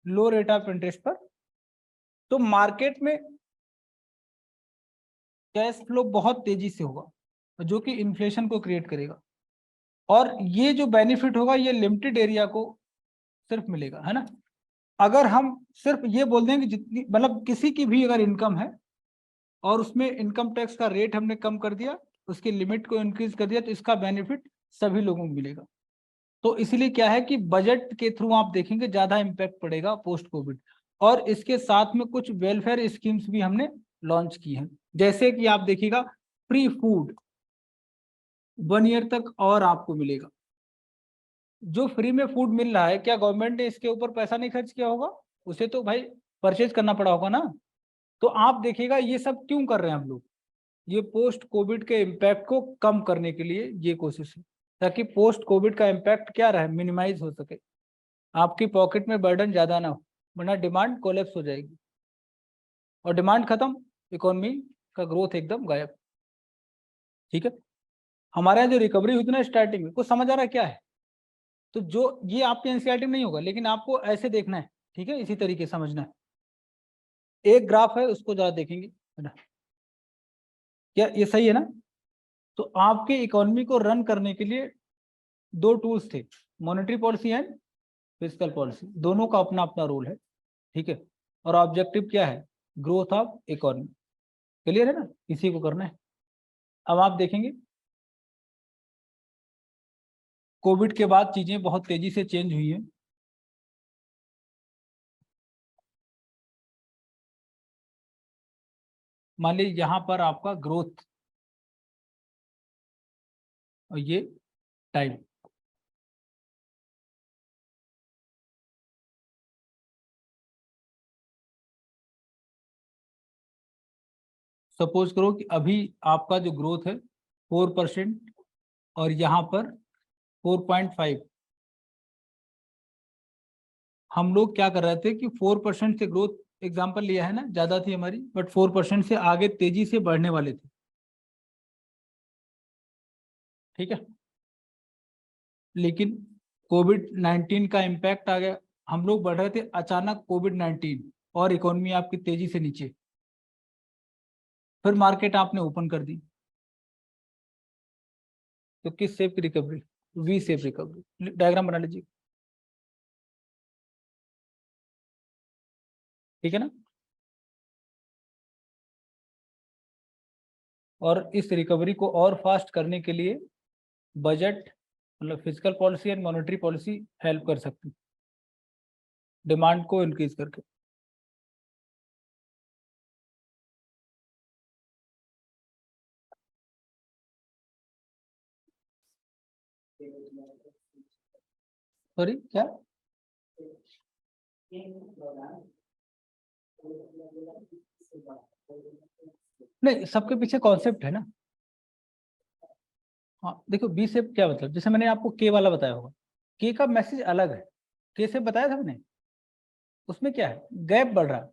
लो रेट ऑफ इंटरेस्ट पर, तो मार्केट में कैश फ्लो बहुत तेजी से होगा, जो कि इन्फ्लेशन को क्रिएट करेगा। और ये जो बेनिफिट होगा ये लिमिटेड एरिया को सिर्फ मिलेगा, है ना। अगर हम सिर्फ ये बोल दें कि जितनी, मतलब किसी की भी अगर इनकम है और उसमें इनकम टैक्स का रेट हमने कम कर दिया, उसकी लिमिट को इंक्रीज कर दिया, तो इसका बेनिफिट सभी लोगों को मिलेगा। तो इसलिए क्या है कि बजट के थ्रू आप देखेंगे ज्यादा इम्पैक्ट पड़ेगा पोस्ट कोविड। और इसके साथ में कुछ वेलफेयर स्कीम्स भी हमने लॉन्च की हैं, जैसे कि आप देखिएगा फ्री फूड 1 ईयर तक और आपको मिलेगा। जो फ्री में फूड मिल रहा है, क्या गवर्नमेंट ने इसके ऊपर पैसा नहीं खर्च किया होगा? उसे तो भाई परचेज करना पड़ा होगा ना। तो आप देखिएगा ये सब क्यों कर रहे हैं हम लोग, ये पोस्ट कोविड के इम्पैक्ट को कम करने के लिए ये कोशिश है, ताकि पोस्ट कोविड का इम्पैक्ट क्या रहे, मिनिमाइज हो सके, आपकी पॉकेट में बर्डन ज्यादा ना हो, वरना डिमांड कोलैप्स हो जाएगी, और डिमांड खत्म, इकोनॉमी का ग्रोथ एकदम गायब, ठीक है। हमारे यहाँ जो रिकवरी हुई थी ना स्टार्टिंग में, कुछ समझ आ रहा है क्या है? तो जो ये आपके एनसीईआरटी में नहीं होगा, लेकिन आपको ऐसे देखना है, ठीक है, इसी तरीके से समझना है। एक ग्राफ है, उसको जरा देखेंगे, है ना, क्या ये सही है ना। तो आपके इकोनॉमी को रन करने के लिए 2 टूल्स थे, monetary policy and fiscal policy, दोनों का अपना अपना रोल है, ठीक है। और ऑब्जेक्टिव क्या है, ग्रोथ ऑफ इकोनॉमी। क्लियर है ना, इसी को करना है। अब आप देखेंगे कोविड के बाद चीजें बहुत तेजी से चेंज हुई हैं। मान लीजिए यहाँ पर आपका ग्रोथ और ये टाइम, सपोज करो कि अभी आपका जो ग्रोथ है 4% और यहाँ पर 4.5। हम लोग क्या कर रहे थे कि 4% से ग्रोथ, एग्जाम्पल लिया है ना, ज्यादा थी हमारी, बट 4% से आगे तेजी से बढ़ने वाले थे। ठीक है, लेकिन कोविड-19 का इम्पैक्ट आ गया, हम लोग बढ़ रहे थे, अचानक कोविड-19 और इकोनॉमी आपकी तेजी से नीचे, फिर मार्केट आपने ओपन कर दी, तो किस शेप की recovery? V shape recovery. Diagram बना लीजिए, ठीक है ना। और इस रिकवरी को और फास्ट करने के लिए बजट, मतलब physical policy and monetary policy help कर सकती, डिमांड को इंक्रीज करके। सॉरी क्या? नहीं, सबके पीछे कॉन्सेप्ट है ना। हाँ देखो, बी शेप क्या मतलब, जैसे मैंने आपको के वाला बताया होगा, के का मैसेज अलग है, के शेप बताया था मैंने। उसमें क्या है, गैप बढ़ रहा है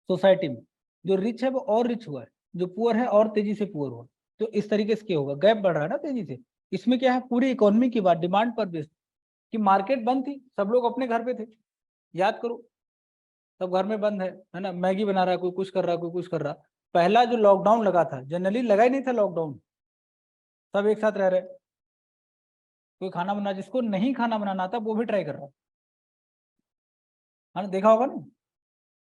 सोसाइटी में, जो रिच है वो और रिच हुआ है, जो पुअर है और तेजी से पुअर हुआ। तो इस तरीके से क्या होगा, गैप बढ़ रहा है ना तेजी से। इसमें क्या है, पूरी इकोनॉमी की बात, डिमांड पर बेस्ड, कि मार्केट बंद थी, सब लोग अपने घर पे थे, याद करो, सब घर में बंद है ना, मैगी बना रहा है, कोई कुछ कर रहा है, कोई कुछ कर रहा। पहला जो लॉकडाउन लगा था, जनरली लगा ही नहीं था लॉकडाउन, सब एक साथ रह रहे, कोई खाना बना, जिसको नहीं खाना बनाना आता वो भी ट्राई कर रहा है ना, देखा होगा ना।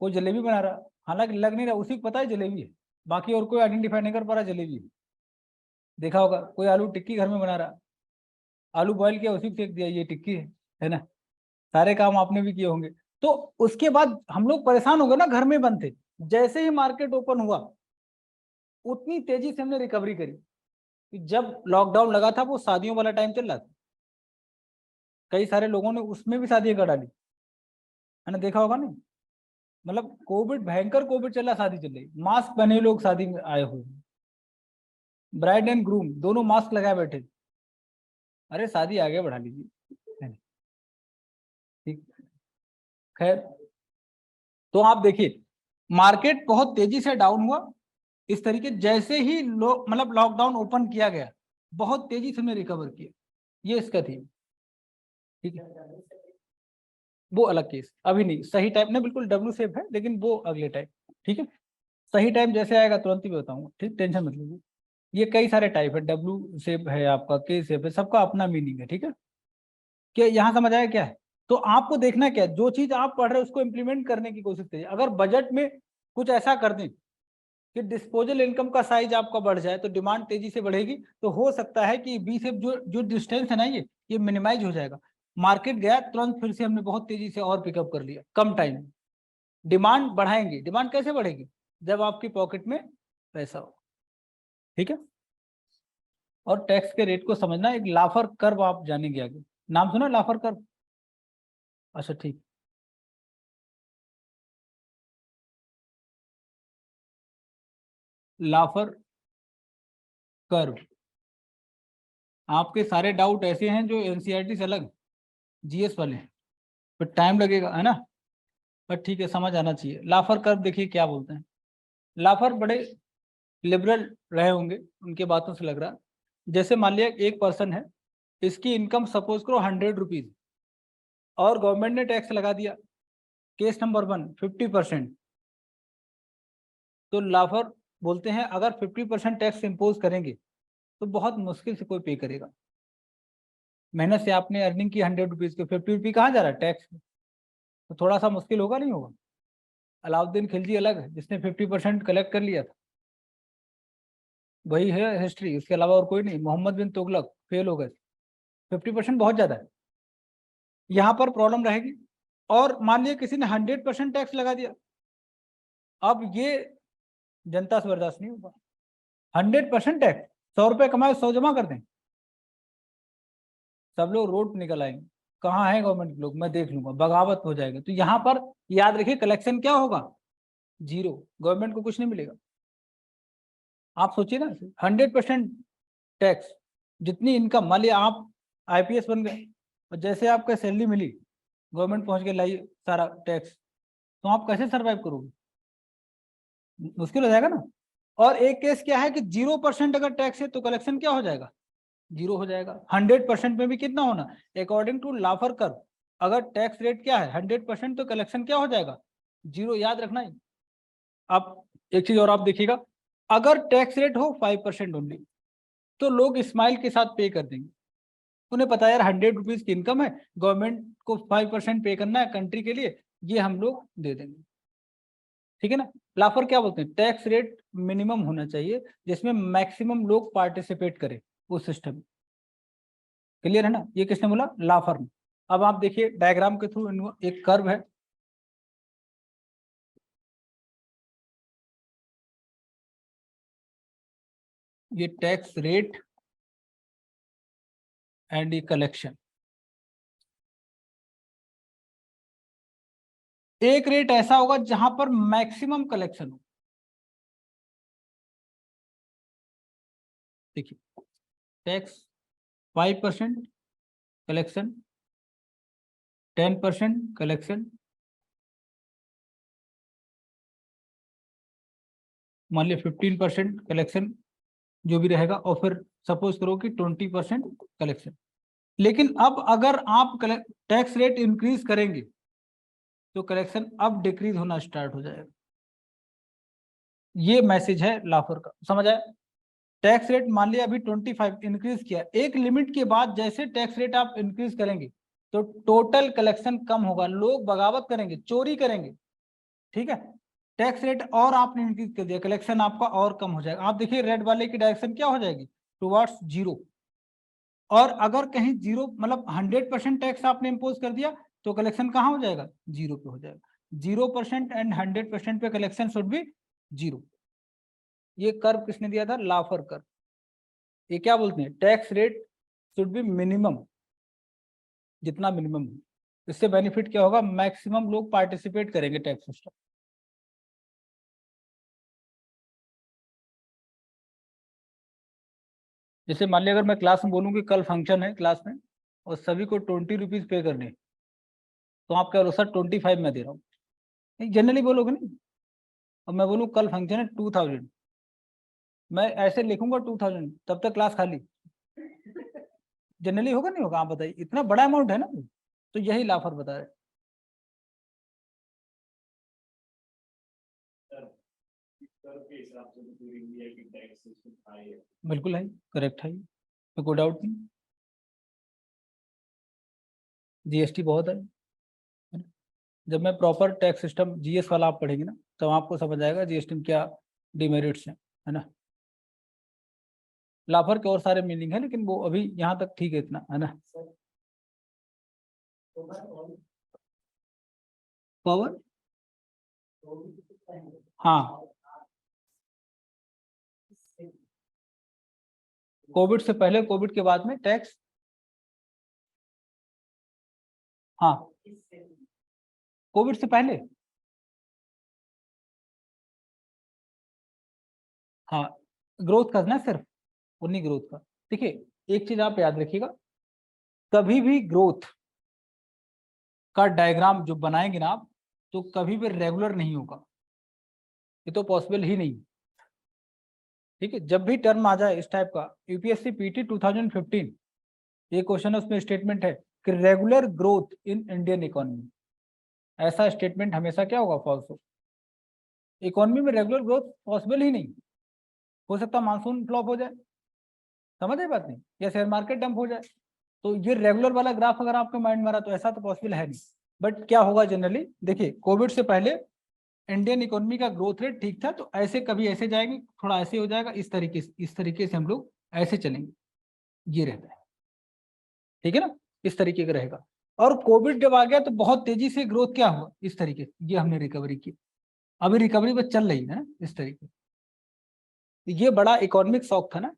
कोई जलेबी बना रहा, हालांकि लग नहीं रहा, उसी को पता है जलेबी है, बाकी और कोई आइडेंटिफाई नहीं कर पा रहा जलेबी है। देखा होगा, कोई आलू टिक्की घर में बना रहा, आलू बॉयल किया, उसी को फेंक दिया, ये टिक्की है ना। सारे काम आपने भी किए होंगे। तो उसके बाद हम लोग परेशान हो गए ना, घर में बंद थे। जैसे ही मार्केट ओपन हुआ, उतनी तेजी से हमने रिकवरी करी। जब लॉकडाउन लगा था, वो शादियों वाला टाइम चल रहा था, कई सारे लोगों ने उसमें भी शादियां कर डाली, है ना, देखा होगा ना। मतलब कोविड, भयंकर कोविड चला, शादी चल रही, मास्क पहने लोग शादी में आए हुए, ब्राइड एंड ग्रूम दोनों मास्क लगाए बैठे, अरे शादी आगे बढ़ा लीजिए, ठीक। खैर, तो आप देखिए मार्केट बहुत तेजी से डाउन हुआ, इस तरीके जैसे ही मतलब लॉकडाउन ओपन किया गया, बहुत तेजी से हमने रिकवर किया, ये इसका थी। ठीक है, वो अलग केस, अभी नहीं सही टाइम नहीं, बिल्कुल डब्ल्यू शेप है, लेकिन वो अगले टाइम। ठीक है, सही टाइम जैसे आएगा तुरंत ही बताऊंगा, ठीक, टेंशन मत लीजिए। ये कई सारे टाइप है, डब्ल्यू शेप है आपका, के शेप है, सबका अपना मीनिंग है। ठीक है, क्या यहाँ समझ आया क्या है? तो आपको देखना क्या है, जो चीज आप पढ़ रहे हो उसको इम्प्लीमेंट करने की कोशिश करिए। अगर बजट में कुछ ऐसा कर दें कि डिस्पोजल इनकम का साइज आपका बढ़ जाए, तो डिमांड तेजी से बढ़ेगी, तो हो सकता है कि बी से जो जो डिस्टेंस है ना, ये मिनिमाइज हो जाएगा। मार्केट गया तुरंत, फिर से हमने बहुत तेजी से और पिकअप कर लिया कम टाइम में। डिमांड बढ़ाएंगे, डिमांड कैसे बढ़ेगी, जब आपकी पॉकेट में पैसा हो। ठीक है, और टैक्स के रेट को समझना, एक लाफर कर्व आप जानेंगे आगे, नाम सुना लाफर कर्व? अच्छा ठीक, लाफर कर्व। आपके सारे डाउट ऐसे हैं जो एनसीईआरटी से अलग, जीएस वाले हैं, पर टाइम लगेगा, है ना, पर ठीक है, समझ आना चाहिए। लाफर कर्व देखिए क्या बोलते हैं। लाफर बड़े लिबरल रहे होंगे, उनके बातों से लग रहा, जैसे मान लिया एक पर्सन है, इसकी इनकम सपोज करो 100 रुपीज, और गवर्नमेंट ने टैक्स लगा दिया, केस नंबर 1 50%। तो लाफर बोलते हैं अगर 50% टैक्स इम्पोज करेंगे तो बहुत मुश्किल से कोई पे करेगा। मेहनत से आपने अर्निंग की 100 रुपीज के 50 रुपी कहाँ जा रहा है, टैक्स, तो थोड़ा सा मुश्किल होगा, नहीं होगा? अलाउद्दीन खिलजी अलग है, जिसने 50% कलेक्ट कर लिया था, वही है हिस्ट्री, उसके अलावा और कोई नहीं। मोहम्मद बिन तुगलक फेल हो गए। 50% बहुत ज्यादा है, यहाँ पर प्रॉब्लम रहेगी। और मान लिया किसी ने 100% टैक्स लगा दिया, अब ये जनता से बर्दाश्त नहीं होगा। 100% टैक्स, 100 रुपए कमाए 100 जमा कर दें, सब लोग रोड पे निकल आएंगे, कहाँ है गवर्नमेंट के लोग, मैं देख लूंगा, बगावत हो जाएगा। तो यहाँ पर याद रखिए कलेक्शन क्या होगा, 0, गवर्नमेंट को कुछ नहीं मिलेगा। आप सोचिए ना, 100% टैक्स, जितनी इनकम, मान लिया आप IPS बन गए और जैसे आपको सैलरी मिली, गवर्नमेंट पहुंच के लाई सारा टैक्स, तो आप कैसे सरवाइव करोगे, मुश्किल हो जाएगा ना। और एक केस क्या है कि 0% अगर टैक्स है तो कलेक्शन क्या हो जाएगा, 0 हो जाएगा। 100% में भी कितना होना, अकॉर्डिंग टू लाफर कर्व, अगर टैक्स रेट क्या है 100% तो कलेक्शन क्या हो जाएगा, 0, याद रखना है। अब एक चीज और आप देखिएगा, अगर टैक्स रेट हो 5% ओनली, तो लोग स्माइल के साथ पे कर देंगे। उन्हें पता है यार 100 रुपीज की इनकम है, गवर्नमेंट को 5% पे करना है कंट्री के लिए, ये हम लोग दे देंगे, ठीक है ना। लाफर क्या बोलते हैं, टैक्स रेट मिनिमम होना चाहिए जिसमें मैक्सिमम लोग पार्टिसिपेट करें उस सिस्टम में। क्लियर है ना, ये किसने बोला, लाफर ने। अब आप देखिए डायग्राम के थ्रू एक कर्व है, ये टैक्स रेट एंड ये कलेक्शन। एक रेट ऐसा होगा जहां पर मैक्सिमम कलेक्शन हो, देखिए टैक्स 5% कलेक्शन, 10% कलेक्शन, मान लिया 15% कलेक्शन जो भी रहेगा, और फिर सपोज करो कि 20% कलेक्शन। लेकिन अब अगर आप टैक्स रेट इंक्रीज करेंगे तो कलेक्शन अब डिक्रीज होना स्टार्ट हो जाएगा। ये मैसेज है लाफर का, समझ आया। टैक्स रेट मान लिया अभी 25 इंक्रीज किया, एक लिमिट के बाद जैसे टैक्स रेट आप इंक्रीज करेंगे तो टोटल कलेक्शन कम होगा, लोग बगावत करेंगे, चोरी करेंगे, ठीक है। टैक्स रेट और आपने इंक्रीज कर दिया, कलेक्शन आपका और कम हो जाएगा। आप देखिए रेड वाले की डायरेक्शन क्या हो जाएगी, टुवर्ड्स 0। और अगर कहीं 0 मतलब 100% टैक्स आपने इम्पोज कर दिया तो कलेक्शन कहाँ हो जाएगा, 0 पे हो जाएगा। 0% एंड 100% पे कलेक्शन शुड बी 0। ये कर्व किसने दिया था, लाफर कर्व। ये क्या बोलते हैं, tax rate should be minimum, जितना मिनिमम हो। इससे बेनिफिट क्या होगा, मैक्सिमम लोग पार्टिसिपेट करेंगे टैक्स सिस्टम। जैसे मान लिया अगर मैं क्लास में बोलूँ कि कल फंक्शन है क्लास में और सभी को 20 रुपीज पे करने, तो आप क्या बोलो, सर 25 मैं दे रहा हूँ, जनरली बोलोगे नहीं। और मैं बोलूँ कल फंक्शन है 2000, मैं ऐसे लिखूंगा 2000, तब तक क्लास खाली, जनरली होगा नहीं होगा, आप बताइए, इतना बड़ा अमाउंट है ना। तो यही लाफर बता रहे, बिल्कुल है, करेक्ट है, तो कोई डाउट नहीं। GST बहुत है ना? जब मैं प्रॉपर टैक्स सिस्टम GS वाला आप पढ़ेंगे ना, तो आपको समझ आएगा GST में क्या डिमेरिट्स हैं, है ना। लाफर के और सारे मीनिंग है, लेकिन वो अभी यहाँ तक ठीक है, इतना है ना। पावर, हाँ, कोविड से पहले कोविड के बाद में टैक्स, हाँ, कोविड से पहले, हाँ, ग्रोथ का ना, सिर्फ उन्हीं ग्रोथ का। देखिए एक चीज आप याद रखिएगा, कभी भी ग्रोथ का डायग्राम जो बनाएंगे ना आप, तो कभी भी रेगुलर नहीं होगा, ये तो पॉसिबल ही नहीं, ठीक है। जब भी टर्म आ जाए इस टाइप का, UPSC PT 2015 ये क्वेश्चन है, उसमें स्टेटमेंट है कि regular growth in Indian economy, ऐसा स्टेटमेंट हमेशा क्या होगा, फॉल्स हो। इकोनॉमी में रेगुलर ग्रोथ पॉसिबल ही नहीं, हो सकता मानसून फ्लॉप हो जाए, समझ आई बात नहीं, या शेयर मार्केट डंप हो जाए। तो ये रेगुलर वाला ग्राफ अगर आपके माइंड में आ रहा तो ऐसा तो पॉसिबल है नहीं। बट क्या होगा जनरली, देखिए कोविड से पहले इंडियन इकोनॉमी का ग्रोथ रेट ठीक था, तो ऐसे कभी ऐसे जाएंगे, थोड़ा ऐसे हो जाएगा, इस तरीके से हम लोग ऐसे चलेंगे, ये रहता है, ठीक है ना, इस तरीके का रहेगा। और कोविड जब आ गया तो बहुत तेजी से ग्रोथ क्या हुआ, इस तरीके से, ये हमने रिकवरी की, अभी रिकवरी बस चल रही है ना इस तरीके। ये बड़ा इकोनॉमिक शॉक था ना।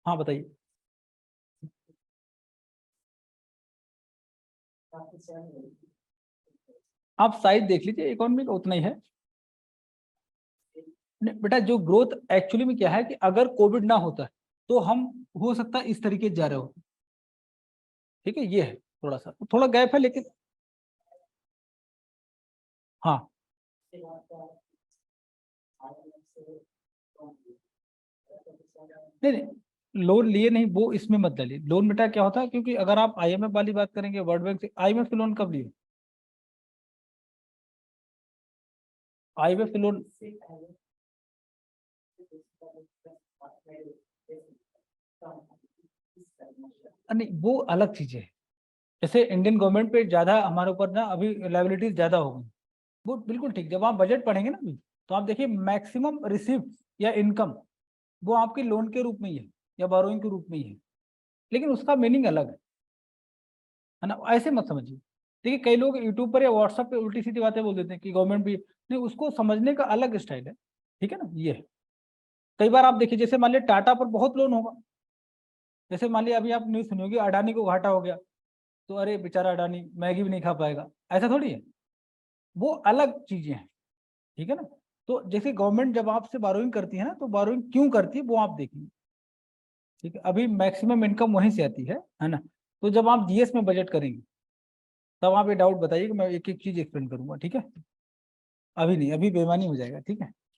हाँ बताइए। आप साइज देख लीजिए, इकोनॉमी का उतना ही है। नहीं, बेटा जो ग्रोथ एक्चुअली में क्या है कि अगर कोविड ना होता तो हम हो सकता है इस तरीके से जा रहे हो, ठीक है, ये है थोड़ा गैप है लेकिन। हाँ नहीं नहीं, लोन लिए नहीं, वो इसमें मत डालिए लोन, बेटा क्या होता है, क्योंकि अगर आप आईएमएफ वाली बात करेंगे, वर्ल्ड बैंक से, आईएमएफ से लोन कब लिए, आईएमएफ से लोन, नहीं वो अलग चीजें है। जैसे इंडियन गवर्नमेंट पे ज्यादा हमारे ऊपर ना अभी लाइबिलिटीज ज्यादा हो गई, वो बिल्कुल ठीक। जब आप बजट पढ़ेंगे ना अभी, तो आप देखिए मैक्सिमम रिसिप्ट या इनकम वो आपके लोन के रूप में ही है या बोरोइंग के रूप में ही है, लेकिन उसका मीनिंग अलग है ना, ऐसे मत समझिए। देखिए कई लोग यूट्यूब पर या व्हाट्सएप पे उल्टी सीधी बातें बोल देते हैं कि गवर्नमेंट भी नहीं, उसको समझने का अलग स्टाइल है, ठीक है ना, ये है। कई बार आप देखिए, जैसे मान लिया टाटा पर बहुत लोन होगा, जैसे मान लिया अभी आप न्यूज सुनी होगी, अडानी को घाटा हो गया, तो अरे बेचारा अडानी मैगी भी नहीं खा पाएगा, ऐसा थोड़ी है, वो अलग चीजें हैं, ठीक है ना। तो जैसे गवर्नमेंट जब आपसे बोरोइंग करती है ना, तो बोरोइंग क्यों करती है वो आप देखिए, ठीक है, अभी मैक्सिमम इनकम वहीं से आती है ना। तो जब आप जीएस में बजट करेंगे तब आप ये डाउट बताइए कि मैं एक एक चीज एक्सप्लेन करूंगा, ठीक है, अभी नहीं, अभी बेईमानी हो जाएगा, ठीक है।